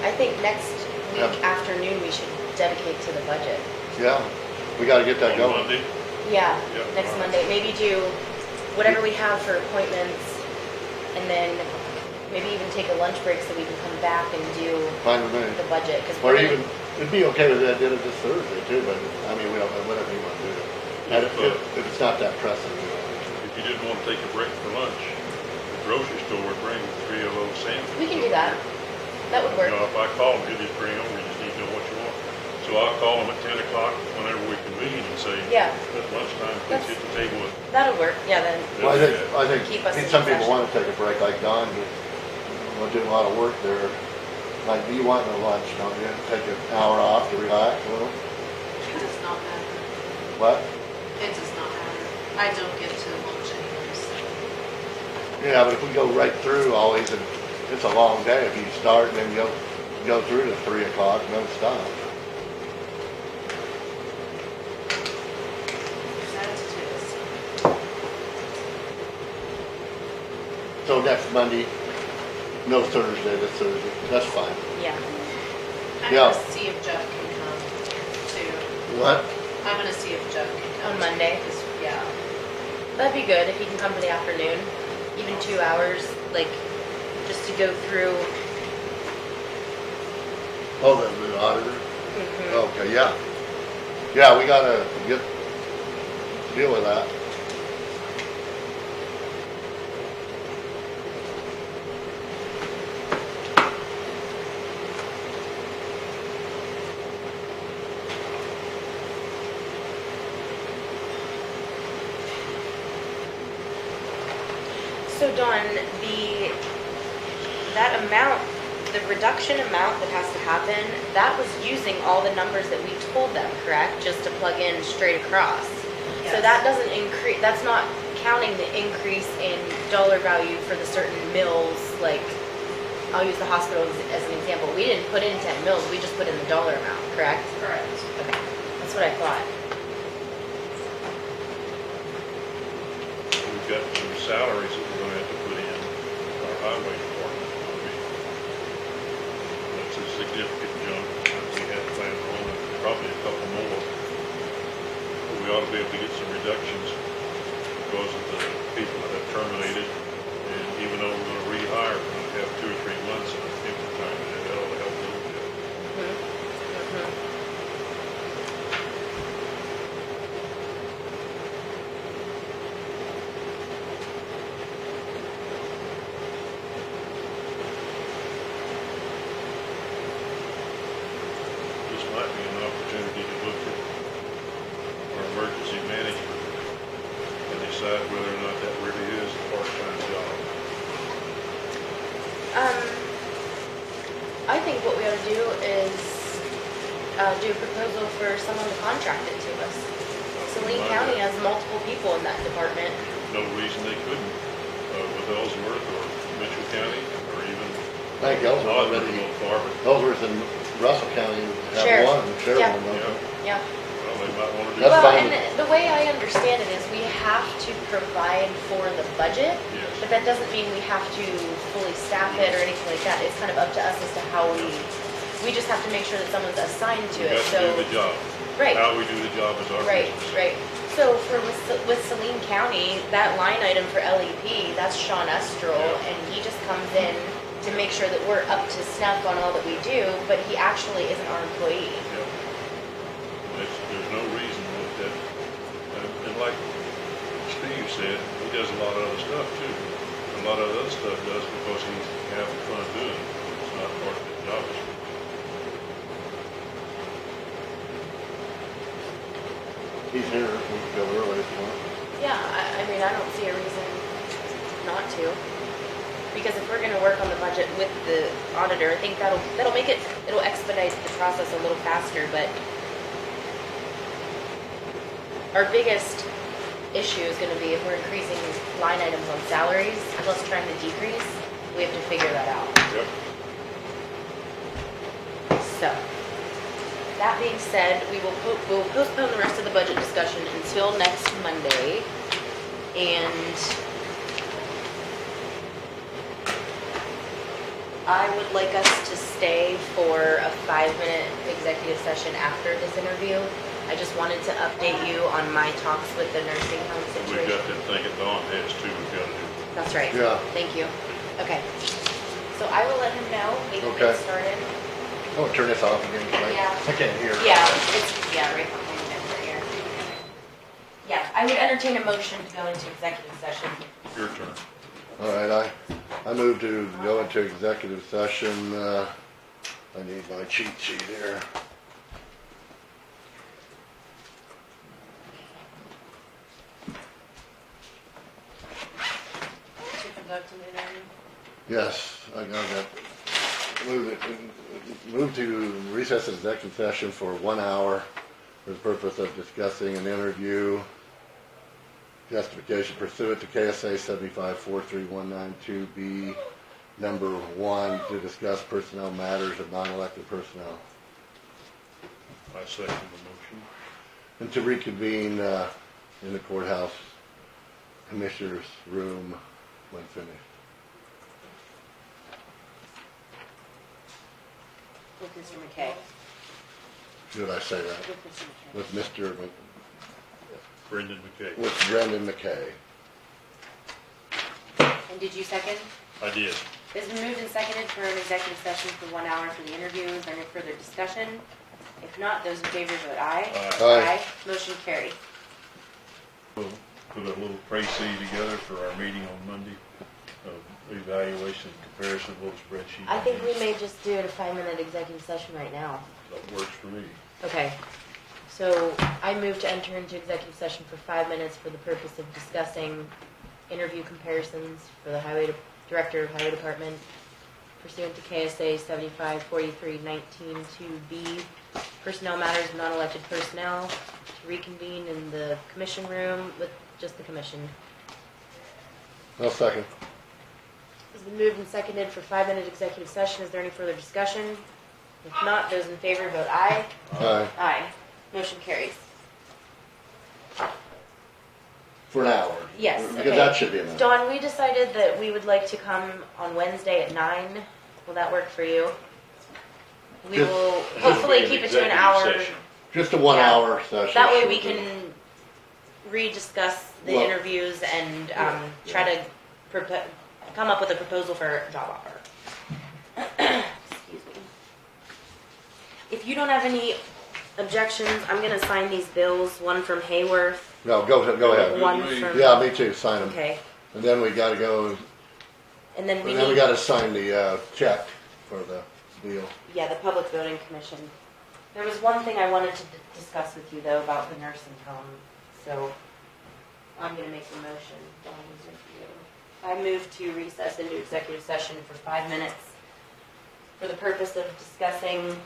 I think next week Yep. afternoon we should dedicate to the budget. yeah, we gotta get that On going. Monday. Yeah, Yep. next Monday. Maybe do whatever we have for appointments, and then maybe even take a lunch break so we can come back and do Fine with me. the budget. Cause Or we're even, it'd be okay if I did it this Thursday too, but, I mean, we don't, whatever you wanna do. And if it's not that pressing, you know. If you didn't want to take a break for lunch, the grocery store would bring 3 of those sandwiches. We can do that. That would work. You know, if I call them, he'll just bring over, you just need to know what you want. So I'll call them at 10 o'clock whenever we convene and say, Yeah. at lunchtime, please hit the table. That'll work. Yeah, then. Well, I Keep us think in some people session. wanna take a break like Don, but we're doing a lot of work there. Like, you want a lunch, don't you? Take an hour off to relax a little? It does not matter. What? It does not matter. I don't get to lunch anyways. Yeah, but if we go right through always, and it's a long day if you start and then go through to 3 o'clock, no stop. That's it. So next Monday, no Thursday, this Thursday, that's fine. Yeah. I'm Yeah. gonna see if Jeff can come too. What? I'm gonna see if Jeff can come. On Monday? Yeah. That'd be good if you can come for the afternoon, even 2 hours, like, just to go through. Oh, the auditor? Mhm. Okay, yeah. Yeah, we gotta deal with that. So Dawn, that amount, the reduction amount that has to happen, that was using all the numbers that we told them, correct? Just to plug in straight across. So Yes. that doesn't increase, that's not counting the increase in dollar value for the certain mills, like, I'll use the hospital as an example. We didn't put in 10 mills, we just put in the dollar amount, correct? Correct. Okay, that's what I thought. We've got some salaries that we're gonna have to put in our highway department. I mean, that's a significant jump that we had planned on, and probably a couple more. But we ought to be able to get some reductions because of the people that have terminated. And even though we're gonna rehire, we're gonna have 2 or 3 months of empty time, and that ought to help a little bit. Mhm. Mhm. This might be an opportunity decide whether or not that really is a part-time job. I think what we ought to do is do a proposal for someone to contract it to us. Saline County has multiple people in that department. No reason they couldn't, with Ellsworth or Mitchell County, or even I think Ellsworth Ogden, a already, little farther. Ellsworth and Russell County Sheriff. have one, and Sheriff Yeah. one, don't they? Yeah. Well, they might wanna do That's Well, that. fine. and the way I understand it is we have to provide for the budget, Yes. but that doesn't mean we have to fully staff it or anything like that. It's kind of up to us as to how we just have to make sure that someone's assigned to We it, have to so. do the job. Right. How we do the job is our Right, business. right. So with Saline County, that line item for LEP, that's Sean Estrel, and he just comes in to make sure that we're up to snuff on all that we do, but he actually isn't our employee. Yep. There's no reason that, and like Steve said, he does a lot of other stuff too. A lot of other stuff does because he's having fun doing it. It's not part of his job description. He's here, we can go early if you want. Yeah, I mean, I don't see a reason not to. Because if we're gonna work on the budget with the auditor, I think that'll make it'll expedite the process a little faster, but our biggest issue is gonna be if we're increasing line items on salaries, plus trying to decrease, we have to figure that out. Yep. So, that being said, we'll postpone the rest of the budget discussion until next Monday, and I would like us to stay for a 5-minute executive session after this interview. I just wanted to update you on my talks with the nursing home We've situation. got that thing at Dawn has too, we've got to do. That's right. Yeah. Thank you. Okay. So I will let him know, we can Okay. get started. Oh, turn this off again, 'cause Yeah. I can't hear. Yeah, it's, right behind him right here. Yeah, I would entertain a motion to go into executive session. Your turn. All right, I move to go into executive session, I need my cheat sheet here. To conduct an interview. Yes, I got that. Move to recess executive session for 1 hour for the purpose of discussing an interview justification pursuant to KSA 75-43192B, number 1, to discuss personnel matters of non-elected personnel, I second the motion. and to reconvene in the courthouse commissioner's room when finished. With Mr. McKay. Should I say that? With Mr. McKay. Brendan McKay. With Brendan McKay. And did you second? I did. It's been moved and seconded for an executive session for 1 hour for the interview. Is there any further discussion? If not, those in favor vote aye. Aye. Motion carried. We'll put a little précis together for our meeting on Monday of evaluation, comparison of little spreadsheet. I think we may just do it a 5-minute executive session right now. That works for me. Okay. So I move to enter into executive session for 5 minutes for the purpose of discussing interview comparisons for the Director of Highway Department pursuant to KSA 75-43-19-2B, personnel matters of non-elected personnel, to reconvene in the commission room with just the commission. I'll second. It's been moved and seconded for 5-minute executive session. Is there any further discussion? If not, those in favor vote aye. Aye. Aye. Motion carries. For an hour. Yes, Because okay. that should be enough. Dawn, we decided that we would like to come on Wednesday at 9. Will that work for you? We Just- will hopefully keep it to an hour. Executive session. Just a 1 Yeah. hour session. That way we should do. can rediscuss the Well- interviews and try to come up with a proposal for a job offer. Excuse me. If you don't have any objections, I'm going to sign these bills, one from Hayworth, No, go ahead. one from... Yeah, me too, sign them. Okay. And then we gotta go, And then we and then we need... gotta sign the, check for the deal. Yeah, the Public Building Commission. There was one thing I wanted to discuss with you, though, about the nursing home. So, I'm gonna make the motion. Dawn was making it. I move to recess into executive session for 5 minutes for the purpose of discussing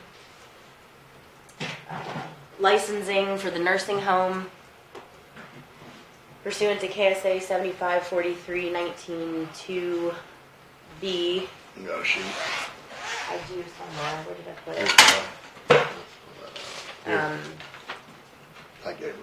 licensing for the nursing home pursuant to KSA 7543-19-2B. You got a sheet? I do somewhere. Where did I put Here's it? one. Here, I gave you one.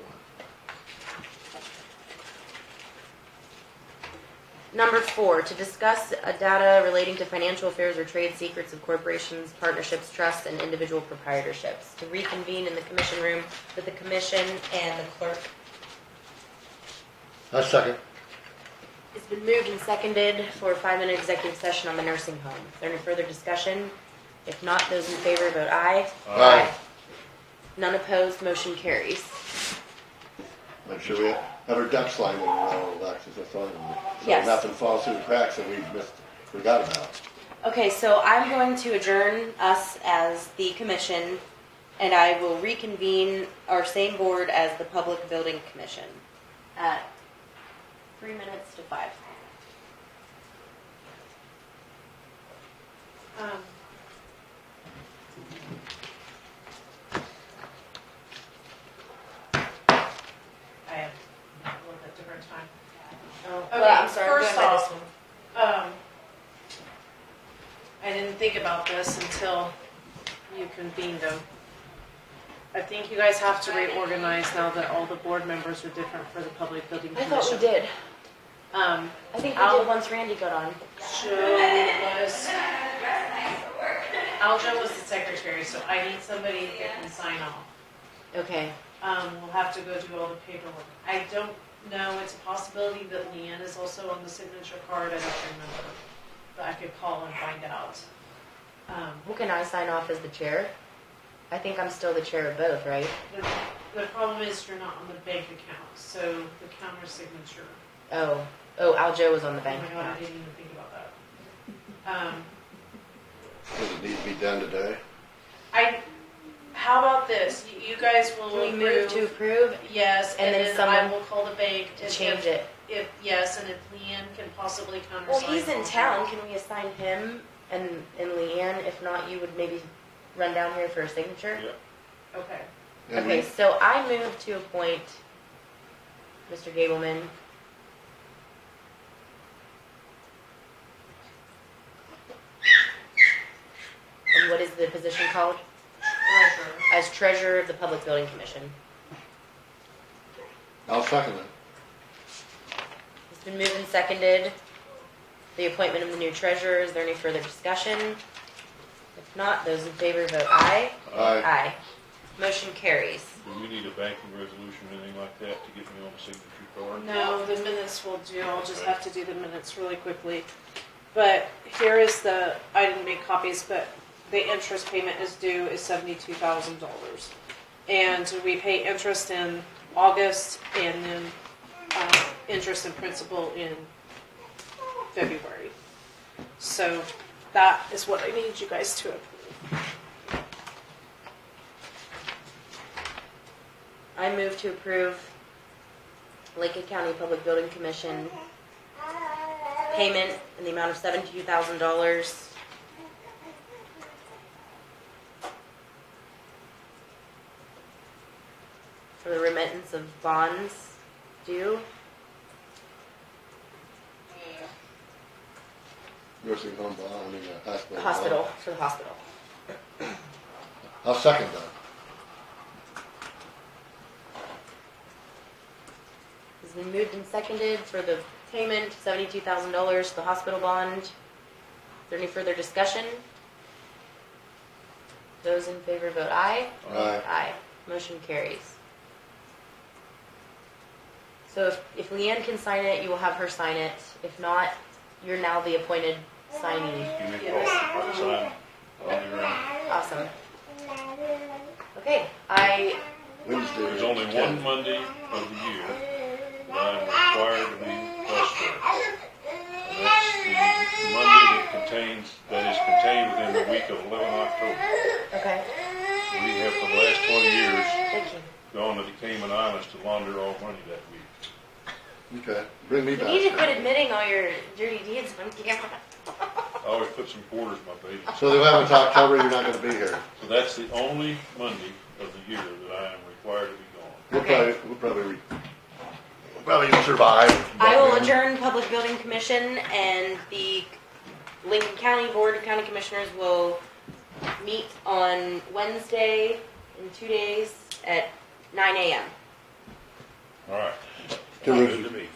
Number 4, to discuss data relating to financial affairs or trade secrets of corporations, partnerships, trusts, and individual proprietorships. To reconvene in the commission room with the commission and the clerk. I second. It's been moved and seconded for a 5-minute executive session on the nursing home. Is there any further discussion? If not, those in favor vote aye. Aye. None opposed, motion carries. Make sure we have our ducks lined in a row, Alexis, that's all. So Yes. nothing falls through the cracks that we forgot about. Okay, so I'm going to adjourn us as the commission, and I will reconvene our same board as the Public Building Commission at 3 minutes to 5. I have a little bit different time. Oh, Okay, well, I'm sorry, I'm first going by off- this one. I didn't think about this until you convened them. I think you guys have to reorganize now that all the board members are different for the Public Building I Commission. thought we did. I I think we I'll- did once Randy got on. Aljo was the secretary, so I need somebody that can sign off. Okay. We'll have to go do all the paperwork. I don't know, it's a possibility that Leanne is also on the signature card, I don't remember. But I could call and find out. Who can I sign off as the chair? I think I'm still the chair of both, right? The problem is you're not on the bank account, so the counter signature. Oh, Aljo was on the Oh bank my god, I account. didn't even think about that. Does it need to be done today? How about this? You guys will Can we move to approve? Yes, and and then then I someone will call the bank to and change it? Yes, and if Leanne can possibly countersign. Well, he's in also. town. Can we assign him and Leanne? If not, you would maybe run down here for a signature? Yeah. Okay. And Okay, we- so I move to appoint Mr. Gableman and what is the position called? Treasurer. As treasurer of the Public Building Commission. I'll second it. It's been moved and seconded. The appointment of the new treasurer. Is there any further discussion? If not, those in favor vote aye. Aye. Aye. Motion carries. Do we need a banking resolution or anything like that to get me on the signature card? No, the minutes will do. I'll just have to do the minutes really quickly. But here is I didn't make copies, but the interest payment is due is $72,000. And we pay interest in August and then interest and principal in February. So that is what I need you guys to approve. I move to approve Lincoln County Public Building Commission payment in the amount of $72,000 for the remittance of bonds due. Nursing home bond, hospital. Hospital, bond. for the hospital. I'll second that. It's been moved and seconded for the payment, $72,000 to the hospital bond. Is there any further discussion? Those in favor vote aye. Aye. Aye. Motion carries. So if Leanne can sign it, you will have her sign it. If not, you're now the appointed signee. Give me a call. I'll sign. I'll be around. Awesome. Okay, Wednesday. There's only one Monday of the year that I'm required to be elsewhere. And that's the Monday that is contained within the week of 11 October. okay, We have for the last 20 years thank you. gone to the Cayman Islands to launder all money that week. Okay, bring me You back. need to quit admitting all your dirty deeds on camera. I always put some quarters in my baby. So the 11th October, you're not gonna be here. So that's the only Monday of the year that I am required to be gone. We'll probably survive. I will adjourn Public Building Commission, and the Lincoln County Board of County Commissioners will meet on Wednesday in 2 days at 9 a.m. All right. Can we- Good to me.